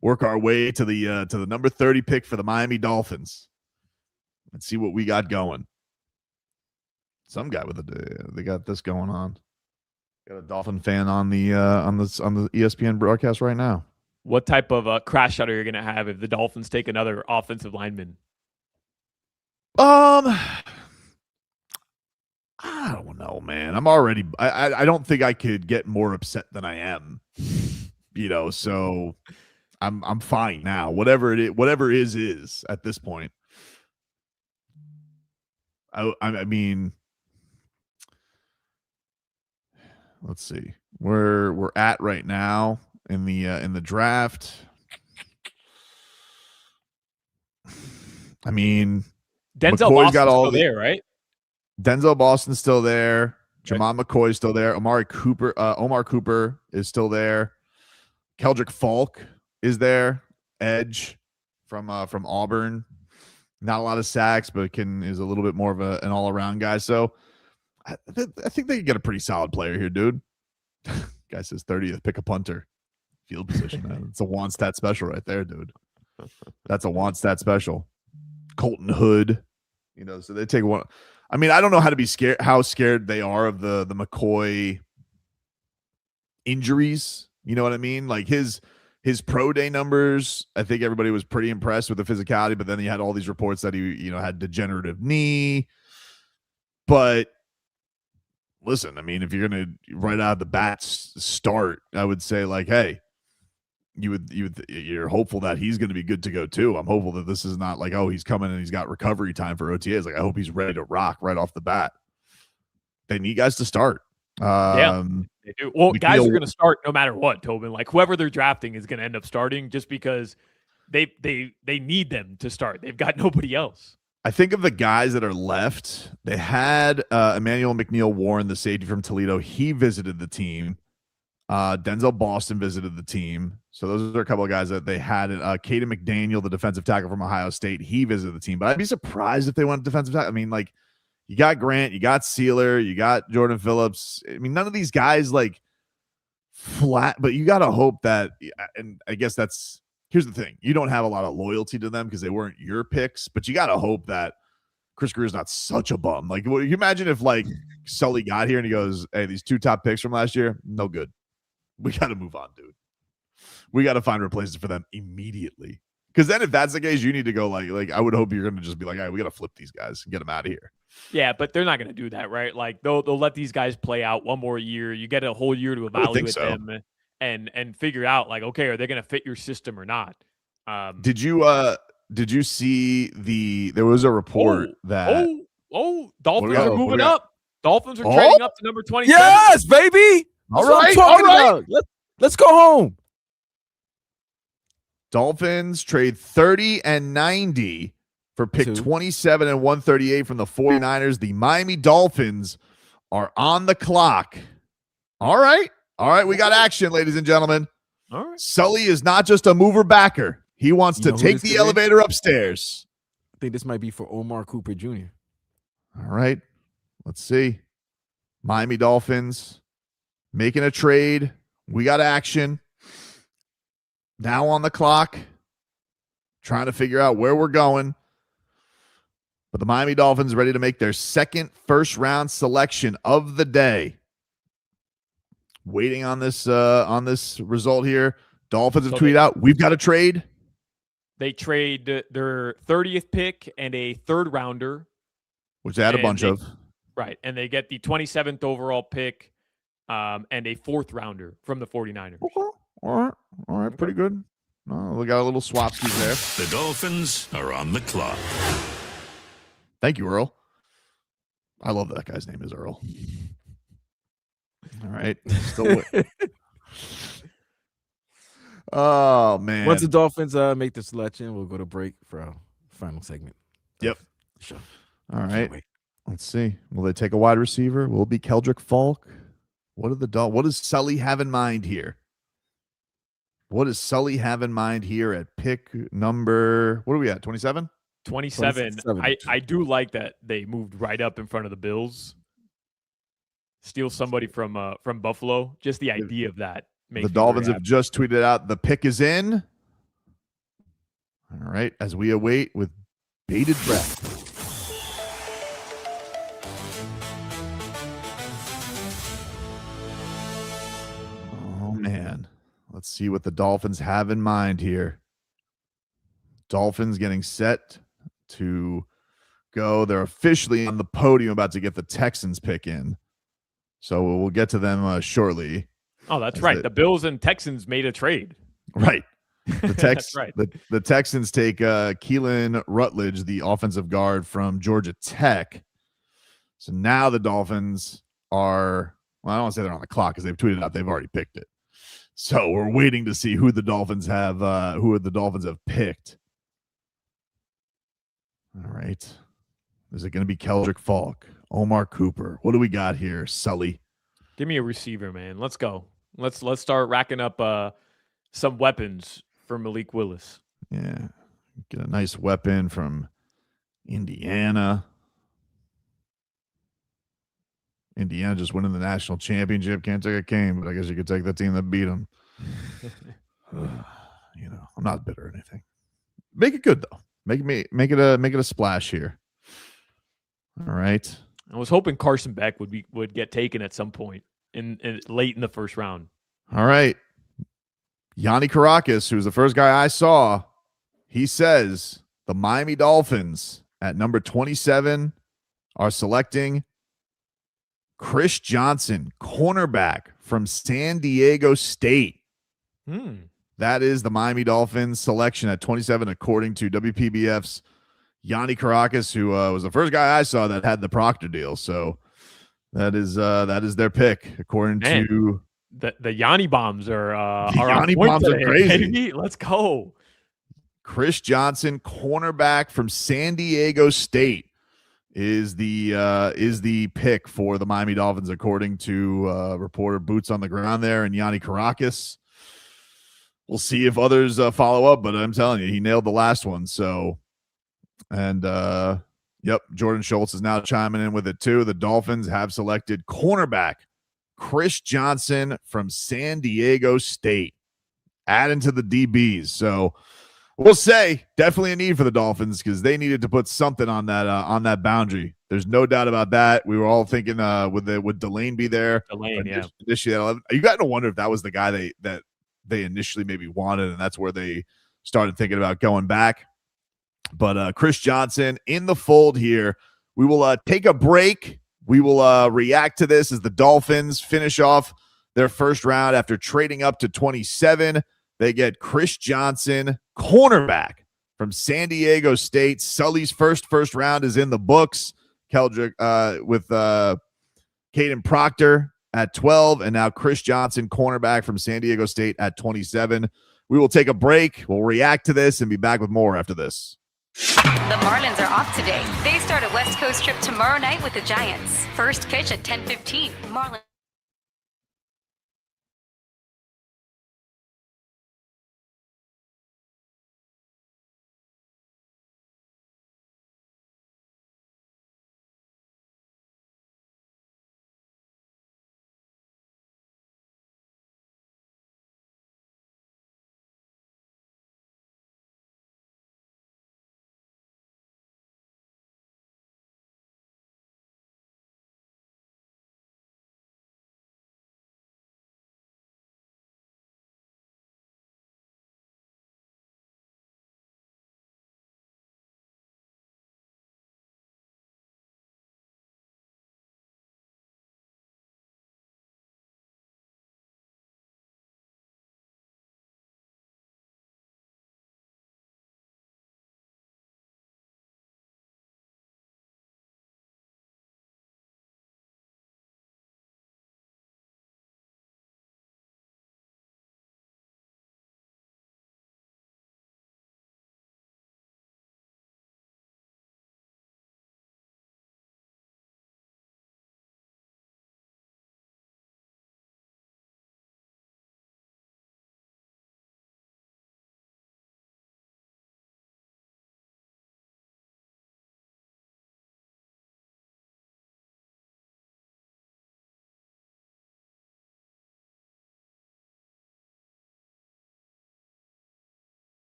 Work our way to the number 30 pick for the Miami Dolphins. Let's see what we got going. Some guy they got this going on. Got a Dolphin fan on the ESPN broadcast right now. What type of crash out are you going to have if the Dolphins take another offensive lineman? I don't know, man. I don't think I could get more upset than I am. So I'm fine now. Whatever is at this point. I mean, let's see where we're at right now in the draft. I mean, Denzel McCoy's got all there, right? Denzel Boston's still there. Jamon McCoy's still there. Omar Cooper is still there. Keldrick Falk is there. Edge from Auburn. Not a lot of sacks, but is a little bit more of an all-around guy. So I think they can get a pretty solid player here, dude. Guy says 30th, pick a punter. Field position, man. It's a want stat special right there, dude. That's a want stat special. Colton Hood, so they take one. I mean, I don't know how scared they are of the McCoy injuries. You know what I mean? Like his pro day numbers, I think everybody was pretty impressed with the physicality, but then he had all these reports that he, had degenerative knee. But listen, I mean, if you're going to right out of the bat start, I would say like, hey, you're hopeful that he's going to be good to go too. I'm hopeful that this is not like, oh, he's coming and he's got recovery time for OTAs. Like, I hope he's ready to rock right off the bat. they need guys to start. Yeah, they do. Well, guys McNeil- are going to start no matter what, Tobin. Like whoever they're drafting is going to end up starting just because they need them to start. They've got nobody else. I think of the guys that are left. They had Emmanuel McNeil Warren, the safety from Toledo. He visited the team. Denzel Boston visited the team. So those are a couple of guys that they had. Kaden McDaniel, the defensive tackle from Ohio State, he visited the team. But I'd be surprised if they went defensive tackle. I mean, like, you got Grant, you got Sealer, you got Jordan Phillips. I mean, none of these guys like flat, but you got to hope that, and I guess here's the thing. You don't have a lot of loyalty to them because they weren't your picks, but you got to hope that Chris Greer's not such a bum. Like, you imagine if like Sully got here and he goes, hey, these 2 top picks from last year, no good. We got to move on, dude. We got to find replacements for them immediately. Because then if that's the case, you need to go like I would hope you're going to just be like, all right, we got to flip these guys and get them out of here. Yeah, but they're not going to do that, right? Like they'll let these guys play out one more year. You get a whole year to evaluate them and figure out like, okay, are they going to fit your system or not? Did you see there was a report that Dolphins are moving up. Dolphins are trading up to number 27. Yes, baby. That's what I'm talking about. Let's go home. Dolphins trade 30 and 90 for pick 27 and 138 from the 49ers. The Miami Dolphins are on the clock. All right. We got action, ladies and gentlemen. All right. Sully is not just a mover backer. He wants to take the elevator upstairs. I think this might be for Omar Cooper Jr. All right. Let's see. Miami Dolphins making a trade. We got action. Now on the clock. Trying to figure out where we're going. But the Miami Dolphins ready to make their second first-round selection of the day. Waiting on this result here. Dolphins have tweeted out, we've got a trade. They trade their 30th pick and a third rounder. Which they had a bunch of. Right. And they get the 27th overall pick and a fourth rounder from the 49ers. Okay. All right. Pretty good. We got a little swapsies there. The Dolphins are on the clock. Thank you, Earl. I love that guy's name is Earl. All right. Still oh, man. Once the Dolphins make the selection, we'll go to break for our final segment. Yep. Sure. All right. Let's see. Will they take a wide receiver? Will it be Keldrick Falk? What does Sully have in mind here? What does Sully have in mind here at pick number, what are we at, 27? 27. I do like that they moved right up in front of the Bills. Steal somebody from Buffalo. Just the idea of that. The Dolphins have just tweeted out the pick is in. All right, as we await with bated breath. Oh, man. Let's see what the Dolphins have in mind here. Dolphins getting set to go. They're officially on the podium about to get the Texans pick in. So we'll get to them shortly. Oh, that's right. The Bills and Texans made a trade. Right. That's right. The Texans take Keelan Rutledge, the offensive guard from Georgia Tech. So now the Dolphins are, well, I don't want to say they're on the clock because they've tweeted out they've already picked it. So we're waiting to see who the Dolphins have picked. All right. Is it going to be Keldrick Falk? Omar Cooper? What do we got here, Sully? Give me a receiver, man. Let's go. Let's start racking up some weapons for Malik Willis. Yeah. Get a nice weapon from Indiana. Indiana just winning the national championship. Can't take a game, but I guess you could take the team that beat them. I'm not bitter or anything. Make it good though. Make it a splash here. All right. I was hoping Carson Beck would get taken at some point in late in the first round. All right. Yanni Caracas, who's the first guy I saw, he says the Miami Dolphins at number 27 are selecting Chris Johnson, cornerback from San Diego State. That is the Miami Dolphins selection at 27, according to WPBF's Yanni Caracas, who was the first guy I saw that had the Proctor deal. So That is their pick, according to the Yanni bombs are Yanni on point bombs are today, crazy. baby. Let's go. Chris Johnson, cornerback from San Diego State, is the pick for the Miami Dolphins, according to reporter Boots on the Ground there, and Yanni Caracas. We'll see if others follow up, but I'm telling you, he nailed the last one. So, and yep, Jordan Schultz is now chiming in with it too. The Dolphins have selected cornerback Chris Johnson from San Diego State, adding to the DBs. So we'll say definitely a need for the Dolphins because they needed to put something on that boundary. There's no doubt about that. We were all thinking would Delane be there? Delane, yeah. Initially at 11. You got to wonder if that was the guy that they initially maybe wanted, and that's where they started thinking about going back. But Chris Johnson in the fold here. We will take a break. We will react to this as the Dolphins finish off their first round after trading up to 27. They get Chris Johnson, cornerback from San Diego State. Sully's first round is in the books. Keldrick with Kaden Proctor at 12, and now Chris Johnson, cornerback from San Diego State at 27. We will take a break. We'll react to this and be back with more after this. The Marlins are off today. They start a West Coast trip tomorrow night with the Giants. First pitch at 10:15. Marlins.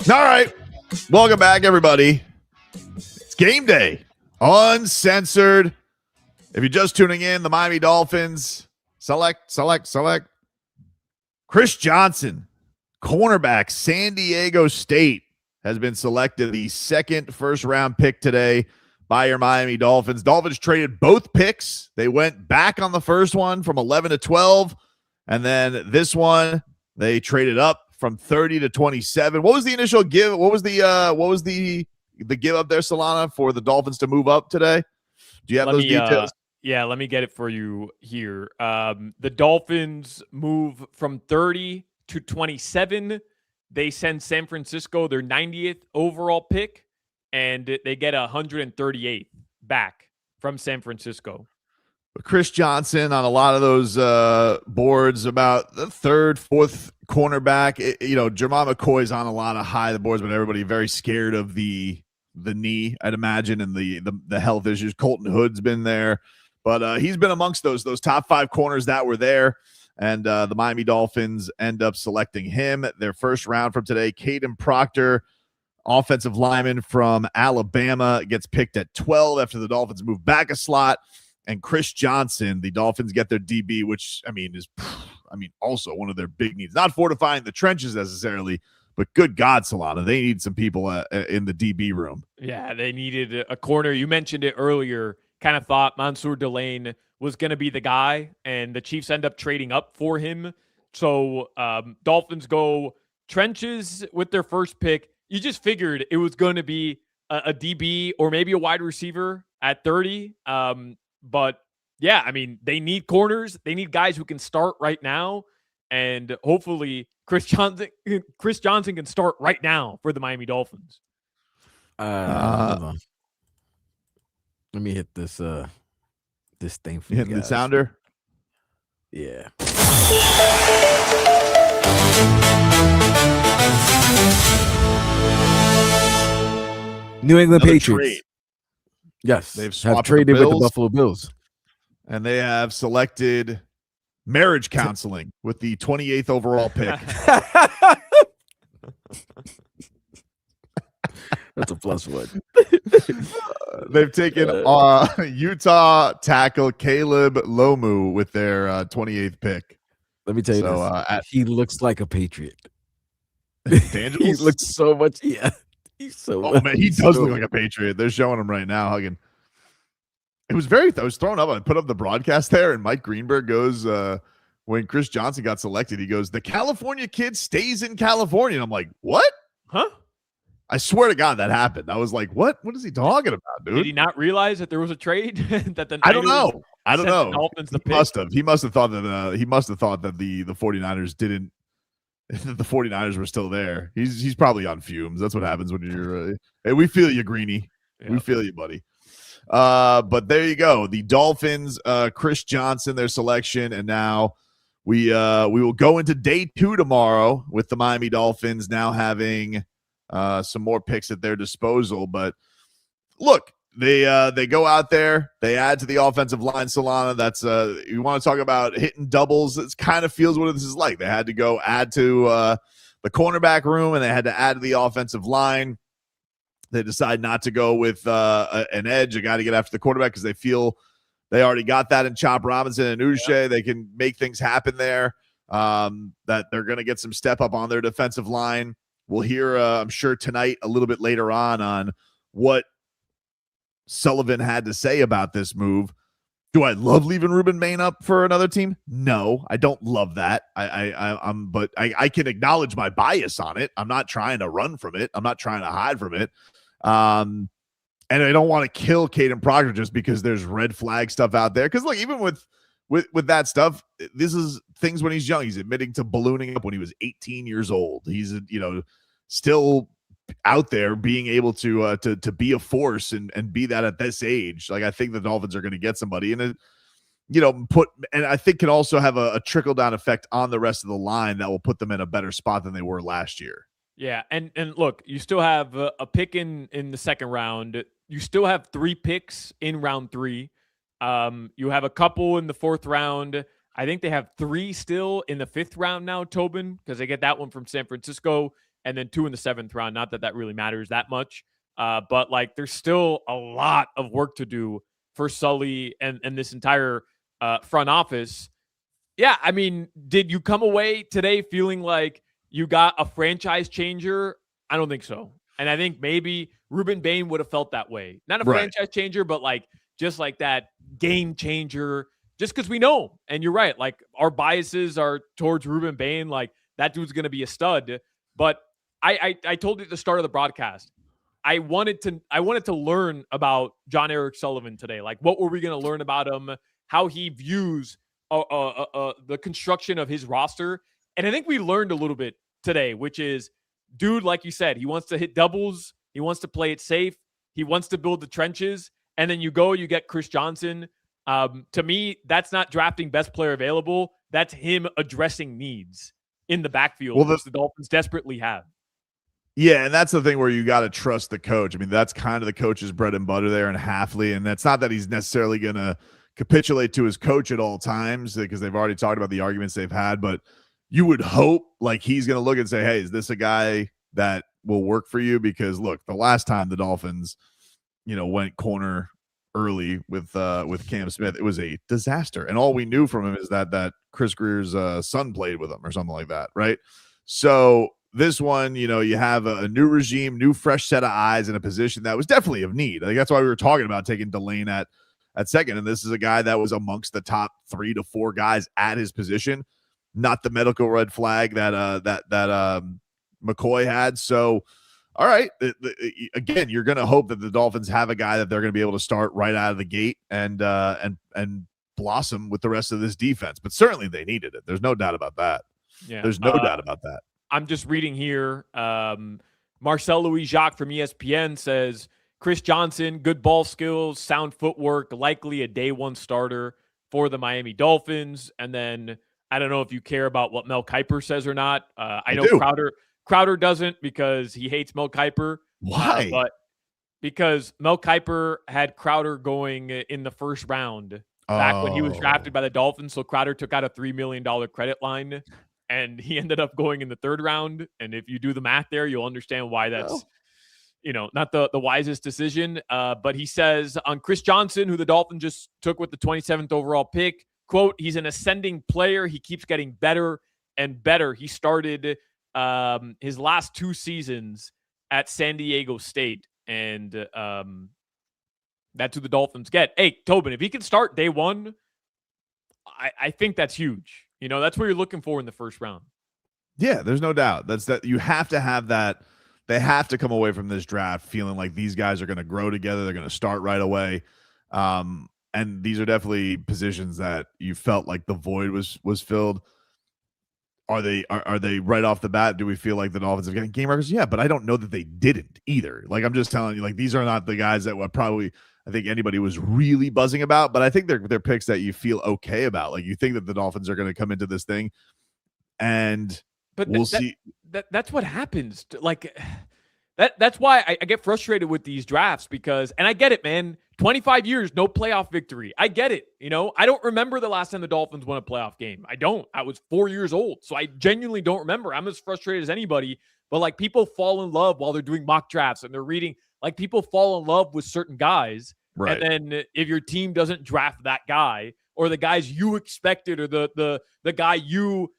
All right. Welcome back, everybody. It's game day. Uncensored. If you're just tuning in, the Miami Dolphins select Chris Johnson, cornerback, San Diego State, has been selected, the second first-round pick today by your Miami Dolphins. Dolphins traded both picks. They went back on the first one from 11 to 12, and then this one they traded up from 30 to 27. What was the initial give? What was the give up there, Solana, for the Dolphins to move up today? Do you have those details? Yeah, let me get it for you here. The Dolphins move from 30 to 27. They send San Francisco their 90th overall pick, and they get 138th back from San Francisco. Chris Johnson on a lot of those boards about the third, fourth cornerback. Jermon McCoy's on a lot of high the boards, but everybody very scared of the knee, I'd imagine, and the health issues. Colton Hood's been there, but he's been amongst those top 5 corners that were there. And the Miami Dolphins end up selecting him. Their first round from today, Kaden Proctor, offensive lineman from Alabama, gets picked at 12 after the Dolphins move back a slot. And Chris Johnson, the Dolphins get their DB, which, is also one of their big needs. Not fortifying the trenches necessarily, but good God, Solana, they need some people in the DB room. Yeah, they needed a corner. You mentioned it earlier. Kind of thought Mansour Delane was going to be the guy, and the Chiefs end up trading up for him. So Dolphins go trenches with their first pick. You just figured it was going to be a DB or maybe a wide receiver at 30. But yeah, they need corners. They need guys who can start right now. And hopefully Chris Johnson can start right now for the Miami Dolphins. Hold on. Let me hit this this thing for you hitting the guys. sounder. Yeah. New England Another Patriots. trade. Yes, They've have swapped traded with the with the Buffalo Bills. And they have selected marriage counseling with the 28th overall pick. That's a plus one. They've taken Utah tackle Caleb Lomu with their 28th pick. Let me tell you this. He looks like a Patriot. He looks so much. Yeah. He's so. Oh, man, he does look like a Patriot. They're showing him right now hugging. It was I was thrown up. I put up the broadcast there, and Mike Greenberg goes, when Chris Johnson got selected, he goes, "The California kid stays in California." And I'm like, what? Huh? I swear to God that happened. I was like, what? What is he talking about, dude? Did he not realize that there was a trade? That the I don't know. The Dolphins He must have thought that the 49ers didn't. The 49ers were still there. He's probably on fumes. That's what happens when you're. Hey, we feel you, Greeny. Yep. We feel you, buddy. But there you go. The Dolphins, Chris Johnson, their selection, and now we will go into day 2 tomorrow with the Miami Dolphins now having some more picks at their disposal. But look, they go out there, they add to the offensive line. Solana, that's you want to talk about hitting doubles. It kind of feels what this is like. They had to go add to the cornerback room, and they had to add to the offensive line. They decide not to go with an edge, a guy to get after the quarterback, because they feel they already got that in Chop Robinson and Uche. Yeah. They can make things happen there. That they're going to get some step up on their defensive line. We'll hear, I'm sure, tonight a little bit later on what Sullivan had to say about this move. Do I love leaving Ruben Maine up for another team? No, I don't love that. But I can acknowledge my bias on it. I'm not trying to run from it. I'm not trying to hide from it. And I don't want to kill Kaden Proctor just because there's red flag stuff out there. Because look, even with that stuff, this is things when he's young. He's admitting to ballooning up when he was 18 years old. He's still out there being able to be a force and be that at this age. Like, I think the Dolphins are going to get somebody and I think can also have a trickle down effect on the rest of the line that will put them in a better spot than they were last year. Yeah. And look, you still have a pick in the second round. You still have 3 picks in round 3. You have a couple in the 4th round. I think they have 3 still in the 5th round now, Tobin, because they get that one from San Francisco, and then 2 in the 7th round. Not that really matters that much. But there's still a lot of work to do for Sully and this entire front office. Yeah, I mean, did you come away today feeling like you got a franchise changer? I don't think so. And I think maybe Ruben Bain would have felt that way. Not a Right. franchise changer, but like just like that game changer, just because we know him. And you're right. Like our biases are towards Ruben Bain. Like that dude's going to be a stud. But I told you at the start of the broadcast, I wanted to learn about John Eric Sullivan today. Like, what were we going to learn about him? How he views the construction of his roster. And I think we learned a little bit today, which is, dude, like you said, he wants to hit doubles. He wants to play it safe. He wants to build the trenches. And then you get Chris Johnson. To me, that's not drafting best player available. That's him addressing needs in the backfield, which the Dolphins desperately have. Yeah, and that's the thing where you got to trust the coach. I mean, that's kind of the coach's bread and butter there in Hafley, and that's not that he's necessarily going to capitulate to his coach at all times because they've already talked about the arguments they've had, but you would hope like he's going to look and say, hey, is this a guy that will work for you? Because look, the last time the Dolphins, went corner early with Cam Smith, it was a disaster. And all we knew from him is that Chris Greer's son played with him or something like that, right? So this one, you have a new regime, new fresh set of eyes in a position that was definitely of need. I think that's why we were talking about taking Delane at second. And this is a guy that was amongst the top 3 to 4 guys at his position, not the medical red flag that McCoy had. So, all right, again, you're going to hope that the Dolphins have a guy that they're going to be able to start right out of the gate and blossom with the rest of this defense. But certainly they needed it. There's no doubt about that. Yeah, there's no doubt about that. I'm just reading here. Marcel Louis Jacques from ESPN says Chris Johnson, good ball skills, sound footwork, likely a day one starter for the Miami Dolphins. And then I don't know if you care about what Mel Kiper says or not. I know Crowder doesn't because he hates Mel Kiper. Why? But because Mel Kiper had Crowder going in the first round back when he was drafted by the Dolphins. So Crowder took out a $3 million credit line. And he ended up going in the 3rd round. And if you do the math there, you'll understand why that's, not the wisest decision. But he says on Chris Johnson, who the Dolphins just took with the 27th overall pick, quote, he's an ascending player. He keeps getting better and better. He started his last 2 seasons at San Diego State. And that's who the Dolphins get. Hey, Tobin, if he can start day one, I think that's huge. That's what you're looking for in the first round. Yeah, there's no doubt. That's that you have to have that. They have to come away from this draft feeling like these guys are going to grow together. They're going to start right away. And these are definitely positions that you felt like the void was filled. Are they right off the bat? Do we feel like the Dolphins are getting game records? Yeah, but I don't know that they didn't either. Like I'm just telling you, like these are not the guys that would probably I think anybody was really buzzing about, but I think they're picks that you feel okay about. Like you think that the Dolphins are going to come into this thing, and we'll see. That's what happens. Like that's why I get frustrated with these drafts because, and I get it, man. 25 years, no playoff victory. I get it. I don't remember the last time the Dolphins won a playoff game. I don't. I was 4 years old, so I genuinely don't remember. I'm as frustrated as anybody. But like people fall in love while they're doing mock drafts and they're reading. Like people fall in love with certain guys, right? And then if your team doesn't draft that guy or the guys you expected or the guy you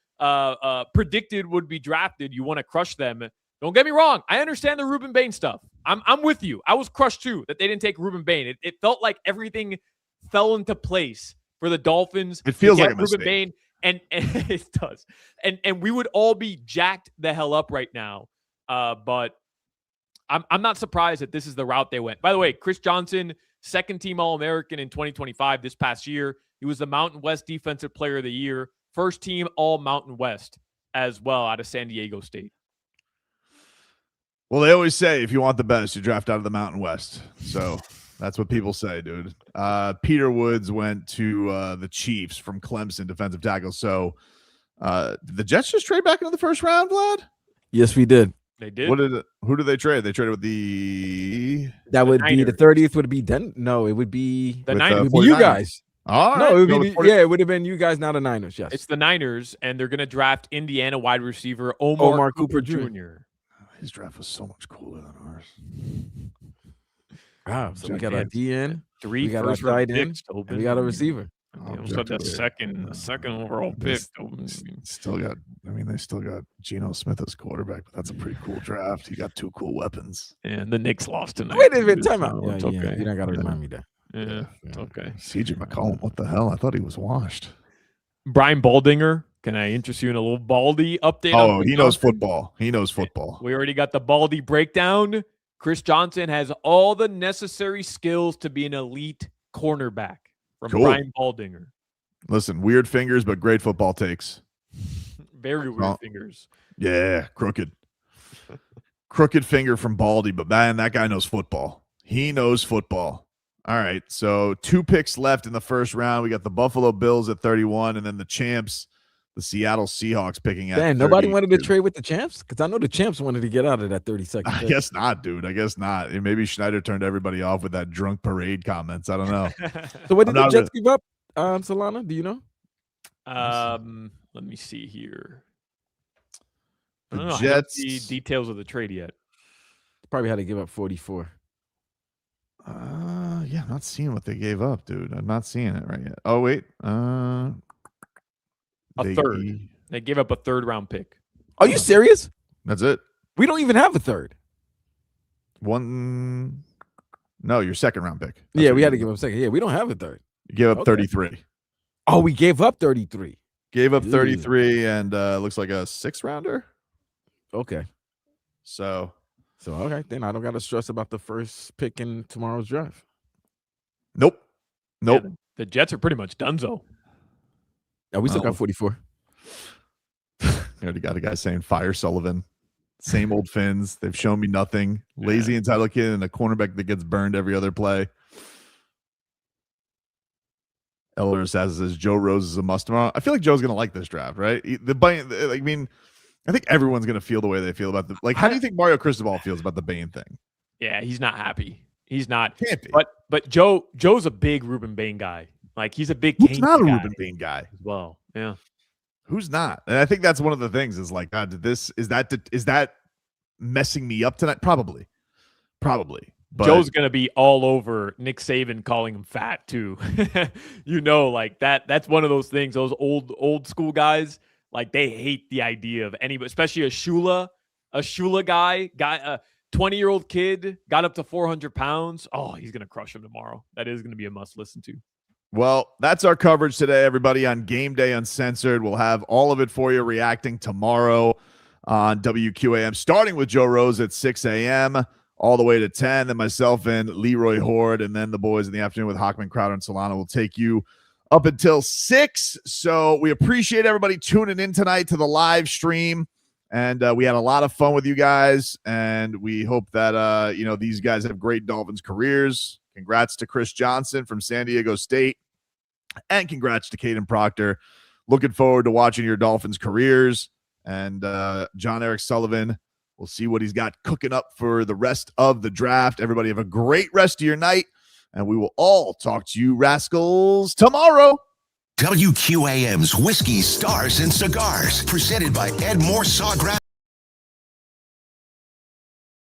predicted would be drafted, you want to crush them. Don't get me wrong. I understand the Ruben Bain stuff. I'm with you. I was crushed too that they didn't take Ruben Bain. It felt like everything fell into place for the Dolphins. It feels like a Ruben mistake. Bain, and it does. And we would all be jacked the hell up right now. But I'm not surprised that this is the route they went. By the way, Chris Johnson, second team All-American in 2025 this past year. He was the Mountain West Defensive Player of the Year, first team All Mountain West as well out of San Diego State. Well, they always say if you want the best, you draft out of the Mountain West. So that's what people say, dude. Peter Woods went to the Chiefs from Clemson, defensive tackle. So did the Jets just trade back into the first round, Vlad? Yes, we did. They did. Who did they trade? They traded with the That be the 30th would be no, it would be the Niners. It would be you guys. All right. No, it would be it would have been you guys, not the Niners. Yes, it's the Niners, and they're going to draft Indiana wide receiver Omar Cooper Jr. His draft was so much cooler than ours. Wow, so we got a DN, 3 we got first a tight round end, picks, and we got a receiver. Oh, said the second overall pick. Still got. I mean, they still got Geno Smith as quarterback, but that's a pretty cool draft. You got two cool weapons. And the Knicks lost tonight. Wait a minute, time out. So it's Yeah, okay. you're not gotta remind me that. Yeah, it's okay. CJ McCollum, what the hell? I thought he was washed. Brian Baldinger. Can I interest you in a little Baldy update? Oh, he knows football. He knows football. We already got the Baldy breakdown. Chris Johnson has all the necessary skills to be an elite cornerback from Brian Baldinger. Listen, weird fingers, but great football takes. Very weird fingers. Yeah, crooked. Crooked finger from Baldy, but man, that guy knows football. He knows football. All right, so 2 picks left in the first round. We got the Buffalo Bills at 31, and then the champs, the Seattle Seahawks, picking at 32. Nobody wanted to trade with the champs? Because I know the champs wanted to get out of that 32nd pick. I guess not, dude. I guess not. And maybe Schneider turned everybody off with that drunk parade comments. I don't know. So what did the Jets give up, Solana? Do you know? Let me see here. I don't know. Jets. I don't see details of the trade yet. Probably had to give up 44. Yeah, I'm not seeing what they gave up, dude. I'm not seeing it right yet. Oh, wait. A third. They gave up a 3rd round pick. Are you serious? That's it. We don't even have a 3rd. No, your 2nd round pick. Yeah, we had to give up 2nd. Yeah, we don't have a 3rd. You gave up 33. Oh, we gave up 33. Gave up 33 and looks like a 6th rounder. Okay. So okay, then I don't got to stress about the first pick in tomorrow's draft. Nope. Yeah, the Jets are pretty much donezo. Yeah, we still got 44. I already got a guy saying fire Sullivan. Same old Finns. They've shown me nothing. Lazy entitled kid and a cornerback that gets burned every other play. Elder says Joe Rose is a must tomorrow. I feel like Joe's going to like this draft, right? I mean, I think everyone's going to feel the way they feel about the. Like, how do you think Mario Cristobal feels about the Bane thing? Yeah, he's not happy. He's not. Can't be. But Joe's a big Ruben Bane guy. Like, he's a big. Who's not a Ruben Bane guy as well? Yeah. Who's not? And I think that's one of the things is like, God, is that messing me up tonight? Probably. But Joe's gonna be all over Nick Saban calling him fat too. Like that. That's one of those things. Those old school guys, like they hate the idea of anybody, especially a Shula guy, a 20-year-old kid got up to 400 pounds. Oh, he's gonna crush him tomorrow. That is gonna be a must listen to. Well, that's our coverage today, everybody, on Game Day Uncensored. We'll have all of it for you reacting tomorrow on WQAM, starting with Joe Rose at 6 a.m. all the way to 10. Then myself and Leroy Horde, and then the boys in the afternoon with Hockman, Crowder, and Solana will take you up until 6. So we appreciate everybody tuning in tonight to the live stream. And we had a lot of fun with you guys. And we hope that, these guys have great Dolphins careers. Congrats to Chris Johnson from San Diego State. And congrats to Kaden Proctor. Looking forward to watching your Dolphins careers. And John Eric Sullivan, we'll see what he's got cooking up for the rest of the draft. Everybody have a great rest of your night. And we will all talk to you rascals tomorrow. WQAM's Whiskey, Stars, and Cigars, presented by Ed Moore Sawgrass.